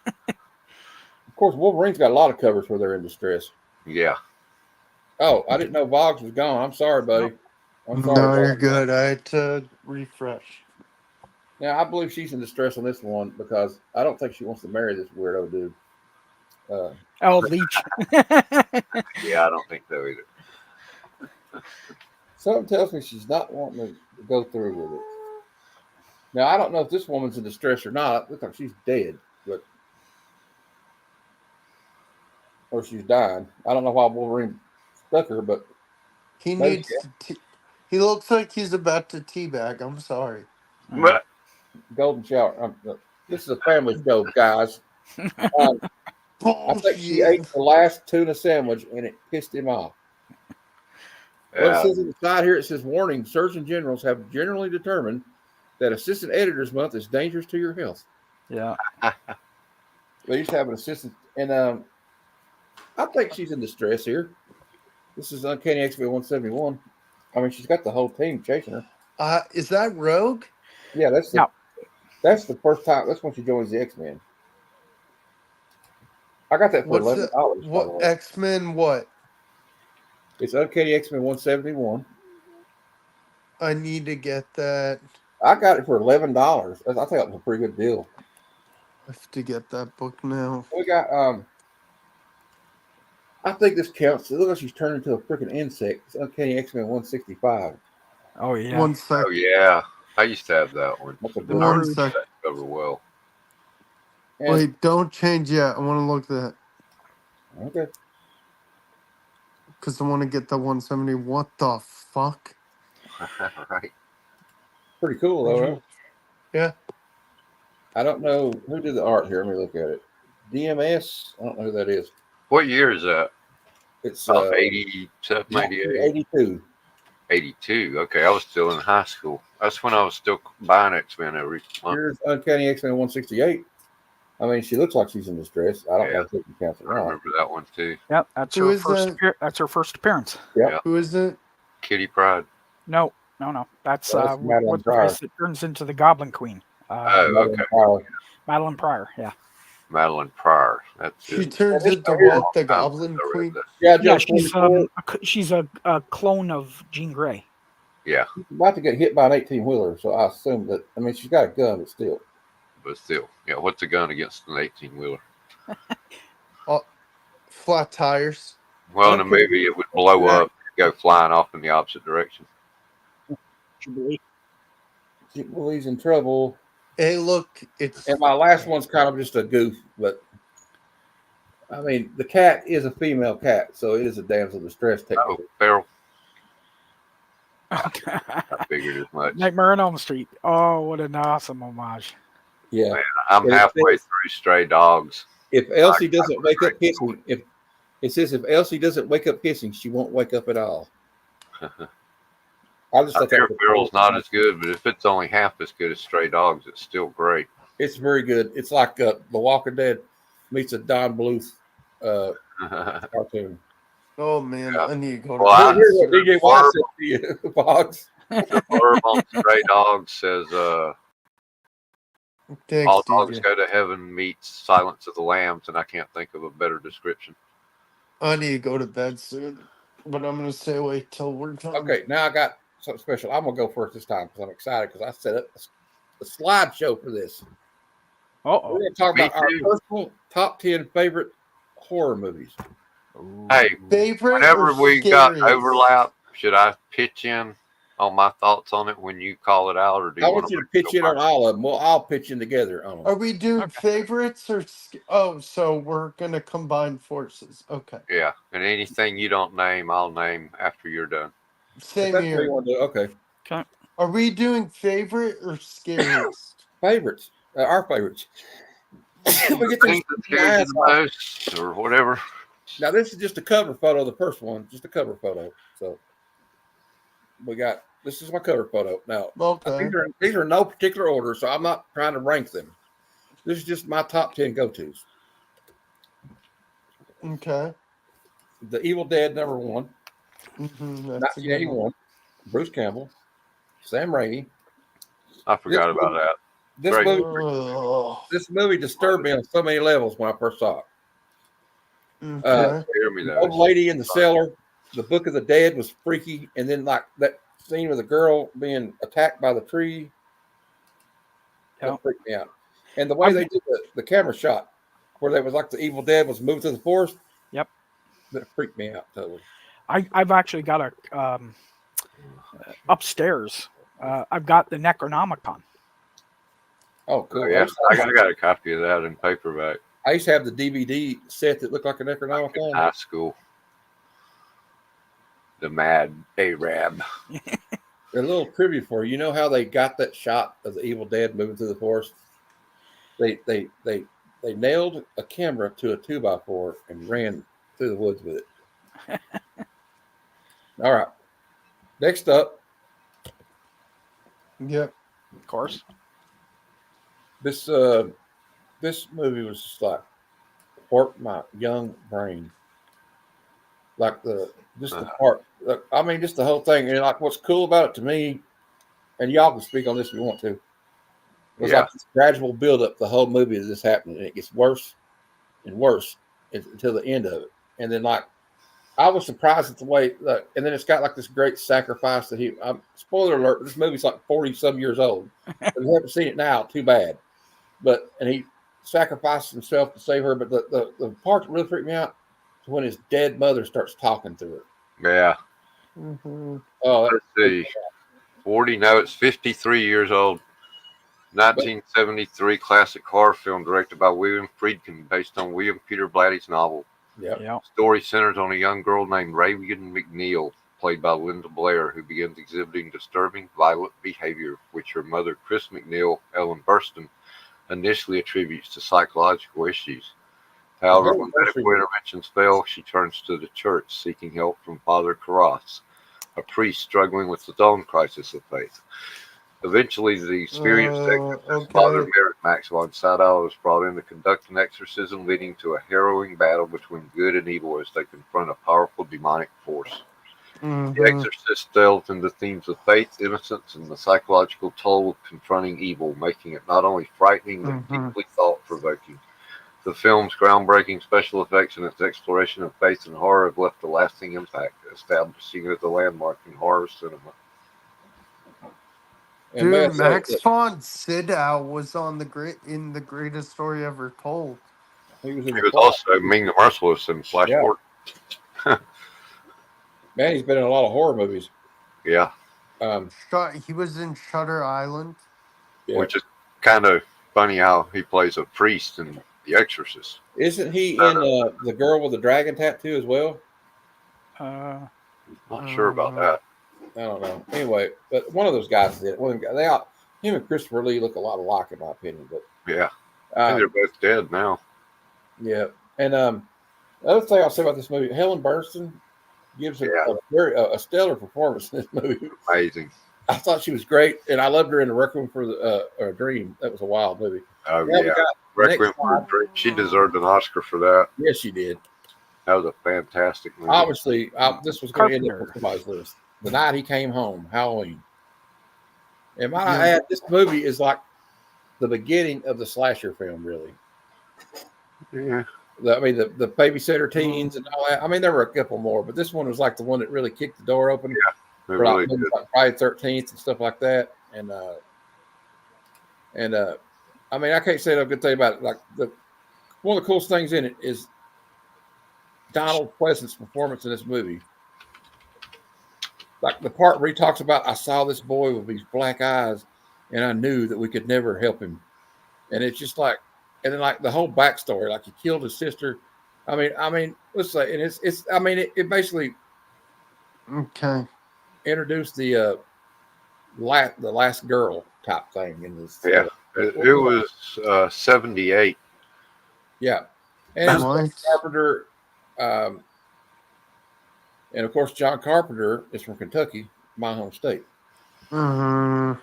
Speaker 1: course, Wolverine's got a lot of covers where they're in distress.
Speaker 2: Yeah.
Speaker 1: Oh, I didn't know Boggs was gone. I'm sorry, buddy. I'm sorry.
Speaker 3: No, you're
Speaker 1: Boggs.
Speaker 3: good. I had to refresh.
Speaker 1: Now, I believe she's in distress on this one because I don't think she wants to marry this weirdo dude.
Speaker 4: Oh, Leech.
Speaker 2: Yeah, I don't think so either.
Speaker 1: Something tells me she's not wanting to go through with it. Now, I don't know if this woman's in distress or not. It looks like she's dead, or she's dying. I don't know why Wolverine stuck her, but
Speaker 3: He
Speaker 1: maybe
Speaker 3: needs to. He looks like he's about to teabag. I'm sorry.
Speaker 2: But
Speaker 1: golden shower. This is a family show, guys. I think she ate
Speaker 3: Bullshit.
Speaker 1: the last tuna sandwich and it pissed him off. Well, it
Speaker 2: yeah,
Speaker 1: says on the side here, it says, warning, surgeon generals have generally determined that Assistant Editors Month is dangerous to your health.
Speaker 4: Yeah.
Speaker 1: They used to have an assistant, and I think she's in distress here. This is Uncanny X-Men 171. I mean, she's got the whole team chasing her.
Speaker 3: Is that Rogue?
Speaker 1: Yeah, that's the first time. That's when she joins the X-Men. I got that for
Speaker 3: What's
Speaker 1: $11.
Speaker 3: the what X-Men? What?
Speaker 1: It's Uncanny X-Men 171.
Speaker 3: I need to get that.
Speaker 1: I got it for $11. I think that was a pretty good deal.
Speaker 3: I have to get that book now.
Speaker 1: We got I think this counts. It looks like she's turned into a freaking insect. It's Uncanny X-Men 165.
Speaker 4: Oh yeah.
Speaker 3: One sec.
Speaker 2: oh yeah, I used to have that one.
Speaker 1: That's a
Speaker 3: One
Speaker 1: good
Speaker 2: I
Speaker 1: one.
Speaker 3: sec.
Speaker 2: that cover well.
Speaker 1: And,
Speaker 3: Wait, don't change yet. I want to look at that
Speaker 1: okay.
Speaker 3: because I want to get the 170. What the fuck?
Speaker 2: Right.
Speaker 1: Pretty cool though, right?
Speaker 3: Yeah.
Speaker 1: I don't know who did the art here. Let me look at it. DMS. I don't know who that is.
Speaker 2: What year is that?
Speaker 1: It's
Speaker 2: 87, 88,
Speaker 1: 82.
Speaker 2: 82. Okay, I was still in high school. That's when I was still buying X-Men every month.
Speaker 1: Here's Uncanny X-Men 168. I mean, she looks like she's in distress. I don't know if it counts
Speaker 2: I
Speaker 1: or not.
Speaker 2: remember that one too.
Speaker 4: Yep. That's
Speaker 3: Who
Speaker 4: her
Speaker 3: is
Speaker 4: first.
Speaker 3: that?
Speaker 4: That's her first appearance.
Speaker 3: Who is it?
Speaker 2: Kitty Pryde.
Speaker 4: No. That's
Speaker 1: Well, that's Madeline
Speaker 4: what's the
Speaker 1: Pryor.
Speaker 4: face that turns into the Goblin Queen.
Speaker 2: Oh, okay.
Speaker 4: Madeline Pryor. Yeah.
Speaker 2: Madeline Pryor. That's
Speaker 3: She
Speaker 2: it.
Speaker 3: turns
Speaker 1: this
Speaker 3: into
Speaker 1: right here-
Speaker 3: what? The
Speaker 2: I
Speaker 3: Goblin
Speaker 2: read
Speaker 3: Queen?
Speaker 2: that.
Speaker 1: Yeah,
Speaker 4: Yeah.
Speaker 1: Joe,
Speaker 4: She's a clone of Jean Grey.
Speaker 2: Yeah,
Speaker 1: she's about to get hit by an 18-wheeler, so I assume that. I mean, she's got a gun, but still.
Speaker 2: but still, yeah. What's a gun against an 18-wheeler?
Speaker 3: Flat tires.
Speaker 2: Well, in a
Speaker 1: Okay.
Speaker 2: movie, it would blow up, go flying off in the opposite direction.
Speaker 1: She believes in trouble.
Speaker 3: Hey, look, it's
Speaker 1: And my last one's kind of just a goof, but I mean, the cat is a female cat, so it is a damsel in distress
Speaker 2: Oh,
Speaker 1: technically.
Speaker 2: Farrell. I figured as much.
Speaker 4: Nightmare on Elm Street. Oh, what an awesome homage.
Speaker 1: Yeah.
Speaker 2: I'm
Speaker 1: It
Speaker 2: halfway
Speaker 1: says-
Speaker 2: through Stray Dogs.
Speaker 1: If Elsie
Speaker 2: I
Speaker 1: doesn't
Speaker 2: was
Speaker 1: wake up
Speaker 2: ready
Speaker 1: hissing, if it says if Elsie doesn't wake up hissing, she won't wake up at all. I just
Speaker 2: I
Speaker 1: thought
Speaker 2: hear
Speaker 1: that was
Speaker 2: Farrell's
Speaker 1: cool.
Speaker 2: not as good, but if it's only half as good as Stray Dogs, it's still great.
Speaker 1: It's very good. It's like The Walking Dead meets a Don Bluth cartoon.
Speaker 3: oh man,
Speaker 2: Yeah.
Speaker 3: I need to go to
Speaker 2: Well, I-
Speaker 3: bed.
Speaker 1: Here's what DJ White
Speaker 2: Barb-
Speaker 1: said to you, Boggs.
Speaker 2: The blurb on Stray Dogs says,
Speaker 3: Thanks,
Speaker 2: all dogs
Speaker 3: DJ.
Speaker 2: go to heaven meets Silence of the Lambs, and I can't think of a better description.
Speaker 3: I need to go to bed soon, but I'm gonna stay awake till we're done.
Speaker 1: Okay, now I got something special. I'm gonna go first this time because I'm excited because I set up a slideshow for this. We're
Speaker 4: Oh.
Speaker 1: gonna talk
Speaker 2: Me
Speaker 1: about our
Speaker 2: too.
Speaker 1: personal top 10 favorite horror movies.
Speaker 2: Hey,
Speaker 3: Favorite
Speaker 2: whenever
Speaker 3: or
Speaker 2: we got
Speaker 3: scariest?
Speaker 2: overlap, should I pitch in on my thoughts on it when you call it out, or do you
Speaker 1: I want you to pitch in on all of them. We'll all pitch in together on them.
Speaker 3: Are we doing favorites or? Oh, so we're gonna combine forces. Okay,
Speaker 2: Yeah, and anything you don't name, I'll name after you're done.
Speaker 1: If
Speaker 3: same
Speaker 1: that's what you
Speaker 3: here.
Speaker 1: want to do. Okay.
Speaker 3: Are we doing favorite or scariest?
Speaker 1: Favorites. Our favorites. We get
Speaker 2: Things
Speaker 1: these
Speaker 2: that scares you the
Speaker 1: guys-
Speaker 2: most, or whatever.
Speaker 1: Now this is just a cover photo of the first one, just a cover photo. So we got. This is my cover photo. Now,
Speaker 3: Okay.
Speaker 1: these are no particular order, so I'm not trying to rank them. This is just my top 10 go-tos.
Speaker 3: Okay.
Speaker 1: The Evil Dead #1,
Speaker 3: That's a good one.
Speaker 1: 1981. Bruce Campbell, Sam Raimi.
Speaker 2: I forgot about that.
Speaker 1: This
Speaker 2: Great.
Speaker 1: movie,
Speaker 3: Oh,
Speaker 1: this movie disturbed me on so many levels when I first saw it.
Speaker 3: okay.
Speaker 2: Hear me
Speaker 1: The
Speaker 2: though.
Speaker 1: old lady in the cellar, the Book of the Dead was freaky, and then like that scene with the girl being attacked by the tree, that freaked me out. And the way they did the camera shot, where they was like the Evil Dead was moving through the forest.
Speaker 4: Yep.
Speaker 1: That freaked me out totally.
Speaker 4: I've actually got a upstairs. I've got the Necronomicon.
Speaker 1: Oh, cool.
Speaker 2: Yeah, I got a copy of that in paperback.
Speaker 1: I used to have the DVD set that looked like a Necronomicon.
Speaker 2: High school. The Mad Arab.
Speaker 1: A little trivia for you. You know how they got that shot of the Evil Dead moving through the forest? They nailed a camera to a 2x4 and ran through the woods with it. All right. Next up.
Speaker 3: Yep.
Speaker 4: Of course.
Speaker 1: This movie was just like warped my young brain. Like the part. I mean, just the whole thing. And like, what's cool about it to me, and y'all can speak on this if you want to, was like this gradual build up the whole movie of this happening, and it gets worse and worse until the end of it. And then like, I was surprised at the way. And then it's got like this great sacrifice that he. Spoiler alert: this movie's like 40-some years old. If you haven't seen it now, too bad. And he sacrificed himself to save her. But the part that really freaked me out is when his dead mother starts talking to her.
Speaker 2: Yeah.
Speaker 3: Mm-hmm.
Speaker 1: Oh,
Speaker 2: let's see. 40. No, it's 53 years old. 1973 classic horror film directed by William Friedkin, based on William Peter Blatty's novel.
Speaker 1: Yeah.
Speaker 2: The story centers on a young girl named Reagan McNeil, played by Linda Blair, who begins exhibiting disturbing, violent behavior, which her mother, Chris McNeil, Ellen Burstyn, initially attributes to psychological issues. However, when medical interventions fail, she turns to the church, seeking help from Father Karras, a priest struggling with his own crisis of faith. Eventually, the experienced exorcist, Father Merritt Maxwell in Saddle, is brought in to conduct an exorcism, leading to a harrowing battle between good and evil as they confront a powerful demonic force.
Speaker 3: Mm-hmm.
Speaker 2: The exorcist delves into themes of faith, innocence, and the psychological toll of confronting evil, making it not only frightening but deeply thought-provoking. The film's groundbreaking special effects and its exploration of faith and horror have left a lasting impact, establishing it as a landmark in horror cinema.
Speaker 3: Dude, Max von Sydow was on the greatest story ever told.
Speaker 1: He was
Speaker 2: also Ming the Merciless in Flash Gordon.
Speaker 1: Man, he's been in a lot of horror movies.
Speaker 2: Yeah.
Speaker 3: He was in Shutter Island.
Speaker 2: Yeah. Which is kind of funny how he plays a priest in The Exorcist.
Speaker 1: Isn't he in The Girl with the Dragon Tattoo as well?
Speaker 2: Not sure about that.
Speaker 1: I don't know. Anyway, but one of those guys did. Him and Christopher Lee look a lot alike, in my opinion. But
Speaker 2: yeah, I think they're both dead now.
Speaker 1: Yeah, and the other thing I'll say about this movie, Helen Burstyn gives a stellar performance in this movie.
Speaker 2: Amazing.
Speaker 1: I thought she was great, and I loved her in the Requiem for a Dream. That was a wild movie.
Speaker 2: Oh yeah, Requiem for a Dream. She deserved an Oscar for that.
Speaker 1: Yes, she did.
Speaker 2: That was a fantastic movie.
Speaker 1: Obviously, this was going to end up on somebody's list. The Night He Came Home, Halloween. And might I add, this movie is like the beginning of the slasher film, really.
Speaker 2: Yeah.
Speaker 1: I mean, the babysitter teens and all that. I mean, there were a couple more, but this one was like the one that really kicked the door open.
Speaker 2: Yeah,
Speaker 1: like Friday 13th and stuff like that. And I mean, I can't say no good thing about it. Like one of the coolest things in it is Donald Pleasant's performance in this movie. Like the part where he talks about, I saw this boy with these black eyes and I knew that we could never help him. And it's just like, and then like the whole backstory, like he killed his sister. I mean, let's say, and it basically introduced the last girl type thing in this.
Speaker 2: Yeah, it was 78.
Speaker 1: Yeah. And Carpenter, and of course, John Carpenter is from Kentucky. my home state.
Speaker 3: Mm-hmm.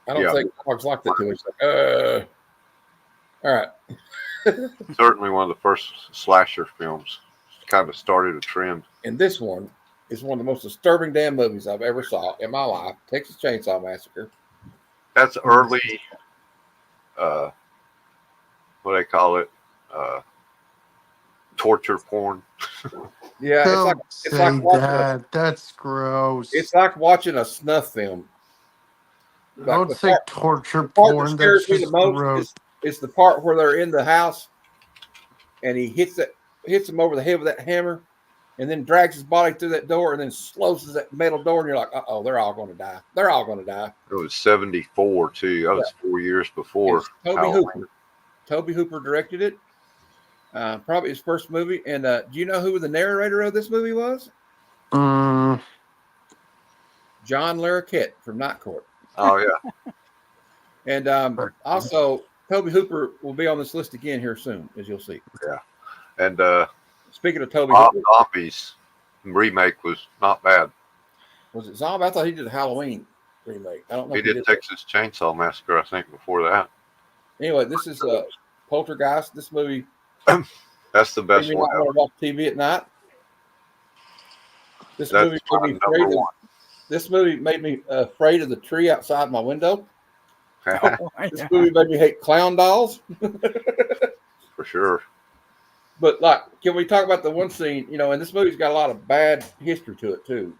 Speaker 1: I don't think dogs like that too much. Like, all right.
Speaker 2: Certainly one of the first slasher films. Kind of started a trend.
Speaker 1: And this one is one of the most disturbing damn movies I've ever saw in my life. Texas Chainsaw Massacre.
Speaker 2: That's early. What do they call it? Torture porn.
Speaker 1: Yeah,
Speaker 3: Don't
Speaker 1: it's like
Speaker 3: say
Speaker 1: watching
Speaker 3: that. That's gross.
Speaker 1: it's like watching a snuff film. Like
Speaker 3: Don't say torture
Speaker 1: the part that
Speaker 3: porn.
Speaker 1: scares
Speaker 3: That's
Speaker 1: me the
Speaker 3: just
Speaker 1: most
Speaker 3: gross.
Speaker 1: is the part where they're in the house and he hits him over the head with that hammer, and then drags his body through that door and then closes that metal door, and you're like, oh, they're all going to die. They're all going to die.
Speaker 2: It was 74 too. That was 4 years before.
Speaker 1: Toby Hooper. Toby Hooper directed it. Probably his first movie. And do you know who the narrator of this movie was?
Speaker 3: Mm.
Speaker 1: John Larroquette from Night Court.
Speaker 2: Oh yeah.
Speaker 1: And also, Toby Hooper will be on this list again here soon, as you'll see.
Speaker 2: Yeah. And
Speaker 1: speaking of Toby
Speaker 2: Rob
Speaker 1: Hooper,
Speaker 2: Zombie's remake was not bad.
Speaker 1: was it Zombie? I thought he did a Halloween remake. I don't know.
Speaker 2: He did Texas Chainsaw Massacre, I think, before that.
Speaker 1: Anyway, this is Poltergeist. This movie.
Speaker 2: That's the best one.
Speaker 1: I want to watch TV at night. This movie made me afraid of the tree outside my window. This movie made me hate clown dolls.
Speaker 2: For sure.
Speaker 1: But like, can we talk about the one scene? You know, and this movie's got a lot of bad history to it too.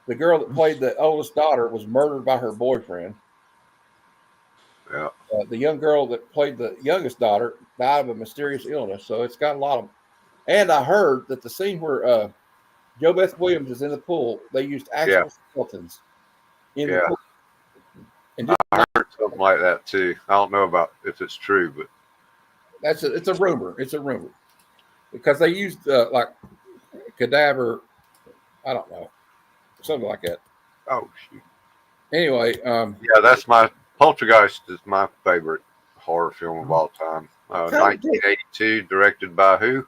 Speaker 1: The girl that played the oldest daughter was murdered by her boyfriend.
Speaker 2: Yeah.
Speaker 1: The young girl that played the youngest daughter died of a mysterious illness. So it's got a lot of. And I heard that the scene where Jo Beth Williams is in the pool, they used actual skeletons in the pool. And
Speaker 2: I heard something like that too. I don't know about if it's true, but
Speaker 1: it's a rumor. It's a rumor because they used like cadaver. I don't know, something like that.
Speaker 2: Oh shoot.
Speaker 1: Anyway,
Speaker 2: that's my Poltergeist is my favorite horror film of all time. 1982, directed by who?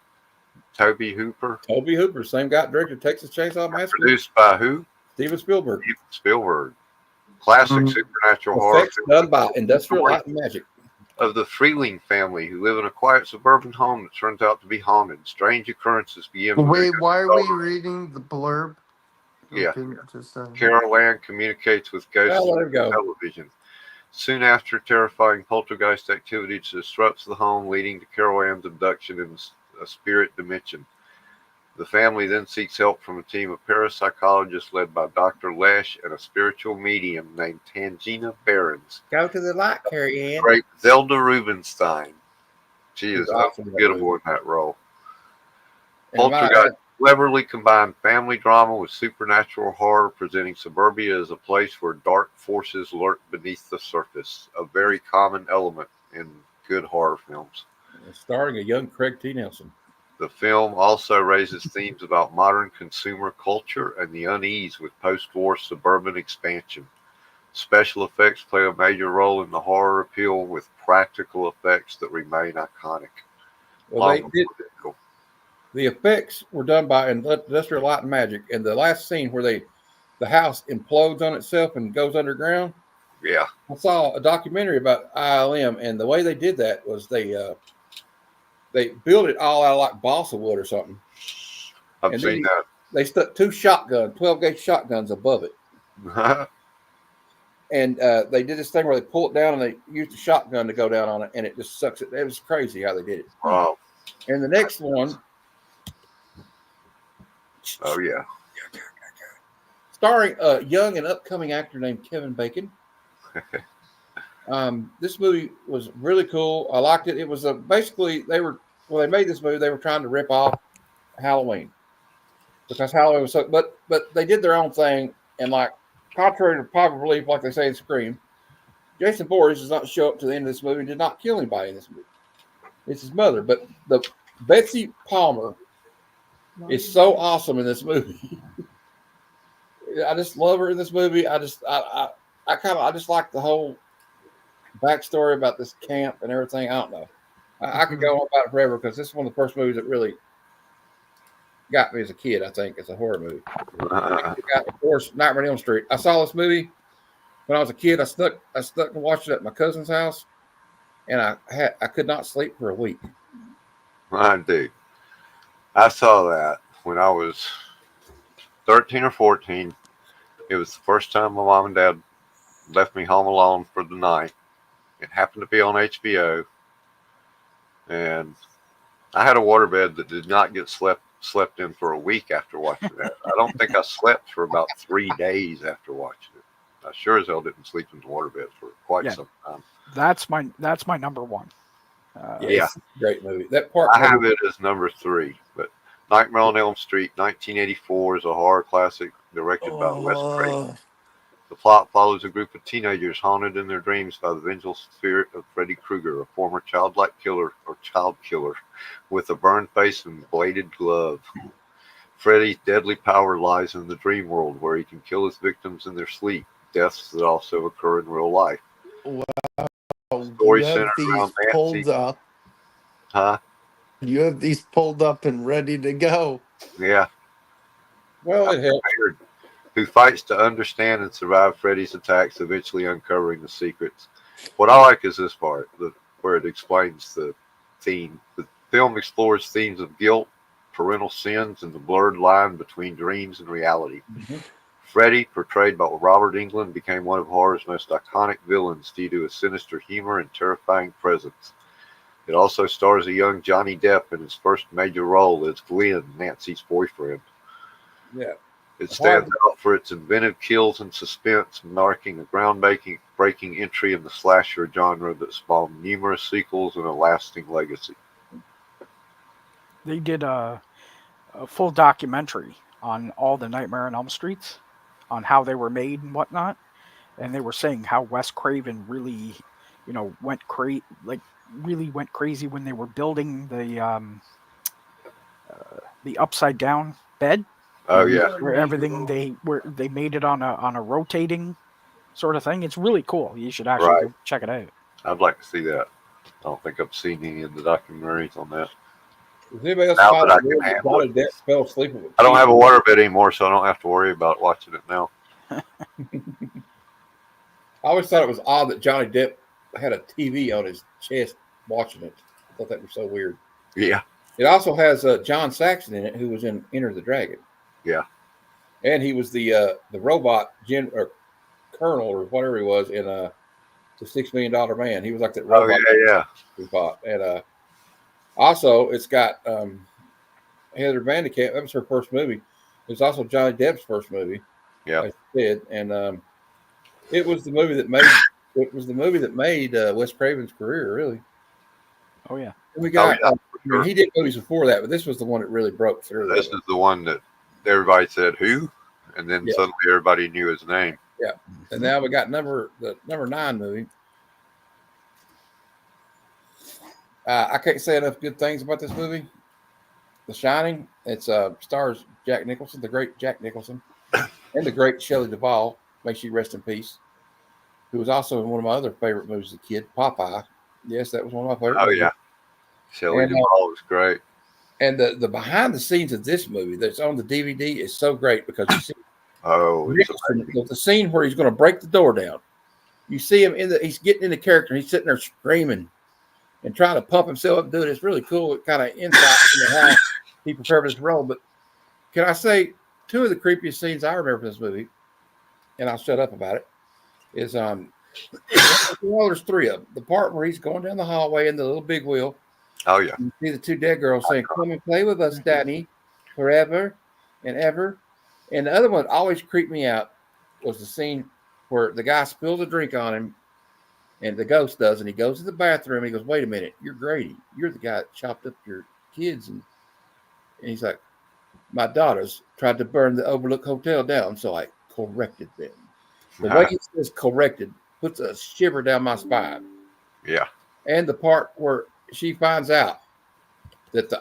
Speaker 2: Toby Hooper.
Speaker 1: Toby Hooper, same guy directed Texas Chainsaw Massacre.
Speaker 2: Produced by who?
Speaker 1: Steven Spielberg.
Speaker 2: Classic supernatural horror film
Speaker 1: done by Industrial Light and Magic.
Speaker 2: Of the Freeling family who live in a quiet suburban home that turns out to be haunted. Strange occurrences begin.
Speaker 3: Wait, why are we reading the blurb?
Speaker 2: Yeah.
Speaker 3: Okay,
Speaker 2: Carol Ann communicates with ghosts
Speaker 1: on
Speaker 2: television. Soon after, terrifying poltergeist activity disrupts the home, leading to Carol Ann's abduction in a spirit dimension. The family then seeks help from a team of parapsychologists led by Dr. Lesh and a spiritual medium named Tangina Behrens.
Speaker 1: Go to the light, Carrie Ann.
Speaker 2: Great Zelda Rubinstein. She is unforgettable in that role. Poltergeist cleverly combined family drama with supernatural horror, presenting suburbia as a place where dark forces lurk beneath the surface, a very common element in good horror films.
Speaker 1: Starring a young Craig T. Nelson.
Speaker 2: The film also raises themes about modern consumer culture and the unease with post-war suburban expansion. Special effects play a major role in the horror appeal with practical effects that remain iconic.
Speaker 1: Well, the effects were done by Industrial Light and Magic, and the last scene where the house implodes on itself and goes underground.
Speaker 2: Yeah.
Speaker 1: I saw a documentary about ILM, and the way they did that was they built it all out of like balsa wood or something.
Speaker 2: I've seen that.
Speaker 1: They stuck 12-gauge shotguns above it. And they did this thing where they pull it down and they used the shotgun to go down on it, and it just sucks it. It was crazy how they did it.
Speaker 2: Wow.
Speaker 1: And the next one.
Speaker 2: Oh, yeah.
Speaker 1: Starring a young and upcoming actor named Kevin Bacon. This movie was really cool. I liked it. It was basically they made this movie, they were trying to rip off Halloween because Halloween was so. But they did their own thing, and like contrary to popular belief, like they say in Scream, Jason Voorhees does not show up to the end of this movie and did not kill anybody in this movie. It's his mother, but the Betsy Palmer is so awesome in this movie. I just love her in this movie. I just like the whole backstory about this camp and everything. I don't know. I could go on about it forever because this is one of the first movies that really got me as a kid. I think it's a horror movie. Of course, Nightmare on Elm Street. I saw this movie when I was a kid. I stuck and watched it at my cousin's house, and I could not sleep for a week.
Speaker 2: Dude, I saw that when I was 13 or 14. It was the first time my mom and dad left me home alone for the night. It happened to be on HBO, and I had a waterbed that did not get slept in for a week after watching that. I don't think I slept for about 3 days after watching it. I sure as hell didn't sleep in the waterbed for quite some time.
Speaker 4: That's my number one.
Speaker 2: Yeah,
Speaker 1: great movie. That part
Speaker 2: I have it as number 3, but Nightmare on Elm Street, 1984, is a horror classic directed by Wes Craven. The plot follows a group of teenagers haunted in their dreams by the vengeful spirit of Freddy Krueger, a former child killer with a burned face and bladed glove. Freddy's deadly power lies in the dream world, where he can kill his victims in their sleep, deaths that also occur in real life.
Speaker 3: Wow.
Speaker 2: Story
Speaker 3: You have
Speaker 2: centered
Speaker 3: these
Speaker 2: around
Speaker 3: pulled
Speaker 2: Nancy.
Speaker 3: up.
Speaker 2: Huh?
Speaker 3: You have these pulled up and ready to go.
Speaker 2: Yeah.
Speaker 1: Well, it helps.
Speaker 2: Who fights to understand and survive Freddy's attacks, eventually uncovering the secrets. What I like is this part, where it explains the theme. The film explores themes of guilt, parental sins, and the blurred line between dreams and reality.
Speaker 1: Mm-hmm.
Speaker 2: Freddy, portrayed by Robert Englund, became one of horror's most iconic villains due to his sinister humor and terrifying presence. It also stars a young Johnny Depp in his first major role as Glenn, Nancy's boyfriend.
Speaker 1: Yeah.
Speaker 2: It stands out for its inventive kills and suspense, marking a groundbreaking entry in the slasher genre that spawned numerous sequels and a lasting legacy.
Speaker 4: They did a full documentary on all the Nightmare on Elm Streets, on how they were made and whatnot, and they were saying how Wes Craven really, went went crazy when they were building the upside down bed.
Speaker 2: Oh yeah,
Speaker 4: Where everything they made it on a rotating sort of thing. It's really cool. You should actually go check it out.
Speaker 2: I'd like to see that. I don't think I've seen any of the documentaries on that.
Speaker 1: Does anybody else
Speaker 2: Now that I can handle it.
Speaker 1: fell asleep with
Speaker 2: I don't have a waterbed anymore, so I don't have to worry about watching it now.
Speaker 1: I always thought it was odd that Johnny Depp had a TV on his chest watching it. I thought that was so weird.
Speaker 2: Yeah.
Speaker 1: It also has John Saxon in it, who was in Enter the Dragon.
Speaker 2: Yeah.
Speaker 1: And he was the robot colonel or whatever he was in the $6 Million Man. He was like that robot.
Speaker 2: Oh
Speaker 1: yeah. Robot. And also it's got Heather Vanderkamp. That was her first movie. It was also Johnny Depp's first movie.
Speaker 2: Yeah.
Speaker 1: Like I said, and it was the movie that made Wes Craven's career, really.
Speaker 4: Oh yeah.
Speaker 1: And we got. I mean, he did movies before that, but this was the one that really broke through.
Speaker 2: This is the one that everybody said who, and then suddenly everybody knew his name.
Speaker 1: Yeah, and now we got the number 9 movie. I can't say enough good things about this movie. The Shining. It's stars Jack Nicholson, the great Jack Nicholson, and the great Shelley Duvall. May she rest in peace. Who was also in one of my other favorite movies as a kid, Popeye. Yes, that was one of my favorite.
Speaker 2: Oh yeah, Shelley Duvall was great.
Speaker 1: And the behind the scenes of this movie that's on the DVD is so great because you see the scene where he's going to break the door down. You see him he's getting into character. And he's sitting there screaming and trying to pump himself up, doing it. It's really cool. It kind of insight into how he prepared for this role. But can I say 2 of the creepiest scenes I remember from this movie, and I'll shut up about it, is well, there's 3 of them. The part where he's going down the hallway in the little big wheel.
Speaker 2: Oh yeah.
Speaker 1: You see the 2 dead girls saying, "Come and play with us, Danny, forever and ever." And the other one that always creeped me out was the scene where the guy spills a drink on him, and the ghost does, and he goes to the bathroom and he goes, "Wait a minute, you're Grady. You're the guy that chopped up your kids." And he's like, "My daughters tried to burn the Overlook Hotel down, so I corrected them." The way he says corrected puts a shiver down my spine.
Speaker 2: Yeah.
Speaker 1: And the part where she finds out that the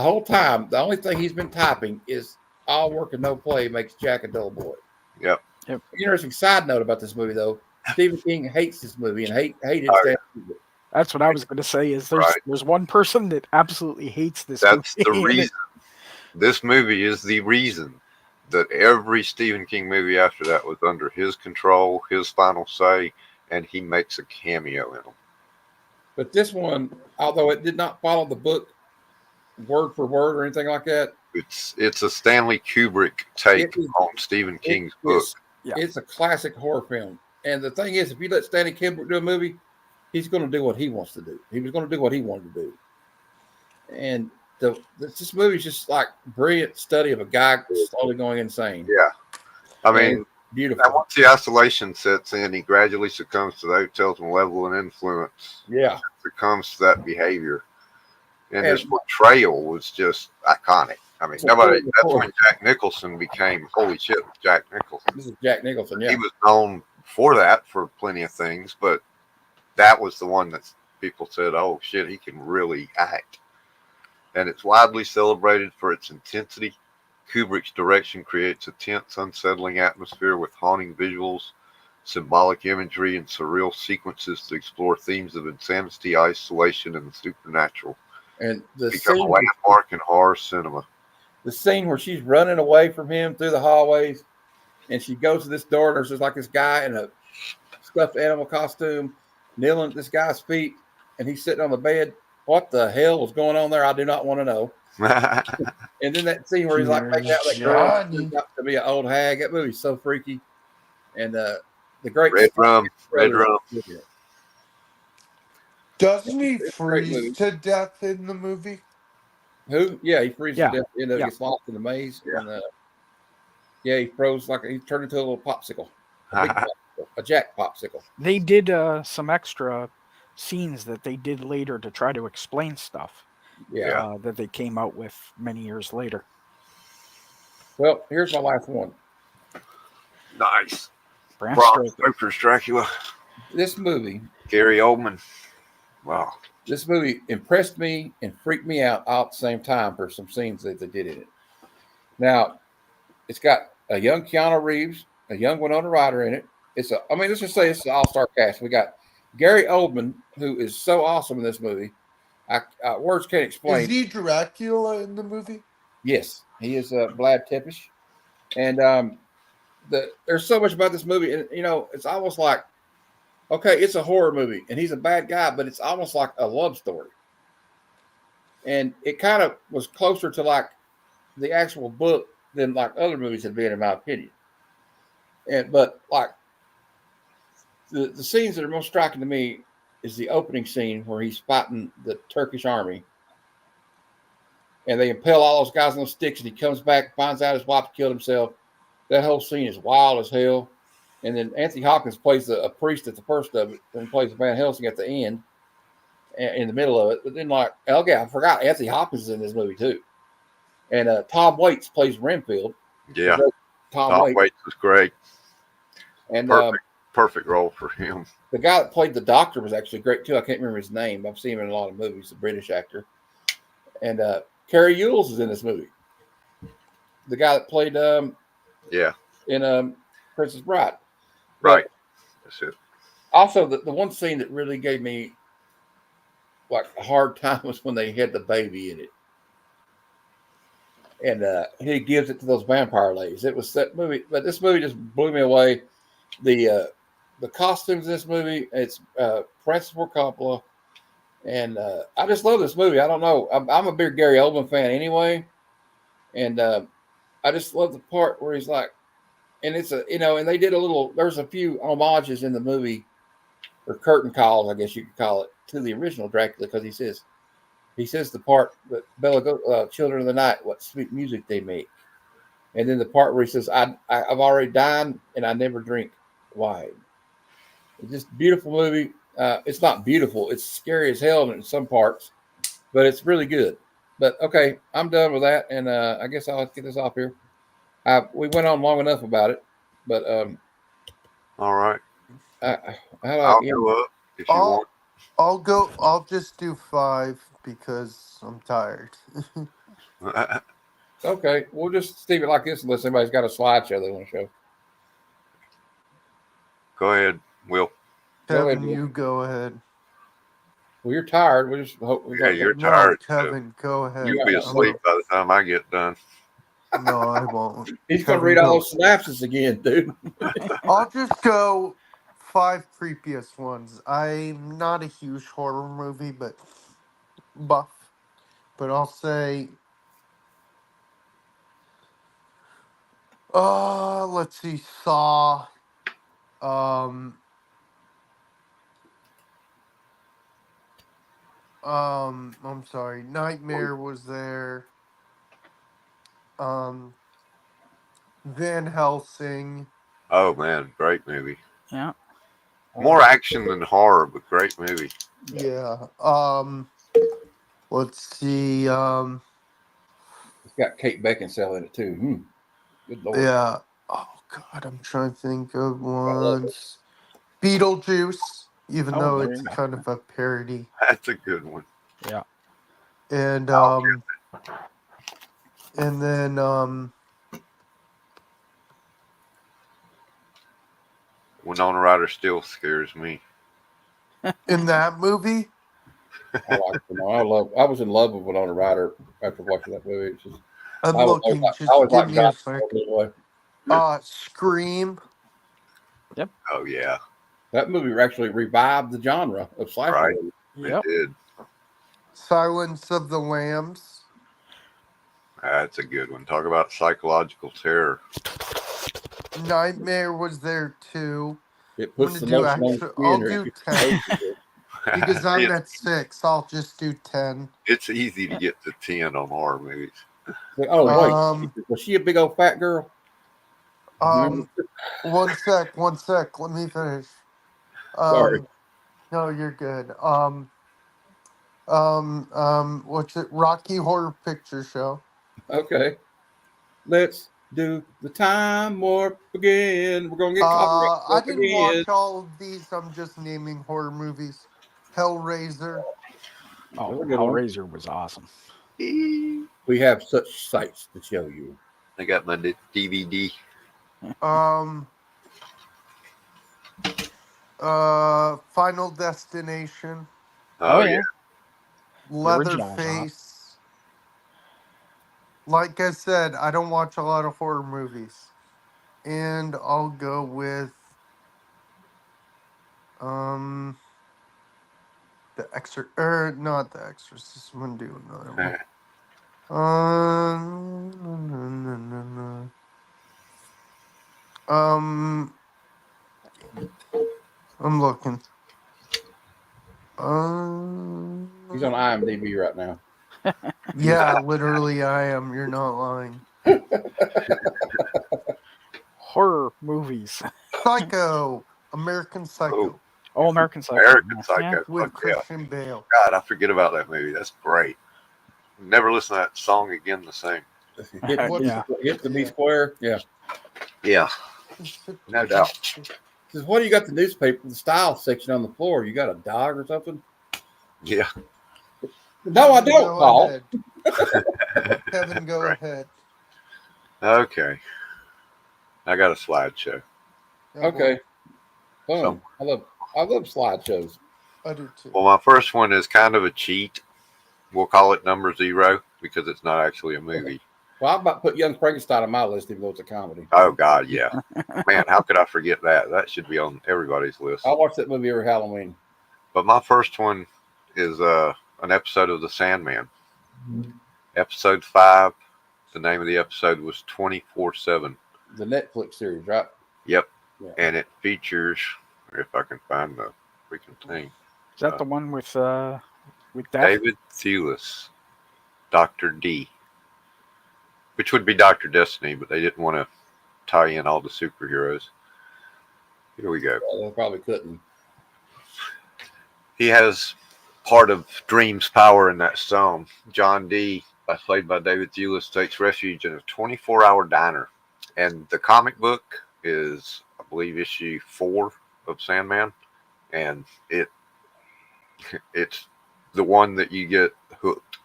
Speaker 1: whole time, the only thing he's been typing is all work and no play makes Jack a dull boy.
Speaker 2: Yep.
Speaker 1: Interesting side note about this movie, though. Stephen King hates this movie and hated it.
Speaker 4: That's what I was going to say. Is there's one person that absolutely hates this.
Speaker 2: That's
Speaker 4: movie.
Speaker 2: the reason. this movie is the reason that every Stephen King movie after that was under his control, his final say, and he makes a cameo in them.
Speaker 1: But this one, although it did not follow the book word for word or anything like that,
Speaker 2: It's a Stanley Kubrick take on Stephen King's book.
Speaker 1: It's a classic horror film. And the thing is, if you let Stanley Kubrick do a movie, he's going to do what he wants to do. He was going to do what he wanted to do. And this movie is just like brilliant study of a guy slowly going insane.
Speaker 2: Yeah. I mean,
Speaker 1: beautiful.
Speaker 2: Once the isolation sets in, he gradually succumbs to the hotel's malevolent influence.
Speaker 1: Yeah.
Speaker 2: Succumbs to that behavior. And his portrayal was just iconic. I mean, that's when Jack Nicholson became, holy shit, Jack Nicholson.
Speaker 1: This is Jack Nicholson, yeah.
Speaker 2: He was known for that for plenty of things, but that was the one that people said, oh shit, he can really act. And it's widely celebrated for its intensity. Kubrick's direction creates a tense, unsettling atmosphere with haunting visuals, symbolic imagery, and surreal sequences to explore themes of insanity, isolation, and the supernatural.
Speaker 1: And the
Speaker 2: become a landmark in horror cinema.
Speaker 1: The scene where she's running away from him through the hallways, and she goes to this door, and there's just like this guy in a stuffed animal costume kneeling at this guy's feet, and he's sitting on the bed. What the hell was going on there? I do not want to know. And then that scene where he's like making out that girl turns out to be an old hag. That movie's so freaky. And the great
Speaker 2: Red Rum.
Speaker 3: Doesn't he freeze to death in the movie?
Speaker 1: Who? Yeah, he freezes to death. He gets lost in the maze.
Speaker 2: Yeah.
Speaker 1: And he froze he turned into a little popsicle, a Jack popsicle.
Speaker 4: They did some extra scenes that they did later to try to explain stuff.
Speaker 1: Yeah,
Speaker 4: that they came out with many years later.
Speaker 1: Well, here's my last one.
Speaker 2: Nice.
Speaker 4: Bram
Speaker 2: Stoker's Dracula.
Speaker 1: This movie,
Speaker 2: Gary Oldman. Wow.
Speaker 1: This movie impressed me and freaked me out all at the same time for some scenes that they did in it. Now, it's got a young Keanu Reeves, a young Winona Ryder in it. Let's just say it's an all-star cast. We got Gary Oldman, who is so awesome in this movie. Words can't explain.
Speaker 3: Is he Dracula in the movie?
Speaker 1: Yes, he is Vlad Tepes. And there's so much about this movie. And, it's almost like, okay, it's a horror movie, and he's a bad guy, but it's almost like a love story. And it kind of was closer to like the actual book than like other movies have been, in my opinion. But like the scenes that are most striking to me is the opening scene where he's fighting the Turkish army, and they impale all those guys on those sticks, and he comes back, finds out his wife killed himself. That whole scene is wild as hell. And then Anthony Hopkins plays a priest at the first of it, and plays Van Helsing at the end, in the middle of it. But then, I forgot Anthony Hopkins is in this movie too. And Tom Waits plays Renfield.
Speaker 2: Yeah, Tom Waits is great.
Speaker 1: And
Speaker 2: perfect role for him.
Speaker 1: The guy that played the doctor was actually great too. I can't remember his name. I've seen him in a lot of movies. A British actor. And Carrie Ewells is in this movie. The guy that played in Princess Bride.
Speaker 2: Right. That's it.
Speaker 1: Also, the one scene that really gave me like a hard time was when they had the baby in it. And he gives it to those vampire ladies. It was that movie, but this movie just blew me away. The costumes in this movie, it's Francis Ford Coppola, and I just love this movie. I don't know, I'm a big Gary Oldman fan anyway, and I just love the part where he's like, and it's and they did there's a few homages in the movie, or curtain calls, I guess you could call it, to the original Dracula, because he says the part that Children of the Night, what sweet music they make. And then the part where he says, I've already dined and I never drink wine. It's just a beautiful movie. It's not beautiful. It's scary as hell in some parts, but it's really good. But okay, I'm done with that. And I guess I'll get this off here. We went on long enough about it, but
Speaker 2: all right.
Speaker 1: I'll
Speaker 2: go up if you want.
Speaker 3: I'll go. I'll just do 5 because I'm tired.
Speaker 1: Okay, we'll just leave it like this unless anybody's got a slideshow they want to show.
Speaker 2: Go ahead, Will.
Speaker 3: Kevin, you go ahead.
Speaker 1: Well, you're tired. We just hope we
Speaker 2: Yeah,
Speaker 1: got.
Speaker 2: you're
Speaker 3: No,
Speaker 2: tired.
Speaker 3: Kevin, go ahead.
Speaker 2: You'll be asleep by the time I get done.
Speaker 3: No, I won't.
Speaker 1: He's going to
Speaker 3: Kevin,
Speaker 1: read all
Speaker 3: go.
Speaker 1: those synapses again, dude.
Speaker 3: I'll just go 5 creepiest ones. I'm not a huge horror movie, but buff. But I'll say, let's see, Saw. I'm sorry, Nightmare was there. Van Helsing.
Speaker 2: Oh man, great movie.
Speaker 4: Yeah.
Speaker 2: More action than horror, but great movie.
Speaker 3: Yeah. Let's see.
Speaker 1: It's got Kate Beckinsale in it too. Good lord.
Speaker 3: Yeah. Oh God, I'm trying to think of
Speaker 1: I love it.
Speaker 3: ones. Beetlejuice, even
Speaker 4: Oh,
Speaker 3: though
Speaker 4: there
Speaker 3: it's
Speaker 4: you go.
Speaker 3: kind of a parody.
Speaker 2: That's a good one.
Speaker 4: Yeah.
Speaker 3: And then
Speaker 2: Winona Ryder still scares me.
Speaker 3: in that movie,
Speaker 1: I like it. I was in love with Winona Ryder after watching that movie. It's just,
Speaker 3: I'm
Speaker 1: I
Speaker 3: looking.
Speaker 1: I
Speaker 3: Just
Speaker 1: always
Speaker 3: give
Speaker 1: like
Speaker 3: me
Speaker 1: John
Speaker 3: a sec.
Speaker 1: Boy.
Speaker 3: Scream.
Speaker 2: Oh yeah,
Speaker 1: That movie actually revived the genre of slasher
Speaker 2: right.
Speaker 1: movies.
Speaker 4: Yep.
Speaker 2: It did.
Speaker 3: Silence of the Lambs.
Speaker 2: That's a good one. Talk about psychological terror.
Speaker 3: Nightmare was there too.
Speaker 1: It
Speaker 3: I'm
Speaker 1: puts
Speaker 3: gonna
Speaker 1: the
Speaker 3: do
Speaker 1: motion on the
Speaker 3: extra. I'll
Speaker 1: screen.
Speaker 3: do 10 because I'm
Speaker 2: It-
Speaker 3: at 6. I'll just do 10.
Speaker 2: it's easy to get to 10 on horror movies.
Speaker 1: Oh wait,
Speaker 3: Um,
Speaker 1: was she a big old fat girl? Remember?
Speaker 3: One sec. Let me finish.
Speaker 1: Sorry.
Speaker 3: No, you're good. What's it? Rocky Horror Picture Show.
Speaker 1: Okay, let's do the time warp again. We're gonna get copyright
Speaker 3: I
Speaker 1: stuck
Speaker 3: didn't
Speaker 1: again.
Speaker 3: watch all of these. I'm just naming horror movies. Hellraiser.
Speaker 4: Oh,
Speaker 1: That's a good one.
Speaker 4: Hellraiser was awesome.
Speaker 1: We have such sights to show you.
Speaker 2: I got my DVD.
Speaker 3: Um. Final Destination.
Speaker 2: Oh, yeah.
Speaker 4: original was hot.
Speaker 3: Leatherface. Like I said, I don't watch a lot of horror movies, and I'll go with the not the Exorcist. I'm gonna do another one. No, no, no, no. I'm looking.
Speaker 1: He's on IMDb right now.
Speaker 3: Yeah, literally, I am. You're not lying.
Speaker 4: Horror movies.
Speaker 3: Psycho, American Psycho.
Speaker 4: Oh, American Psycho.
Speaker 2: American
Speaker 4: Yeah.
Speaker 2: Psycho.
Speaker 3: With
Speaker 2: Fuck yeah.
Speaker 3: Christian Bale.
Speaker 2: God, I forget about that movie. That's great. Never listen to that song again the same.
Speaker 4: Yeah.
Speaker 1: Hit the B square. Yeah.
Speaker 2: Yeah, no doubt.
Speaker 1: Says, what do you got the newspaper, the style section on the floor? You got a dog or something?
Speaker 2: Yeah.
Speaker 1: No, I don't,
Speaker 3: Go
Speaker 1: Paul.
Speaker 3: ahead. Kevin, go
Speaker 2: Right.
Speaker 3: ahead.
Speaker 2: Okay. I got a slideshow.
Speaker 1: Okay. Fun.
Speaker 2: So-
Speaker 1: I love slideshows.
Speaker 3: I do too.
Speaker 2: Well, my first one is kind of a cheat. We'll call it number 0 because it's not actually a movie.
Speaker 1: Well, I'm about to put Young Frankenstein on my list, even though it's a comedy.
Speaker 2: Oh, God, yeah. Man, how could I forget that? That should be on everybody's list.
Speaker 1: I watch that movie every Halloween.
Speaker 2: But my first one is an episode of The Sandman. Episode 5. The name of the episode was 24/7.
Speaker 1: The Netflix series, right?
Speaker 2: Yep.
Speaker 1: Yeah.
Speaker 2: And it features, if I can find the freaking thing,
Speaker 4: Is that the one with Death?
Speaker 2: David Thewlis, Dr. D, which would be Dr. Destiny, but they didn't want to tie in all the superheroes. Here we go.
Speaker 1: Well, they probably couldn't.
Speaker 2: He has part of Dream's power in that song. John D, played by David Thewlis, takes refuge in a 24-hour diner. And the comic book is, I believe, issue 4 of Sandman. And it's the one that you get hooked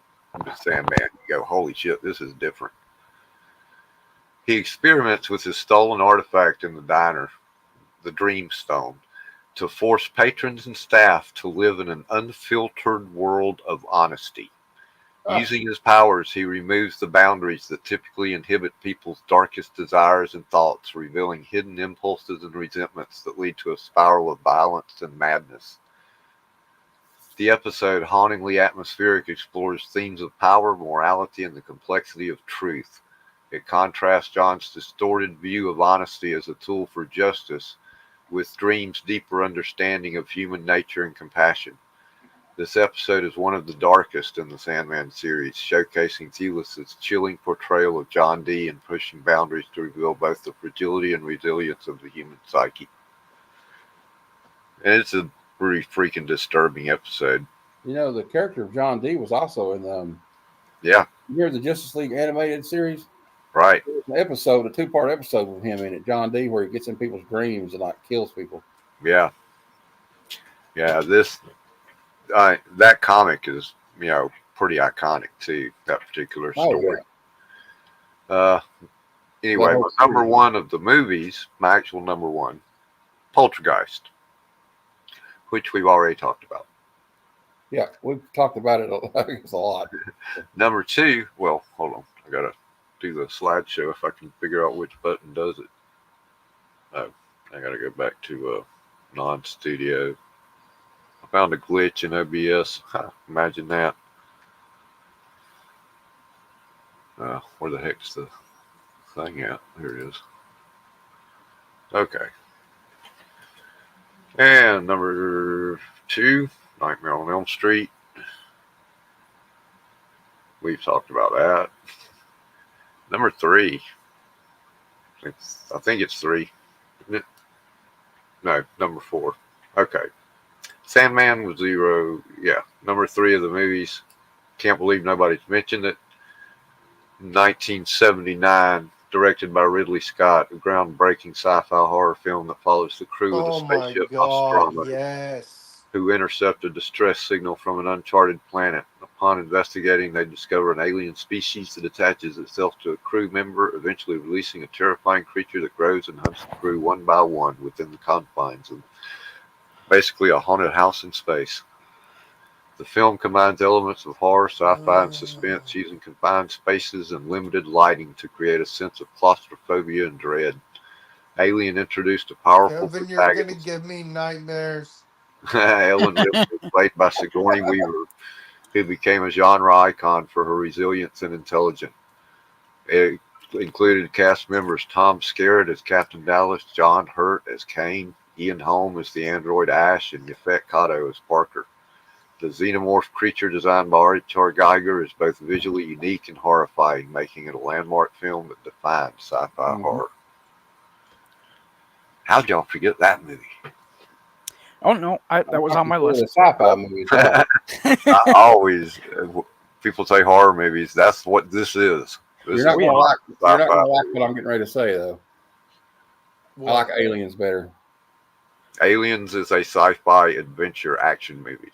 Speaker 2: with Sandman. You go, holy shit, this is different. He experiments with his stolen artifact in the diner, the Dream Stone. to force patrons and staff to live in an unfiltered world of honesty. Using his powers, he removes the boundaries that typically inhibit people's darkest desires and thoughts, revealing hidden impulses and resentments that lead to a spiral of violence and madness. The episode, hauntingly atmospheric, explores themes of power, morality, and the complexity of truth. It contrasts John's distorted view of honesty as a tool for justice with Dream's deeper understanding of human nature and compassion. This episode is one of the darkest in the Sandman series, showcasing Telis's chilling portrayal of John Dee and pushing boundaries to reveal both the fragility and resilience of the human psyche. And it's a pretty freaking disturbing episode.
Speaker 1: You know, the character of John Dee was also in
Speaker 2: Yeah.
Speaker 1: You hear the Justice League animated series?
Speaker 2: Right.
Speaker 1: An episode, a 2-part episode with him in it, John Dee, where he gets in people's dreams and like kills people.
Speaker 2: Yeah. Yeah, that comic is, pretty iconic too, that particular story. Yeah. Anyway, my number one of the movies, my actual number one, Poltergeist, which we've already talked about.
Speaker 1: Yeah, we've talked about it a lot.
Speaker 2: Number two, well, hold on. I got to do the slideshow if I can figure out which button does it. Oh, I got to go back to non-studio. I found a glitch in OBS. Imagine that. Where the heck's the thing at? There it is. Okay. And number two, Nightmare on Elm Street. We've talked about that. Number three. I think it's three. Isn't it? No, number four. Okay. Sandman was zero. Yeah, number three of the movies. Can't believe nobody's mentioned it. 1979, directed by Ridley Scott, a groundbreaking sci-fi horror film that follows the crew of the spaceship Nostromo, who intercept a distress signal from an uncharted planet. Upon investigating, they discover an alien species that attaches itself to a crew member, eventually releasing a terrifying creature that grows and hunts the crew one by one within the confines of basically a haunted house in space. The film combines elements of horror, sci-fi, and suspense, using confined spaces and limited lighting to create a sense of claustrophobia and dread. Alien introduced a powerful protagonist.
Speaker 3: You're going to give me nightmares.
Speaker 2: Ellen Ripley, played by Sigourney Weaver, who became a genre icon for her resilience and intelligence. It included cast members Tom Skerritt as Captain Dallas, John Hurt as Kane, Ian Holm as the android Ash, and Yafet Kato as Parker. The xenomorph creature designed by R.H.R. Geiger is both visually unique and horrifying, making it a landmark film that defined sci-fi horror. How'd y'all forget that movie?
Speaker 4: Oh no, that was on my list.
Speaker 1: Sci-fi movies.
Speaker 2: I always, people say horror movies. That's what this is.
Speaker 1: You're not gonna like what I'm getting ready to say, though. I like Aliens better.
Speaker 2: Aliens is a sci-fi adventure action movie.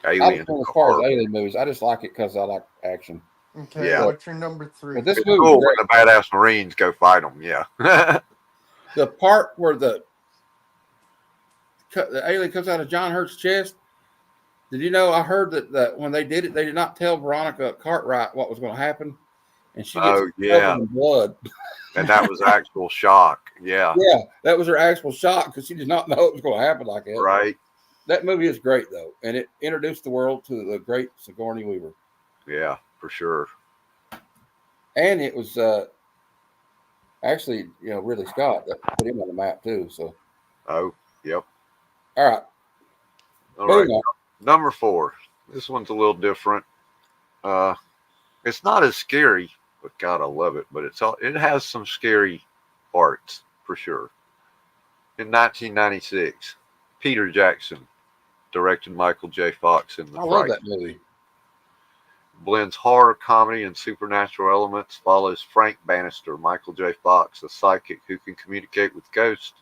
Speaker 1: Aliens, as far as alien movies, I just like it because I like action.
Speaker 3: Okay, yeah. What's your number three?
Speaker 2: But this movie cool when the badass Marines go fight them. Yeah.
Speaker 1: The part where the alien comes out of John Hurt's chest. Did you know? I heard that when they did it, they did not tell Veronica Cartwright what was going to happen, and she gets covered in blood.
Speaker 2: And that was actual shock. Yeah.
Speaker 1: Yeah, that was her actual shock because she did not know it was going to happen like that.
Speaker 2: Right.
Speaker 1: That movie is great though, and it introduced the world to the great Sigourney Weaver.
Speaker 2: Yeah, for sure.
Speaker 1: And it was actually, Ridley Scott that put him on the map too. So.
Speaker 2: Oh, yep.
Speaker 1: All right.
Speaker 2: All right. Number four. This one's a little different. It's not as scary, but God, I love it. But it has some scary parts for sure. In 1996, Peter Jackson directed Michael J. Fox in The Fright.
Speaker 1: I love that movie.
Speaker 2: Blends horror, comedy, and supernatural elements. Follows Frank Bannister, Michael J. Fox, a psychic who can communicate with ghosts,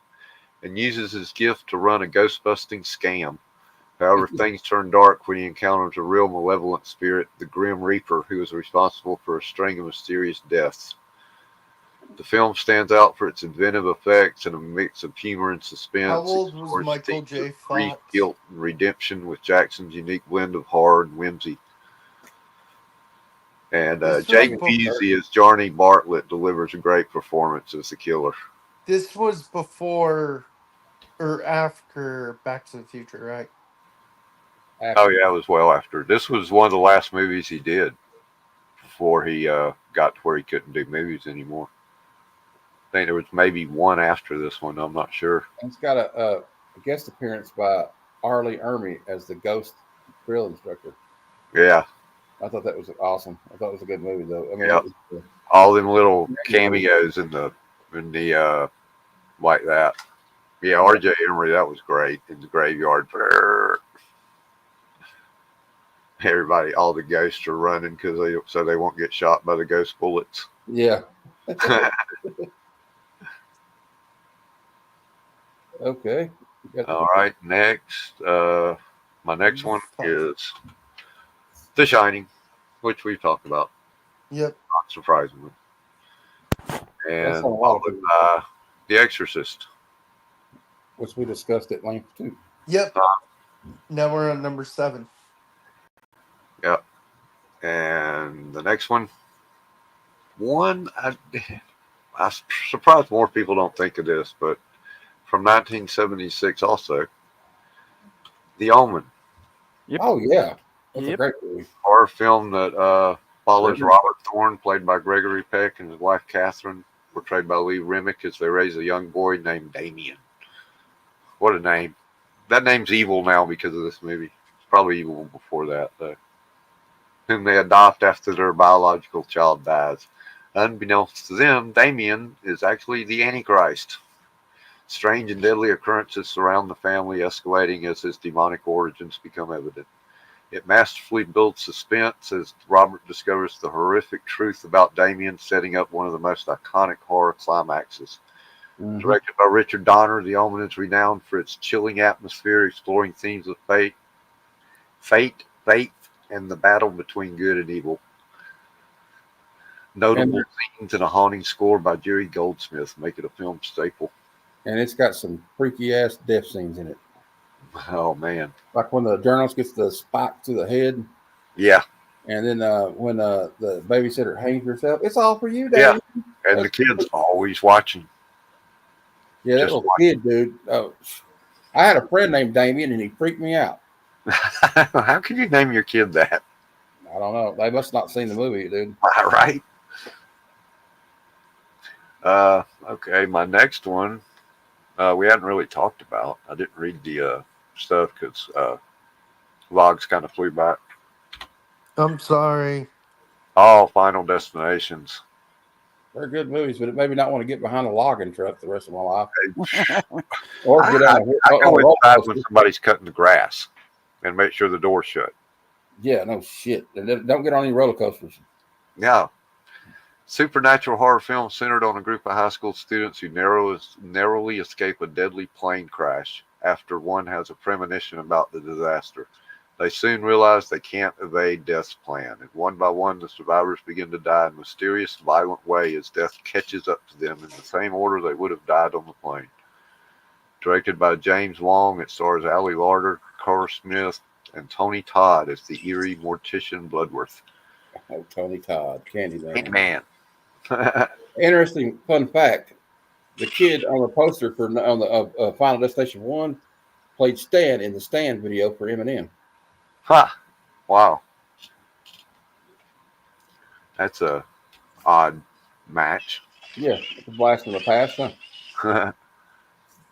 Speaker 2: and uses his gift to run a ghost-busting scam. However, things turn dark when he encounters a real malevolent spirit, the Grim Reaper, who is responsible for a string of mysterious deaths. The film stands out for its inventive effects and a mix of humor and suspense.
Speaker 3: How old was
Speaker 2: Explores
Speaker 3: Michael
Speaker 2: themes
Speaker 3: J.
Speaker 2: of grief,
Speaker 3: Fox?
Speaker 2: guilt, and redemption with Jackson's unique blend of horror and whimsy. And
Speaker 3: This was
Speaker 2: Jake
Speaker 3: bef-
Speaker 2: Busey as Jarney Bartlett delivers a great performance as the killer.
Speaker 3: This was before or after Back to the Future, right?
Speaker 2: Oh yeah, it was well after. This was one of the last movies he did before he got to where he couldn't do movies anymore. I think there was maybe one after this one. I'm not sure.
Speaker 1: And it's got a guest appearance by Arlie Ermy as the ghost drill instructor.
Speaker 2: Yeah.
Speaker 1: I thought that was awesome. I thought it was a good movie, though. I mean,
Speaker 2: Yep. All them little cameos in the like that. Yeah, R.J. Emery, that was great in the graveyard. Everybody, all the ghosts are running so they won't get shot by the ghost bullets.
Speaker 1: Yeah. Okay.
Speaker 2: All right, next. My next one is The Shining, which we've talked about.
Speaker 3: Yep.
Speaker 2: Not surprisingly. And followed by The Exorcist,
Speaker 1: which we discussed at length too.
Speaker 3: Yep. Now we're on number 7.
Speaker 2: Yep. And the next one, I'm surprised more people don't think of this, but from 1976 also, The Omen.
Speaker 4: Yep.
Speaker 1: Oh yeah, that's a great movie.
Speaker 2: Horror film that follows Robert Thorne, played by Gregory Peck, and his wife Catherine, portrayed by Lee Remick, as they raise a young boy named Damien. What a name! That name's evil now because of this movie. It's probably evil before that, though. Whom they adopt after their biological child dies. Unbeknownst to them, Damien is actually the Antichrist. Strange and deadly occurrences surround the family, escalating as his demonic origins become evident. It masterfully builds suspense as Robert discovers the horrific truth about Damien, setting up one of the most iconic horror climaxes. Mm-hmm. Directed by Richard Donner, The Omen is renowned for its chilling atmosphere, exploring themes of fate, faith, and the battle between good and evil. Notable scenes and a haunting score by Jerry Goldsmith make it a film staple.
Speaker 1: And it's got some freaky ass death scenes in it.
Speaker 2: Oh man!
Speaker 1: Like when the journalist gets the spike to the head.
Speaker 2: Yeah.
Speaker 1: And then when the babysitter hangs herself, it's all for you, Dad.
Speaker 2: Yeah. And the kid's always watching.
Speaker 1: Yeah, that little kid, dude. Oh, I had a friend named Damien, and he freaked me out.
Speaker 2: How can you name your kid that?
Speaker 1: I don't know. They must not seen the movie, dude.
Speaker 2: All right. Okay, my next one, we hadn't really talked about. I didn't read the stuff because logs kind of flew back.
Speaker 3: I'm sorry.
Speaker 2: All Final Destinations.
Speaker 1: They're good movies, but it made me not want to get behind a logging truck the rest of my life. Or get out
Speaker 2: I go inside when somebody's cutting the grass and make sure the door's shut.
Speaker 1: Yeah, no shit. Don't get on any roller coasters.
Speaker 2: Yeah. Supernatural horror film centered on a group of high school students who narrowly escape a deadly plane crash after one has a premonition about the disaster. They soon realize they can't evade death's plan, and one by one the survivors begin to die in a mysterious, violent way as death catches up to them in the same order they would have died on the plane. Directed by James Wong, it stars Ali Larter, Carl Smith, and Tony Todd as the eerie mortician Bloodworth.
Speaker 1: Oh, Tony Todd,
Speaker 2: Candyman.
Speaker 1: Interesting fun fact: the kid on the poster for on the Final Destination 1 played Stan in the Stan video for Eminem.
Speaker 2: Ha! Wow. That's a odd match.
Speaker 1: Yeah, it's a blast from the past, huh?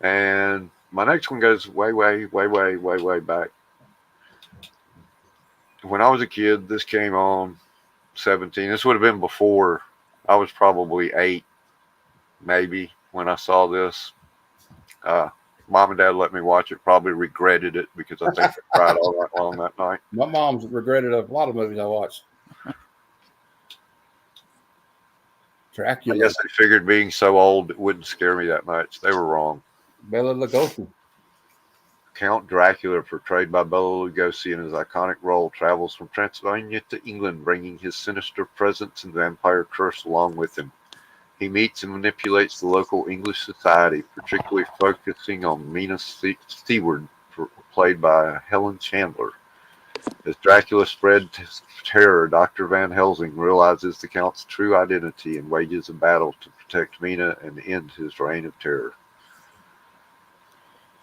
Speaker 2: And my next one goes way back. When I was a kid, this came on 17. This would have been before I was probably 8, maybe, when I saw this. Mom and Dad let me watch it. Probably regretted it because I think I cried all night long that night.
Speaker 1: My mom's regretted a lot of movies I watched. Dracula.
Speaker 2: I guess they figured being so old it wouldn't scare me that much. They were wrong.
Speaker 1: Bela Lugosi.
Speaker 2: Count Dracula, portrayed by Bela Lugosi in his iconic role, travels from Transylvania to England, bringing his sinister presence and vampire curse along with him. He meets and manipulates the local English society, particularly focusing on Mina Stewart, played by Helen Chandler. As Dracula spreads terror, Dr. Van Helsing realizes the Count's true identity and wages a battle to protect Mina and end his reign of terror.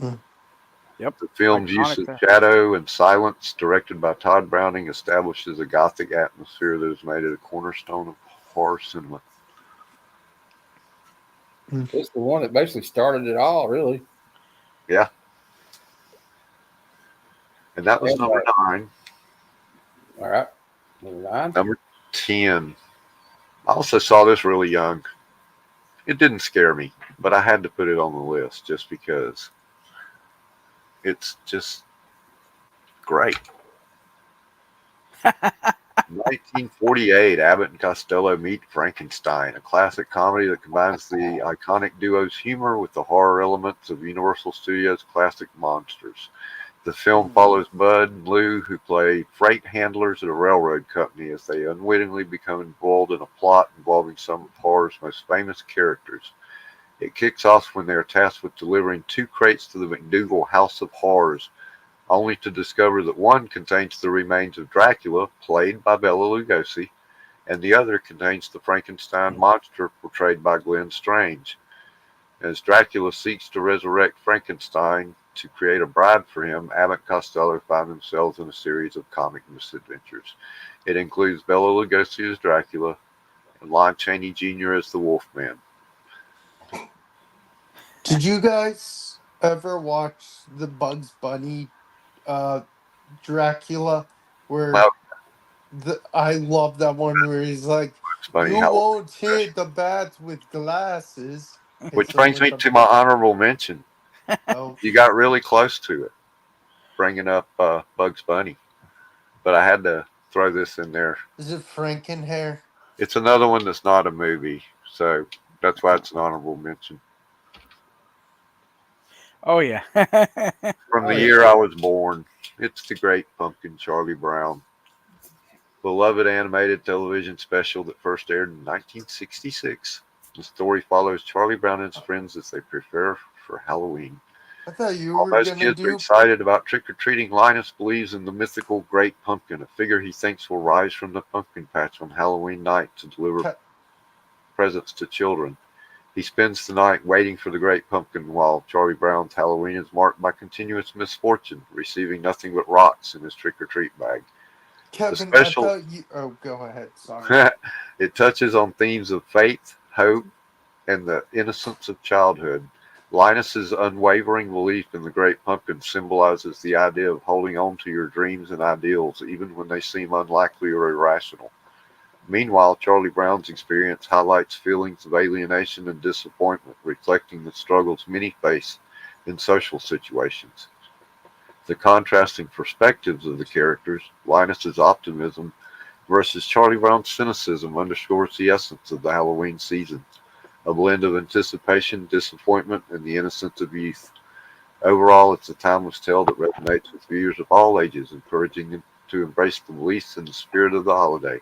Speaker 4: Yep.
Speaker 2: The film's use of
Speaker 4: there.
Speaker 2: shadow and silence, directed by Todd Browning, establishes a gothic atmosphere that has made it a cornerstone of horror cinema.
Speaker 1: It's the one that basically started it all, really.
Speaker 2: Yeah. And that was number 9.
Speaker 1: All right. Number 9.
Speaker 2: Number 10. I also saw this really young. It didn't scare me, but I had to put it on the list just because it's just great. 1948, Abbott and Costello Meet Frankenstein, a classic comedy that combines the iconic duo's humor with the horror elements of Universal Studios' classic monsters. The film follows Bud and Lou, who play freight handlers at a railroad company, as they unwittingly become embroiled in a plot involving some of horror's most famous characters. It kicks off when they are tasked with delivering 2 crates to the McDougal House of Horrors, only to discover that one contains the remains of Dracula, played by Bela Lugosi, and the other contains the Frankenstein monster, portrayed by Glenn Strange. As Dracula seeks to resurrect Frankenstein to create a bride for him, Abbott and Costello find themselves in a series of comic misadventures. It includes Bela Lugosi as Dracula and Lon Chaney Jr. as the Wolfman.
Speaker 3: Did you guys ever watch the Bugs Bunny Dracula, where
Speaker 2: Well,
Speaker 3: I love that one where he's like,
Speaker 2: funny
Speaker 3: you
Speaker 2: how,
Speaker 3: won't hit the bats with glasses.
Speaker 2: which
Speaker 3: Hits 'em
Speaker 2: brings
Speaker 3: with
Speaker 2: me
Speaker 3: a
Speaker 2: to my honorable mention.
Speaker 3: Oh,
Speaker 2: You got really close to it, bringing up Bugs Bunny, but I had to throw this in there.
Speaker 3: is it Frankenhair?
Speaker 2: It's another one that's not a movie, so that's why it's an honorable mention.
Speaker 4: Oh yeah.
Speaker 2: From the year I was born, it's The Great Pumpkin, Charlie Brown. Beloved animated television special that first aired in 1966. The story follows Charlie Brown and his friends as they prepare for Halloween.
Speaker 3: I thought you
Speaker 2: While
Speaker 3: were
Speaker 2: most
Speaker 3: gonna
Speaker 2: kids are
Speaker 3: do.
Speaker 2: excited about trick-or-treating, Linus believes in the mythical Great Pumpkin, a figure he thinks will rise from the pumpkin patch on Halloween night to deliver presents to children. He spends the night waiting for the Great Pumpkin, while Charlie Brown's Halloween is marked by continuous misfortune, receiving nothing but rocks in his trick-or-treat bag.
Speaker 3: Kevin,
Speaker 2: special-
Speaker 3: I thought you. Oh, go ahead. Sorry.
Speaker 2: It touches on themes of faith, hope, and the innocence of childhood. Linus's unwavering belief in the Great Pumpkin symbolizes the idea of holding on to your dreams and ideals, even when they seem unlikely or irrational. Meanwhile, Charlie Brown's experience highlights feelings of alienation and disappointment, reflecting the struggles many face in social situations. The contrasting perspectives of the characters, Linus's optimism versus Charlie Brown's cynicism, underscores the essence of the Halloween season, a blend of anticipation, disappointment, and the innocence of youth. Overall, it's a timeless tale that resonates with viewers of all ages, encouraging them to embrace the beliefs and the spirit of the holiday,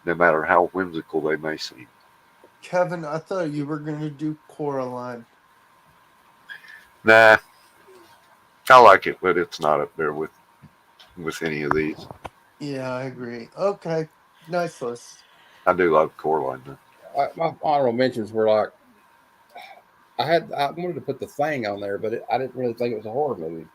Speaker 2: no matter how whimsical they may seem.
Speaker 3: Kevin, I thought you were gonna do Coraline.
Speaker 2: Nah, I like it, but it's not up there with any of these.
Speaker 3: Yeah, I agree. Okay, nice list.
Speaker 2: I do love Coraline, though.
Speaker 1: My honorable mentions were like, I wanted to put The Thing on there, but I didn't really think it was a horror movie.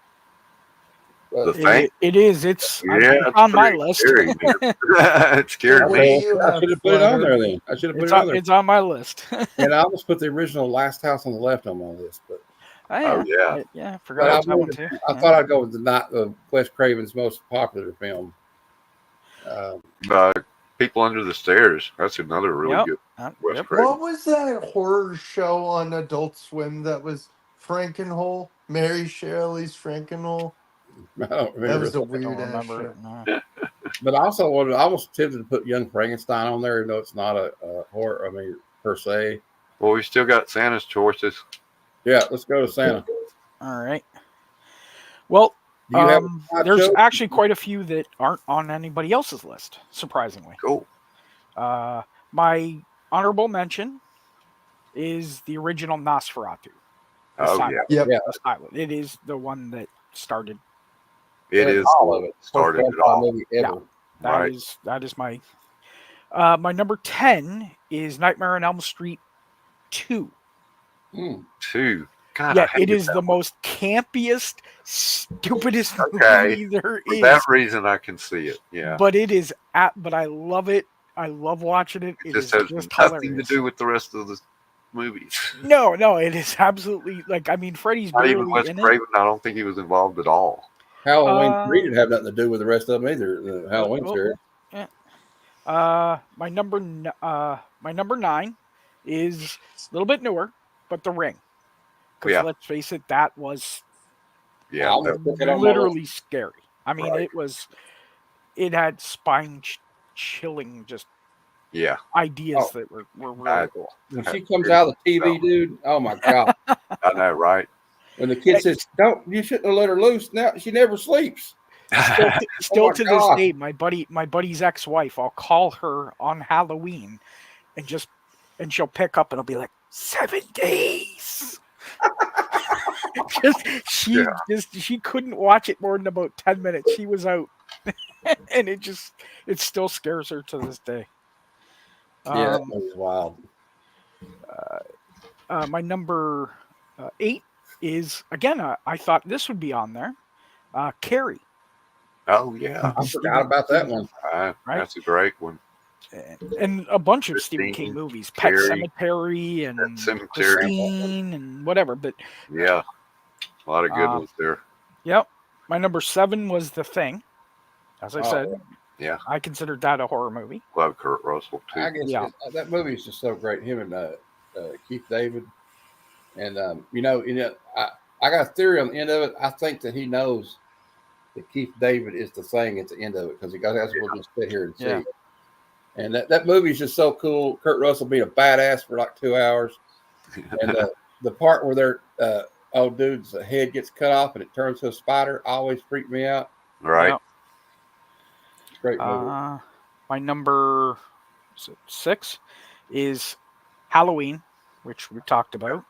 Speaker 2: The Thing?
Speaker 4: It is. It's
Speaker 2: Yeah,
Speaker 4: it's on my list.
Speaker 2: Scary, it scared
Speaker 3: What
Speaker 2: me.
Speaker 3: do you
Speaker 1: I
Speaker 3: have,
Speaker 1: should have put it on
Speaker 3: Flutter?
Speaker 1: there then. I should have put
Speaker 4: It's
Speaker 1: it on
Speaker 4: on,
Speaker 1: there.
Speaker 4: it's on my list.
Speaker 1: And I almost put the original Last House on the Left on my list, but
Speaker 2: Oh, yeah.
Speaker 4: Yeah, I
Speaker 1: but
Speaker 4: forgot about that one too.
Speaker 1: I thought I'd go with the Wes Craven's most popular film.
Speaker 2: People Under the Stairs. That's another really
Speaker 4: Yep.
Speaker 2: good Wes
Speaker 4: Yep.
Speaker 2: Craven.
Speaker 3: What was that horror show on Adult Swim that was Frankenhole? Mary Shirley's Frankenhole?
Speaker 1: I don't
Speaker 3: That
Speaker 1: remember.
Speaker 3: was a
Speaker 4: I don't
Speaker 3: weird ass
Speaker 4: remember
Speaker 3: show.
Speaker 4: it. No.
Speaker 1: But I was tempted to put Young Frankenstein on there, even though it's not a horror. I mean, per se.
Speaker 2: Well, we still got Santa's choices.
Speaker 1: Yeah, let's go to Santa.
Speaker 4: All right. Well,
Speaker 1: Do you have a
Speaker 4: there's
Speaker 1: show?
Speaker 4: actually quite a few that aren't on anybody else's list, surprisingly.
Speaker 2: Cool.
Speaker 4: My honorable mention is the original Nosferatu.
Speaker 2: Oh
Speaker 4: silent,
Speaker 3: Yep.
Speaker 1: Yeah.
Speaker 4: the silent. It is the one that started.
Speaker 2: It is
Speaker 1: all of it.
Speaker 2: started
Speaker 1: First
Speaker 2: it
Speaker 1: vampire
Speaker 2: all.
Speaker 1: movie ever.
Speaker 4: That is my my number 10 is Nightmare on Elm Street 2.
Speaker 1: Mm.
Speaker 2: 2. God,
Speaker 4: Yeah,
Speaker 2: I
Speaker 4: it
Speaker 2: hated
Speaker 4: is
Speaker 2: that
Speaker 4: the
Speaker 2: one.
Speaker 4: most campiest, stupidest
Speaker 2: Okay.
Speaker 4: movie there
Speaker 2: For
Speaker 4: is.
Speaker 2: that reason, I can see it. Yeah.
Speaker 4: But but I love it. I love watching it.
Speaker 2: It
Speaker 4: It is
Speaker 2: just has
Speaker 4: just
Speaker 2: nothing
Speaker 4: hilarious.
Speaker 2: to do with the rest of the movies.
Speaker 4: No, it is absolutely like I mean Freddy's
Speaker 2: Not even
Speaker 4: barely
Speaker 2: Wes
Speaker 4: in it.
Speaker 2: Craven. I don't think he was involved at all.
Speaker 1: Halloween 3 didn't have nothing to do with the rest of them either. The Halloween series.
Speaker 4: Yeah. My number 9 is a little bit newer, but The Ring. Because
Speaker 2: Yeah.
Speaker 4: let's face it, that was
Speaker 2: Yeah.
Speaker 1: I'm gonna put that on my list.
Speaker 4: literally scary. I mean,
Speaker 2: Right.
Speaker 4: it had spine chilling just
Speaker 2: Yeah.
Speaker 4: ideas that were really cool.
Speaker 1: When she comes out of the TV, dude, oh my god!
Speaker 2: I know, right?
Speaker 1: When the kid says, "Don't, you shouldn't have let her loose." Now she never sleeps.
Speaker 4: Still
Speaker 1: my
Speaker 4: to
Speaker 1: God.
Speaker 4: this day, my buddy's ex-wife, I'll call her on Halloween and she'll pick up and it'll be like 7 days. She couldn't watch it more than about 10 minutes. She was out. And it still scares her to this day.
Speaker 1: Yeah, that movie's wild.
Speaker 4: My number 8 is again. I thought this would be on there. Carrie.
Speaker 2: Oh yeah.
Speaker 1: I forgot about that one.
Speaker 4: Right?
Speaker 2: That's a great one.
Speaker 4: And a bunch of Stephen
Speaker 2: Christine,
Speaker 4: King movies, Pet
Speaker 2: Carrie,
Speaker 4: Cemetery and
Speaker 2: Pet Sematary.
Speaker 4: Christine and whatever. But
Speaker 2: Yeah, a lot of good ones there.
Speaker 4: yep, my number 7 was The Thing. As I said,
Speaker 2: Yeah,
Speaker 4: I considered that a horror movie.
Speaker 2: love Kurt Russell too.
Speaker 1: I guess that movie is just so great. Him and Keith David, and I got a theory on the end of it. I think that he knows that Keith David is the thing at the end of it because he got us to just sit here and see.
Speaker 4: Yeah.
Speaker 1: And that movie is just so cool. Kurt Russell being a badass for like 2 hours, and the part where their old dude's head gets cut off and it turns to a spider always freaked me out.
Speaker 2: Right.
Speaker 4: Yep.
Speaker 1: Great movie.
Speaker 4: My number 6 is Halloween, which we talked about.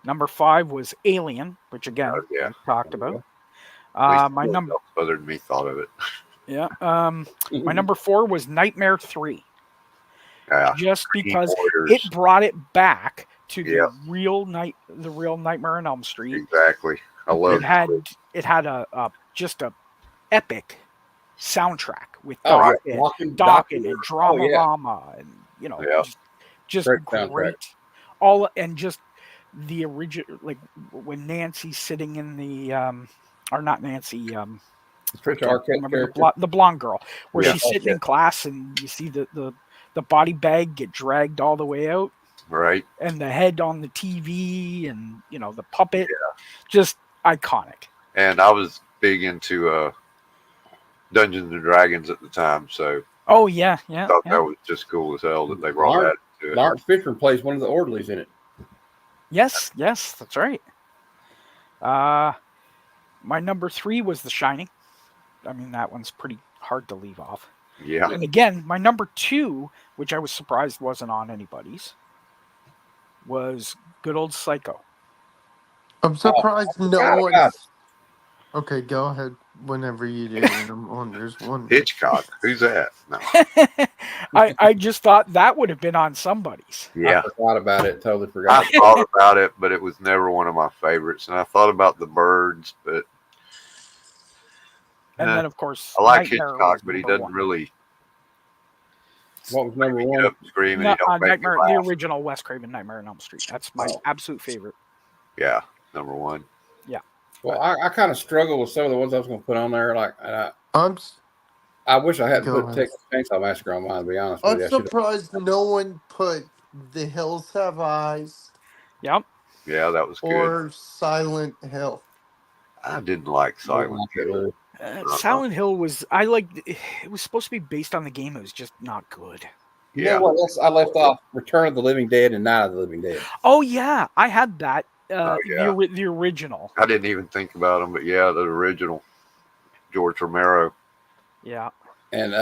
Speaker 4: Number 5 was Alien, which again we talked about. My number
Speaker 2: other than me thought of it.
Speaker 4: Yeah. My number 4 was Nightmare 3.
Speaker 2: Yeah.
Speaker 4: Just because it brought it back to the real Nightmare on Elm Street.
Speaker 2: Exactly. I love
Speaker 4: it. Had a just a epic soundtrack with
Speaker 1: Dokken
Speaker 4: and Dramarama and just great. All and just the original, like when Nancy's sitting in the or not Nancy, the blonde girl, where she's sitting in class and you see the body bag get dragged all the way out,
Speaker 2: right,
Speaker 4: and the head on the TV, and the puppet, just iconic.
Speaker 2: And I was big into Dungeons and Dragons at the time, so
Speaker 4: I thought
Speaker 2: that was just cool as hell that they brought that to it.
Speaker 1: Lawrence Fishburne plays one of the orderlies in it.
Speaker 4: Yes, that's right. My number 3 was The Shining. I mean, that one's pretty hard to leave off.
Speaker 2: Yeah.
Speaker 4: And again, my number 2, which I was surprised wasn't on anybody's, was Good Old Psycho.
Speaker 3: I'm surprised no one. Okay, go ahead whenever you do. There's one.
Speaker 2: Hitchcock. Who's that? No.
Speaker 4: I just thought that would have been on somebody's.
Speaker 2: Yeah.
Speaker 1: I forgot about it. Totally forgot.
Speaker 2: I thought about it, but it was never one of my favorites. And I thought about The Birds, but.
Speaker 4: And then, of course,
Speaker 2: I like Hitchcock, but he doesn't really.
Speaker 1: What was number 1?
Speaker 2: Screaming.
Speaker 4: Nightmare, the original Wes Craven Nightmare on Elm Street. That's my absolute favorite.
Speaker 2: Yeah, number 1.
Speaker 4: Yeah.
Speaker 1: Well, I kind of struggle with some of the ones I was going to put on there. Like, I wish I hadn't put Texas Chainsaw Massacre on mine. To be honest with you,
Speaker 3: I'm surprised no one put The Hills Have Eyes.
Speaker 4: Yep.
Speaker 2: Yeah, that was good.
Speaker 3: Or Silent Hill.
Speaker 2: I didn't like Silent Hill.
Speaker 4: Silent Hill was it was supposed to be based on the game. It was just not good.
Speaker 1: You know what else I left off? Return of the Living Dead and Night of the Living Dead.
Speaker 4: Oh yeah, I had that. The original.
Speaker 2: I didn't even think about them, but yeah, the original George Romero.
Speaker 4: Yeah.
Speaker 1: And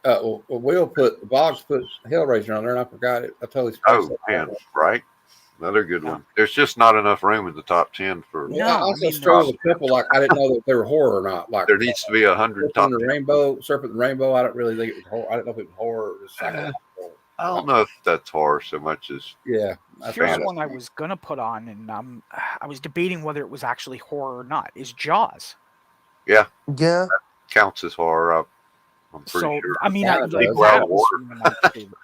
Speaker 1: Boggs put Hellraiser on there, and I forgot it. I totally.
Speaker 2: Oh man, right? Another good one. There's just not enough room in the top 10 for.
Speaker 1: Yeah, I
Speaker 4: No,
Speaker 1: also struggle with a couple. Like I didn't know that they were horror or not. Like
Speaker 2: There needs to be 100 top 10.
Speaker 1: Serpent and the Rainbow. I don't really think it was horror. I didn't know if it was horror or just psychological.
Speaker 2: I don't know if that's horror so much as
Speaker 1: Yeah,
Speaker 4: here's one I was gonna put on, and I was debating whether it was actually horror or not. Is Jaws?
Speaker 2: yeah
Speaker 3: Yeah.
Speaker 2: counts as horror. I'm pretty
Speaker 4: So
Speaker 2: sure.
Speaker 4: I mean,
Speaker 1: Kinda
Speaker 4: like
Speaker 1: does.
Speaker 4: that was one of my favorites.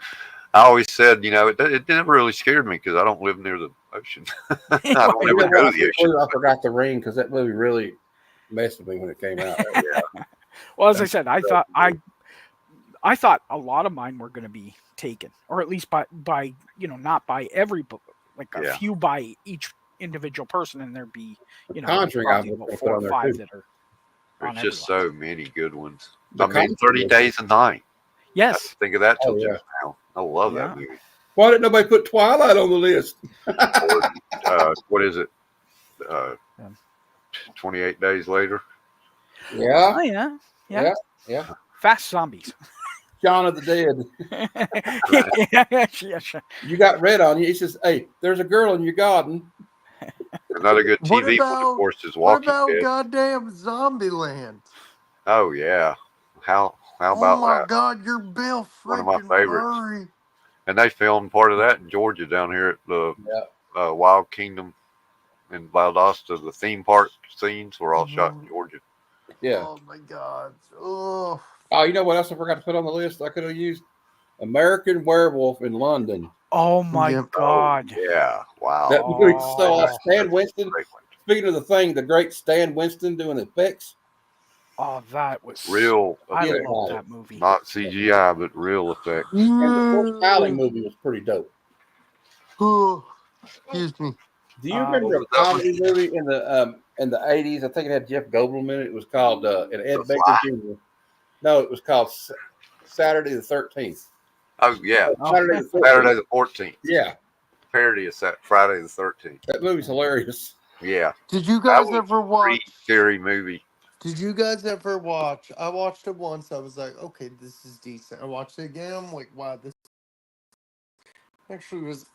Speaker 2: I always said, it never really scared me because I don't live near the ocean. I don't
Speaker 1: You know
Speaker 2: ever go
Speaker 1: what?
Speaker 2: to the ocean.
Speaker 1: I forgot The Ring because that movie really messed with me when it came out.
Speaker 2: Yeah.
Speaker 4: Well, as I said, I thought a lot of mine were going to be taken, or at least by not by every book, like a few by each individual person, and there'd be
Speaker 1: Conjuring,
Speaker 4: probably
Speaker 1: I
Speaker 4: about
Speaker 1: would put
Speaker 4: 4
Speaker 1: on
Speaker 4: or
Speaker 1: there,
Speaker 4: 5
Speaker 1: too.
Speaker 4: that are
Speaker 2: There's
Speaker 4: on
Speaker 2: just
Speaker 4: everyone.
Speaker 2: so many good ones.
Speaker 1: The
Speaker 2: I mean, 30
Speaker 1: Conjuring.
Speaker 2: Days a Night. I
Speaker 4: Yes,
Speaker 2: didn't think of that till
Speaker 1: Oh, yeah.
Speaker 2: just now. I love
Speaker 4: Yeah.
Speaker 2: that movie.
Speaker 1: Why didn't nobody put Twilight on the list?
Speaker 2: Or, what is it?
Speaker 4: Yeah.
Speaker 2: 28 Days Later.
Speaker 1: Yeah,
Speaker 4: oh yeah,
Speaker 1: yeah.
Speaker 4: Fast Zombies.
Speaker 1: Shaun of the Dead.
Speaker 4: yeah.
Speaker 1: You got red on you. He says, "Hey, there's a girl in your garden."
Speaker 2: Another good
Speaker 3: What
Speaker 2: TV one,
Speaker 3: about-
Speaker 2: of course, is
Speaker 3: What
Speaker 2: Walking
Speaker 3: about
Speaker 2: Dead.
Speaker 3: goddamn Zombieland?
Speaker 2: Oh, yeah. How about
Speaker 3: Oh my
Speaker 2: that?
Speaker 3: God, you're Bill
Speaker 2: One of my
Speaker 3: freaking
Speaker 2: favorites.
Speaker 3: Murray.
Speaker 2: And they filmed part of that in Georgia down here at the Wild Kingdom in Valdosta. The theme park scenes were all shot in Georgia.
Speaker 1: Yeah.
Speaker 3: Oh my God. Oh.
Speaker 1: Oh, you know what else I forgot to put on the list? I could have used American Werewolf in London.
Speaker 4: Oh my
Speaker 3: Yep.
Speaker 4: God.
Speaker 2: Oh, yeah. Wow.
Speaker 1: That movie saw
Speaker 4: Oh.
Speaker 1: Stan Winston.
Speaker 2: Great one.
Speaker 1: Speaking of the great Stan Winston doing the effects.
Speaker 4: Oh, that was
Speaker 2: Real
Speaker 4: I
Speaker 2: effects.
Speaker 4: love that movie.
Speaker 2: Not CGI, but real effects.
Speaker 1: And the first Howling movie was pretty dope.
Speaker 3: Oh, excuse me.
Speaker 1: Do you
Speaker 4: What
Speaker 1: remember a
Speaker 2: was that one?
Speaker 1: comedy movie in the 80s? I think it had Jeff Goldblum in it. It was called and Ed
Speaker 2: The
Speaker 1: Baker
Speaker 2: Fly?
Speaker 1: Jr. No, it was called Saturday the 13th.
Speaker 2: Oh, yeah.
Speaker 1: Saturday the 14th.
Speaker 2: Saturday the 14th.
Speaker 1: Yeah,
Speaker 2: Parody of Friday the 13th.
Speaker 1: that movie's hilarious.
Speaker 2: Yeah.
Speaker 3: Did you
Speaker 2: That
Speaker 3: guys
Speaker 2: was
Speaker 3: ever
Speaker 2: a
Speaker 3: watch?
Speaker 2: pretty scary movie.
Speaker 3: Did you guys ever watch? I watched it once. I was like, okay, this is decent. I watched it again. I'm like, wow, this actually was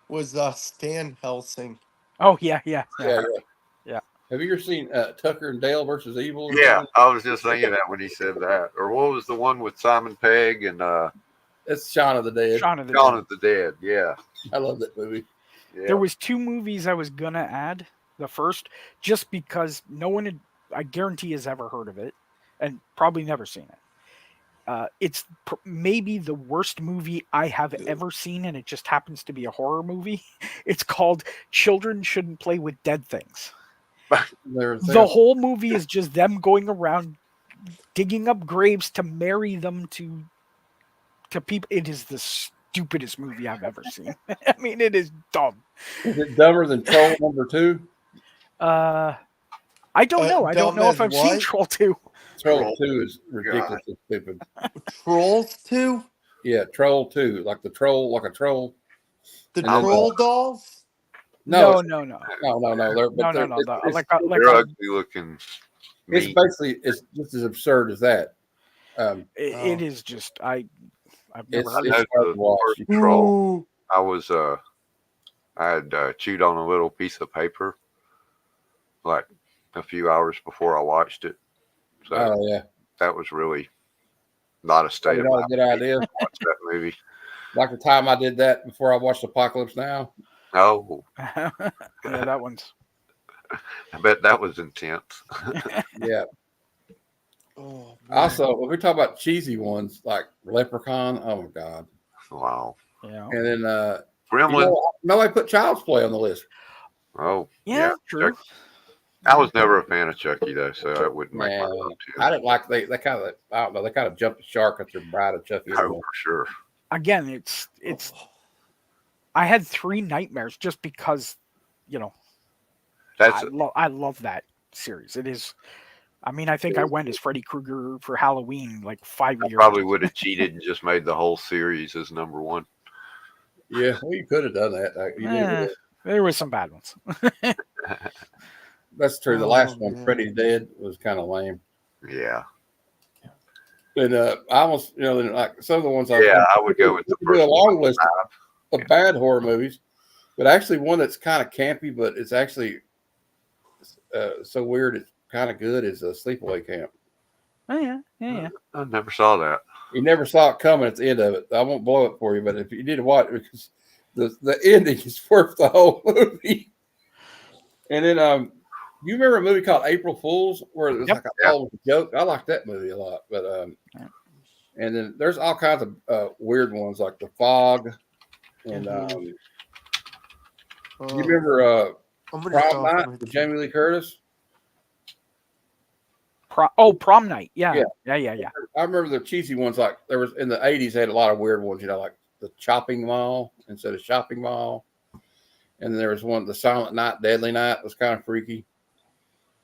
Speaker 3: Was Stan Helsing.
Speaker 4: Oh yeah.
Speaker 1: Yeah. Have you ever seen Tucker and Dale versus Evil? or
Speaker 2: Yeah,
Speaker 1: something?
Speaker 2: I was just thinking that when he said that. Or what was the one with Simon Pegg and
Speaker 1: It's Shaun of the Dead.
Speaker 4: Shaun of the
Speaker 2: Shaun
Speaker 4: Dead.
Speaker 2: of the Dead? Yeah.
Speaker 1: I love that movie.
Speaker 2: Yeah.
Speaker 4: There was 2 movies I was gonna add. The first, just because no one had, I guarantee, has ever heard of it, and probably never seen it. It's maybe the worst movie I have ever seen, and it just happens to be a horror movie. It's called "Children Shouldn't Play with Dead Things." The whole movie is just them going around digging up graves to marry them to people. It is the stupidest movie I've ever seen. I mean, it is dumb.
Speaker 1: Is it dumber than Troll number 2?
Speaker 4: I don't know. I don't
Speaker 3: dumb
Speaker 4: know if
Speaker 3: as
Speaker 4: I've seen
Speaker 3: what?
Speaker 4: Troll 2.
Speaker 1: Troll 2 is ridiculously stupid.
Speaker 3: Trolls 2?
Speaker 1: Yeah, Troll 2, like the troll, like a troll.
Speaker 3: The
Speaker 1: And then
Speaker 3: Troll Dolls?
Speaker 4: No.
Speaker 1: No. They're,
Speaker 4: They're like
Speaker 2: They're ugly looking.
Speaker 1: it's
Speaker 2: mean.
Speaker 1: basically it's just as absurd as that.
Speaker 4: it is just I've never
Speaker 1: It's
Speaker 4: heard
Speaker 1: just
Speaker 4: of it.
Speaker 1: hard to watch.
Speaker 2: First Troll.
Speaker 3: Ooh.
Speaker 2: I had chewed on a little piece of paper like a few hours before I watched it. So
Speaker 1: Oh yeah,
Speaker 2: that was really not a state of
Speaker 1: not a
Speaker 2: mind
Speaker 1: good idea.
Speaker 2: to watch that movie.
Speaker 1: Like the time I did that before I watched Apocalypse Now.
Speaker 2: Oh,
Speaker 4: Yeah, that one's.
Speaker 2: I bet that was intense.
Speaker 1: Yeah.
Speaker 3: Oh,
Speaker 1: Also, when we talk about cheesy ones like Leprechaun, oh my god.
Speaker 2: Wow.
Speaker 4: Yeah.
Speaker 1: And then
Speaker 2: Gremlin.
Speaker 1: nobody put Child's Play on the list.
Speaker 2: Oh,
Speaker 4: Yeah, true.
Speaker 2: Chucky. I was never a fan of Chucky though, so I wouldn't make my
Speaker 1: Man,
Speaker 2: top
Speaker 1: I didn't like they kind of I don't know, they kind of jumped the shark at their bride of Chucky.
Speaker 2: 10. Oh, for sure.
Speaker 4: Again, it's. I had 3 nightmares just because,
Speaker 2: That's
Speaker 4: I love that series. It is. I mean, I think I went as Freddy Krueger for Halloween like 5
Speaker 2: I
Speaker 4: years.
Speaker 2: probably would have cheated and just made the whole series as number 1.
Speaker 1: Yeah, well, you could have done that. You did.
Speaker 4: There was some bad ones.
Speaker 1: That's true. The last
Speaker 3: Oh,
Speaker 1: one,
Speaker 3: man.
Speaker 1: Freddy Dead, was kind of lame.
Speaker 2: Yeah.
Speaker 1: And I almost, like some of the ones
Speaker 2: Yeah, I would go with the
Speaker 1: we could do a
Speaker 2: first
Speaker 1: long
Speaker 2: one.
Speaker 1: list of bad horror movies, But actually, one that's kind of campy, but it's actually so weird. It's kind of good. Is a Sleepaway Camp.
Speaker 4: Oh yeah.
Speaker 2: I never saw that.
Speaker 1: You never saw it coming at the end of it. I won't blow it for you, but if you need to watch it, because the ending is worth the whole movie. And then you remember a movie called April Fools where it was like all a joke? I like that movie a lot. But and then there's all kinds of weird ones like The Fog. And you remember Prom Night with Jamie Lee Curtis?
Speaker 4: Prom Night. Yeah.
Speaker 1: I remember the cheesy ones, like there was in the 80s, they had a lot of weird ones, like the Chopping Mall instead of Shopping Mall. And then there was one, the Silent Night, Deadly Night was kind of freaky.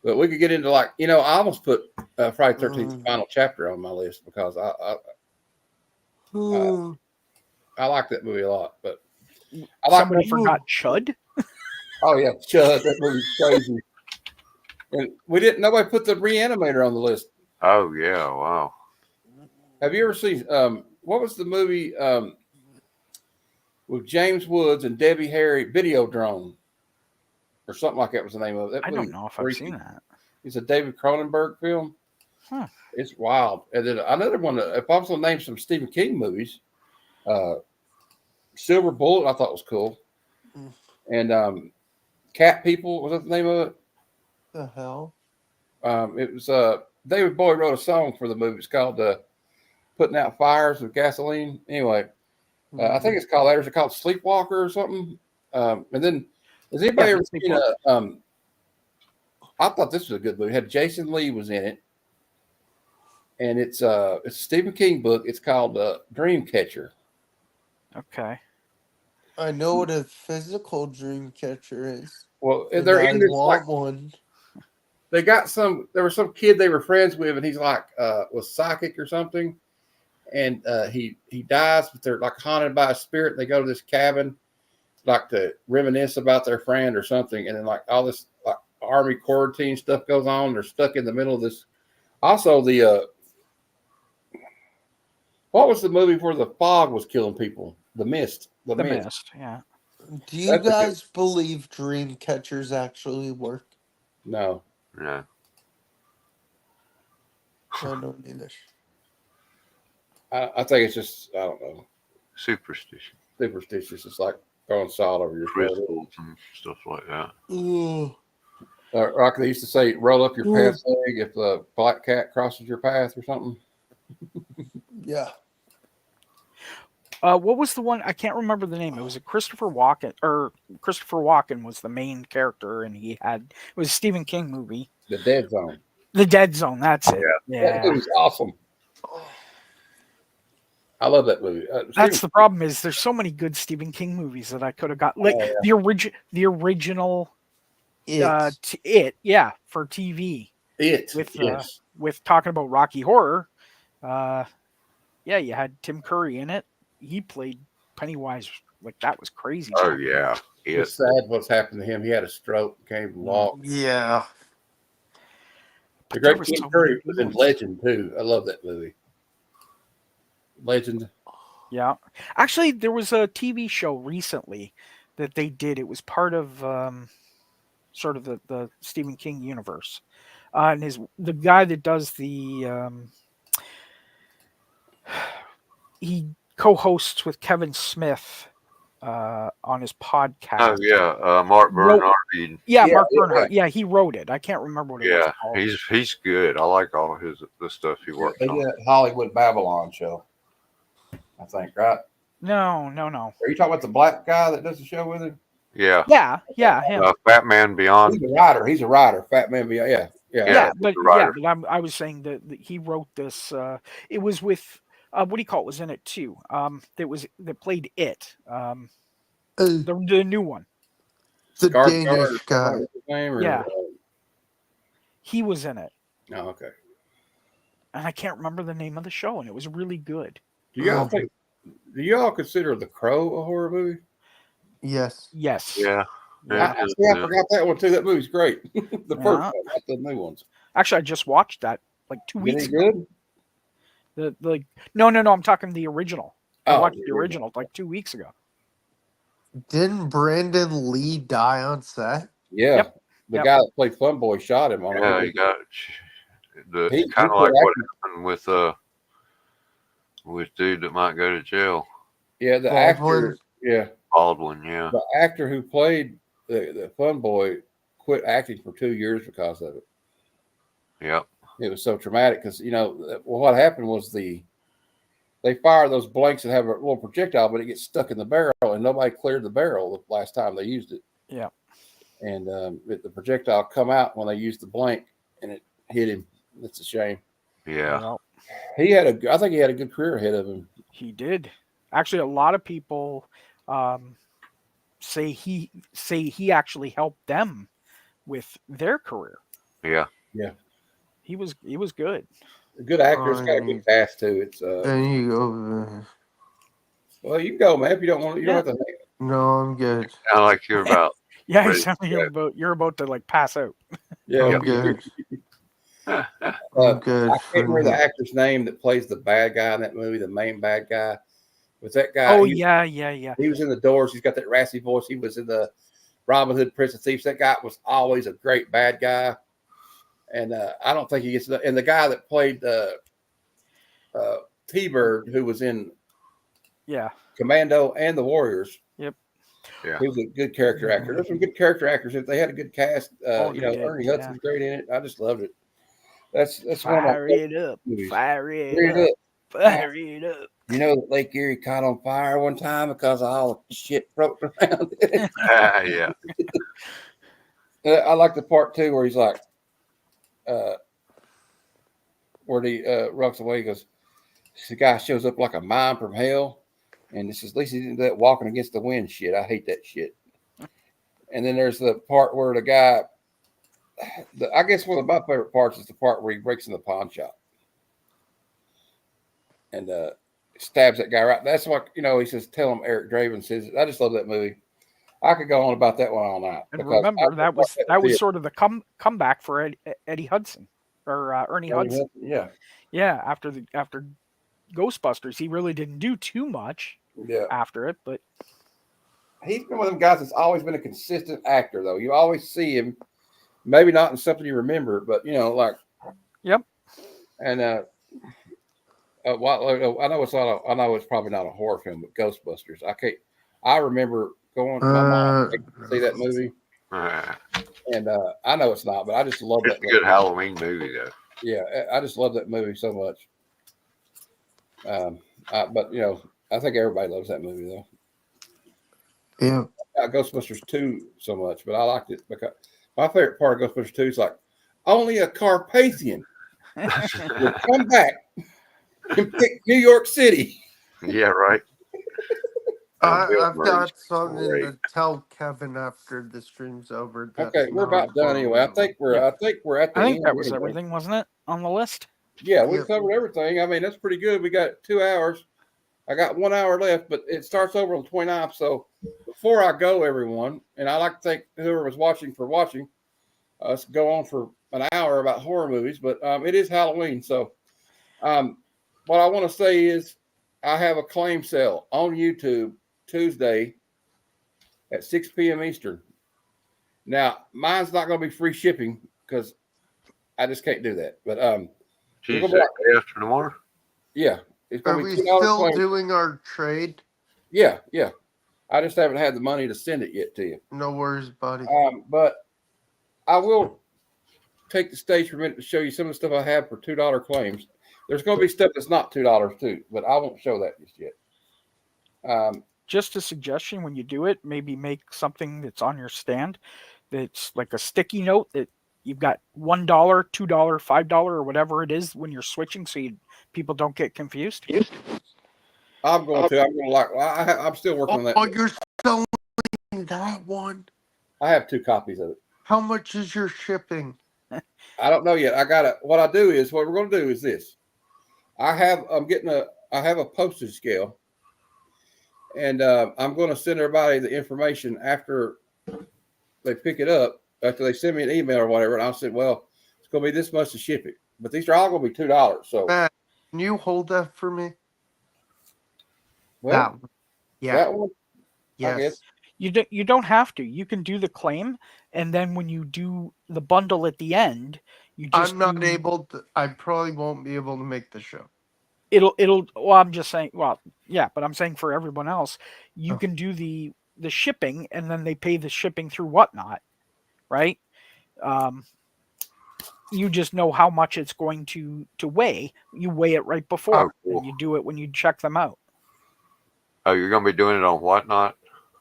Speaker 1: But we could get into I almost put Friday 13th Final Chapter on my list because I like that movie a lot. But
Speaker 4: somebody forgot Chud.
Speaker 1: Oh yeah, Chud. That movie's crazy. And nobody put the Reanimator on the list.
Speaker 2: Oh yeah, wow.
Speaker 1: Have you ever seen what was the movie with James Woods and Debbie Harry, Videodrome, or something like that was the name of it?
Speaker 4: I don't know if I've seen that.
Speaker 1: It's a David Cronenberg film.
Speaker 4: Huh.
Speaker 1: It's wild. And then another one, if I was going to name some Stephen King movies, Silver Bullet I thought was cool. And Cat People, was that the name of it?
Speaker 3: The hell?
Speaker 1: It was David Bowie wrote a song for the movie. It's called Putting Out Fires with Gasoline. Anyway, I think it's called that. Is it called Sleepwalker or something? And then has anybody ever seen I thought this was a good movie. It had Jason Lee was in it. And it's a Stephen King book. It's called Dreamcatcher.
Speaker 4: Okay.
Speaker 3: I know what a physical dream catcher is.
Speaker 1: Well, they're in this
Speaker 3: one.
Speaker 1: They got there was some kid they were friends with, and he's was psychic or something. And he dies, but they're haunted by a spirit. They go to this cabin to reminisce about their friend or something. And then all this army quarantine stuff goes on. They're stuck in the middle of this. Also, what was the movie where the fog was killing people? The Mist. The Mist.
Speaker 4: Yeah.
Speaker 3: Do you guys believe dream catchers actually work?
Speaker 1: No.
Speaker 2: No.
Speaker 3: I don't either.
Speaker 1: I think it's just, I don't know.
Speaker 2: Superstition.
Speaker 1: Superstitious. It's like throwing salt over your
Speaker 2: crystals and stuff like that.
Speaker 1: Like they used to say, roll up your pants leg if the black cat crosses your path or something.
Speaker 3: Yeah.
Speaker 4: What was the one? I can't remember the name. It was Christopher Walken, or Christopher Walken was the main character, and it was a Stephen King movie.
Speaker 1: The Dead Zone.
Speaker 4: The Dead Zone. That's it. Yeah.
Speaker 1: That movie's awesome. I love that movie.
Speaker 4: That's the problem is there's so many good Stephen King movies that I could have got. The original It, for TV. With talking about Rocky Horror. You had Tim Curry in it. He played Pennywise. That was crazy.
Speaker 2: Oh yeah.
Speaker 1: It's sad what's happened to him. He had a stroke, can't even walk.
Speaker 3: Yeah.
Speaker 1: The great Tim Curry was in Legend too. I love that movie. Legend.
Speaker 4: Yeah. Actually, there was a TV show recently that they did. It was part of sort of the Stephen King universe. And the guy that does he co-hosts with Kevin Smith on his podcast.
Speaker 2: Oh yeah, Mark Bernhardt.
Speaker 4: Mark Bernhardt. Yeah, he wrote it. I can't remember what it was called.
Speaker 2: He's good. I like all of the stuff he works on.
Speaker 1: They did a Hollywood Babylon show, I think, right?
Speaker 4: No.
Speaker 1: Are you talking about the black guy that does the show with him?
Speaker 2: Yeah.
Speaker 4: Yeah. Him.
Speaker 2: Fat Man Beyond.
Speaker 1: He's a writer. Fat Man Beyond. Yeah.
Speaker 4: But I was saying that he wrote this. It was with. What do you call it? Was in it too. That played it. The new one.
Speaker 3: The Danish guy.
Speaker 4: Yeah. He was in it.
Speaker 1: Oh, okay.
Speaker 4: And I can't remember the name of the show, and it was really good.
Speaker 1: Do y'all consider The Crow a horror movie?
Speaker 3: Yes.
Speaker 2: Yeah.
Speaker 1: I forgot that one too. That movie's great. The first one, not the new ones.
Speaker 4: Actually, I just watched that 2 weeks ago.
Speaker 1: Good?
Speaker 4: No, I'm talking the original. I watched the original 2 weeks ago.
Speaker 3: Didn't Brandon Lee die on set?
Speaker 1: Yeah,
Speaker 4: Yep.
Speaker 1: the guy that played Fun Boy shot him on
Speaker 2: Yeah,
Speaker 1: it.
Speaker 2: he got
Speaker 1: He
Speaker 2: kind of
Speaker 1: quit
Speaker 2: like what
Speaker 1: acting.
Speaker 2: happened with dude that might go to jail.
Speaker 1: Yeah, the
Speaker 3: Baldwin?
Speaker 1: actor. Yeah,
Speaker 2: Baldwin. Yeah.
Speaker 1: the actor who played the Fun Boy quit acting for 2 years because of it.
Speaker 2: Yep.
Speaker 1: It was so traumatic because what happened was they fire those blanks that have a little projectile, but it gets stuck in the barrel, and nobody cleared the barrel the last time they used it.
Speaker 4: Yeah.
Speaker 1: And the projectile come out when they used the blank, and it hit him. That's a shame.
Speaker 2: Yeah.
Speaker 4: Well,
Speaker 1: I think he had a good career ahead of him.
Speaker 4: he did. Actually, a lot of people say he actually helped them with their career.
Speaker 2: Yeah.
Speaker 1: Yeah,
Speaker 4: He was good.
Speaker 1: a good actor. It's got a good cast too. It's
Speaker 3: There you go.
Speaker 1: well, you can go, man. If you don't want, you don't have to.
Speaker 3: No, I'm good.
Speaker 2: Kind of like you're about.
Speaker 4: Yeah, you
Speaker 2: ready
Speaker 4: sound like you're about to like pass out.
Speaker 1: Yeah,
Speaker 3: I'm good.
Speaker 2: to-
Speaker 3: I'm good.
Speaker 1: I can't remember the actor's name that plays the bad guy in that movie, the main bad guy. Was that guy?
Speaker 4: Oh
Speaker 1: he,
Speaker 4: yeah.
Speaker 1: He was in The Doors. He's got that raspy voice. He was in the Robin Hood, Prince of Thieves. That guy was always a great bad guy. And I don't think he gets. And the guy that played T-Bird, who was in Commando and the Warriors.
Speaker 4: Yep.
Speaker 2: Yeah.
Speaker 1: He was a good character actor. There's some good character actors. If they had a good cast, Ernie Hudson's great in it. I just loved it. That's one of my
Speaker 4: Fire it up.
Speaker 1: movies.
Speaker 4: Fire it up. Fire it up.
Speaker 1: You know that Lake Erie caught on fire one time because of all the shit floating around it.
Speaker 2: Yeah.
Speaker 1: I like the part too where he's like, where he runs away. He goes, the guy shows up like a mime from hell, and this is at least he didn't do that walking against the wind shit. I hate that shit. And then there's the part where the guy, I guess one of my favorite parts is the part where he breaks in the pawn shop and stabs that guy right. That's what he says. Tell him Eric Draven says. I just love that movie. I could go on about that one all night.
Speaker 4: And remember that was sort of the comeback for Eddie Hudson or Ernie Hudson. Yeah. After Ghostbusters, he really didn't do too much. After it, but
Speaker 1: he's been one of them guys that's always been a consistent actor. Though you always see him, maybe not in something you remember, but like.
Speaker 4: Yep.
Speaker 1: And I know it's probably not a horror film, but Ghostbusters. I remember going to my mom to see that movie, and I know it's not, but I just love that.
Speaker 2: It's a good Halloween movie, though.
Speaker 1: Yeah, I just love that movie so much. But I think everybody loves that movie though.
Speaker 3: Yeah,
Speaker 1: Ghostbusters 2 so much, but I liked it because my favorite part of Ghostbusters 2 is like only a Carpathian will come back and pick New York City.
Speaker 2: Yeah, right.
Speaker 3: I've got something to tell Kevin after the stream's over.
Speaker 1: Okay, we're about done anyway. I think we're at the end.
Speaker 4: I think that was everything, wasn't it, on the list?
Speaker 1: Yeah, we covered everything. I mean, that's pretty good. We got 2 hours. I got 1 hour left, but it starts over on the 29th. So before I go, everyone, and I'd like to thank whoever was watching for watching. Let's go on for an hour about horror movies, but it is Halloween. So what I want to say is I have a claim sale on YouTube Tuesday at 6 p.m. Eastern. Now, mine's not going to be free shipping because I just can't do that. But
Speaker 2: Tuesday after tomorrow?
Speaker 1: Yeah.
Speaker 3: Are we still doing our trade?
Speaker 1: Yeah. I just haven't had the money to send it yet to you.
Speaker 3: No worries, buddy.
Speaker 1: But I will take the stage for a minute to show you some of the stuff I have for $2 claims. There's going to be stuff that's not $2 too, but I won't show that just yet.
Speaker 4: Just a suggestion: when you do it, maybe make something that's on your stand that's like a sticky note that you've got $1, $2, $5, or whatever it is when you're switching, so people don't get confused.
Speaker 1: I'm going to. I'm still working on that.
Speaker 3: Oh, you're selling that one?
Speaker 1: I have 2 copies of it.
Speaker 3: How much is your shipping?
Speaker 1: I don't know yet. What we're going to do is this. I have a postage scale, and I'm going to send everybody the information after they pick it up, after they send me an email or whatever, and I'll say, well, it's going to be this much to ship it. But these are all going to be $2. So
Speaker 3: Matt, can you hold that for me?
Speaker 1: Well,
Speaker 3: that one. Yeah.
Speaker 1: That one?
Speaker 3: Yes.
Speaker 4: You don't have to. You can do the claim, and then when you do the bundle at the end, you just
Speaker 3: I'm not able to. I probably won't be able to make the show.
Speaker 4: It'll. Well, I'm just saying. Well, yeah, but I'm saying for everyone else, you
Speaker 3: Oh.
Speaker 4: can do the shipping, and then they pay the shipping through Whatnot, right? You just know how much it's going to weigh. You weigh it right before,
Speaker 2: cool.
Speaker 4: and you do it when you check them out.
Speaker 2: Oh, you're gonna be doing it on Whatnot?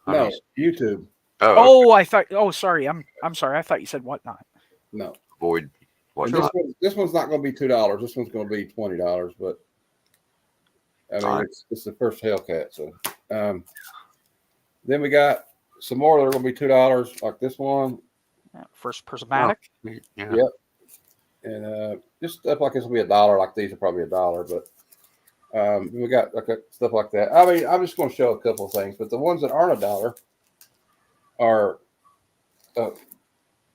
Speaker 1: No, YouTube.
Speaker 4: Oh, I thought. Oh, sorry. I'm sorry. I thought you said Whatnot.
Speaker 1: No.
Speaker 2: Avoid
Speaker 1: And this one's not going to be $2. This one's going to be $20. But I mean, it's the first Hellcat. So then we got some more that are going to be $2, like this one.
Speaker 4: First Prismatic.
Speaker 2: Oh, yeah.
Speaker 1: Yep. And just stuff like this will be $1. Like these are probably $1. But we got stuff like that. I mean, I'm just going to show a couple of things. But the ones that aren't $1 are.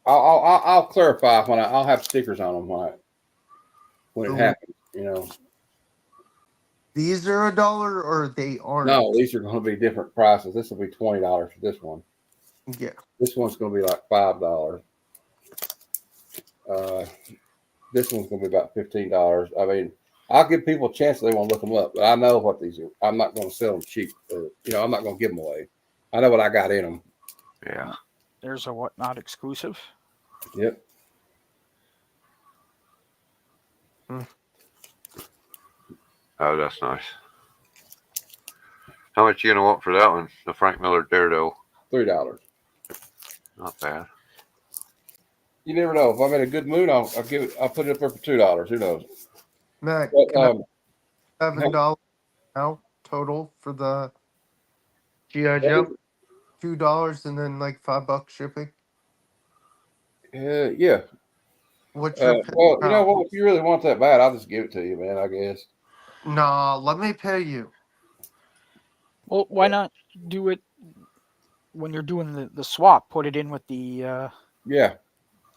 Speaker 1: I'll clarify when I'll have stickers on them when it happens. You know.
Speaker 3: These are $1 or they aren't?
Speaker 1: No, these are going to be different prices. This will be $20 for this one.
Speaker 3: Yeah.
Speaker 1: This one's going to be like $5. This one's going to be about $15. I mean, I'll give people a chance if they want to look them up, but I know what these are. I'm not going to sell them cheap. I'm not going to give them away. I know what I got in them.
Speaker 2: Yeah.
Speaker 4: There's a Whatnot exclusive.
Speaker 1: Yep.
Speaker 2: Oh, that's nice. How much you gonna want for that one? The Frank Miller Daredevil.
Speaker 1: $3.
Speaker 2: Not bad.
Speaker 1: You never know. If I'm in a good mood, I'll put it up there for $2. Who knows?
Speaker 3: Matt,
Speaker 1: But,
Speaker 3: can I $7 now total for the GI Joe? $2 and then like $5 shipping.
Speaker 1: Yeah.
Speaker 3: What's your
Speaker 1: well, you know what? If you really want that bad, I'll just give it to you, man. I guess.
Speaker 3: Nah, let me pay you.
Speaker 4: Well, why not do it when you're doing the swap? Put it in with the.
Speaker 1: Yeah.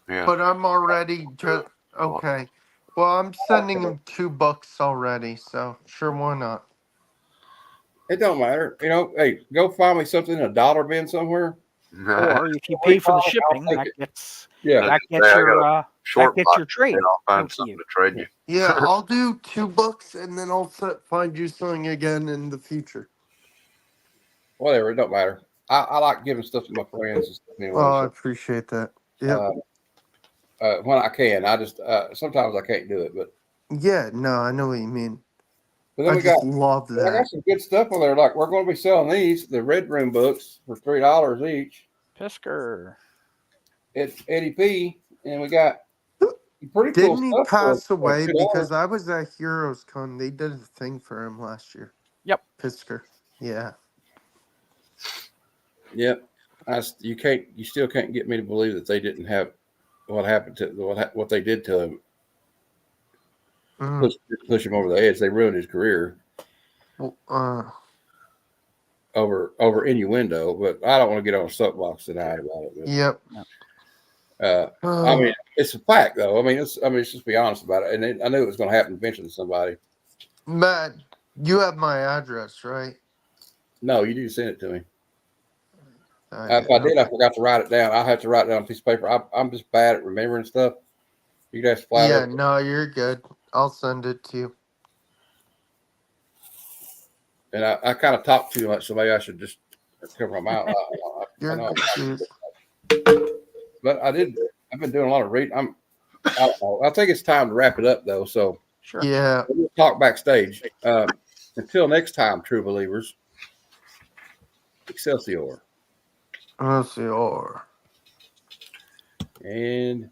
Speaker 3: But I'm already just okay. Well, I'm sending him $2 already, so sure, why not?
Speaker 1: It don't matter. Hey, go find me something in a dollar bin somewhere.
Speaker 4: Or if you pay for the shipping, that gets that gets your trade.
Speaker 2: I'll find something to trade you.
Speaker 3: Yeah, I'll do $2 and then I'll find you something again in the future.
Speaker 1: Whatever, it don't matter. I like giving stuff to my friends and stuff anyway.
Speaker 3: I appreciate that. Yeah.
Speaker 1: When I can, I just sometimes I can't do it, but
Speaker 3: yeah, no, I know what you mean.
Speaker 1: But then
Speaker 3: I love that.
Speaker 1: I got some good stuff on there. Like we're going to be selling the Red Room books for $3 each.
Speaker 4: Pisker.
Speaker 1: It's Eddie P, and we got pretty cool stuff.
Speaker 3: Didn't he pass away because I was at Heroes Con? They did a thing for him last year.
Speaker 4: Yep.
Speaker 3: Pisker. Yeah.
Speaker 1: Yep. You still can't get me to believe that they didn't have what happened to what they did to him. Push him over the edge. They ruined his career. Over innuendo, but I don't want to get on a soapbox tonight about it. But,
Speaker 3: yep.
Speaker 1: I mean, it's a fact, though. I mean, let's just be honest about it. And I knew it was going to happen eventually to somebody.
Speaker 3: Matt, you have my address, right?
Speaker 1: No, you didn't send it to me. If I did, I forgot to write it down. I had to write it down on a piece of paper. I'm just bad at remembering stuff. You guys flat.
Speaker 3: Yeah, no, you're good. I'll send it to you. And
Speaker 1: I kind of talk too much, so maybe I should just cover my mouth. But I've been doing a lot of reading. I don't know. I think it's time to wrap it up, though. So
Speaker 4: sure.
Speaker 3: Yeah.
Speaker 1: We'll talk backstage. Until next time, true believers. Excelsior.
Speaker 3: Excelsior.
Speaker 1: And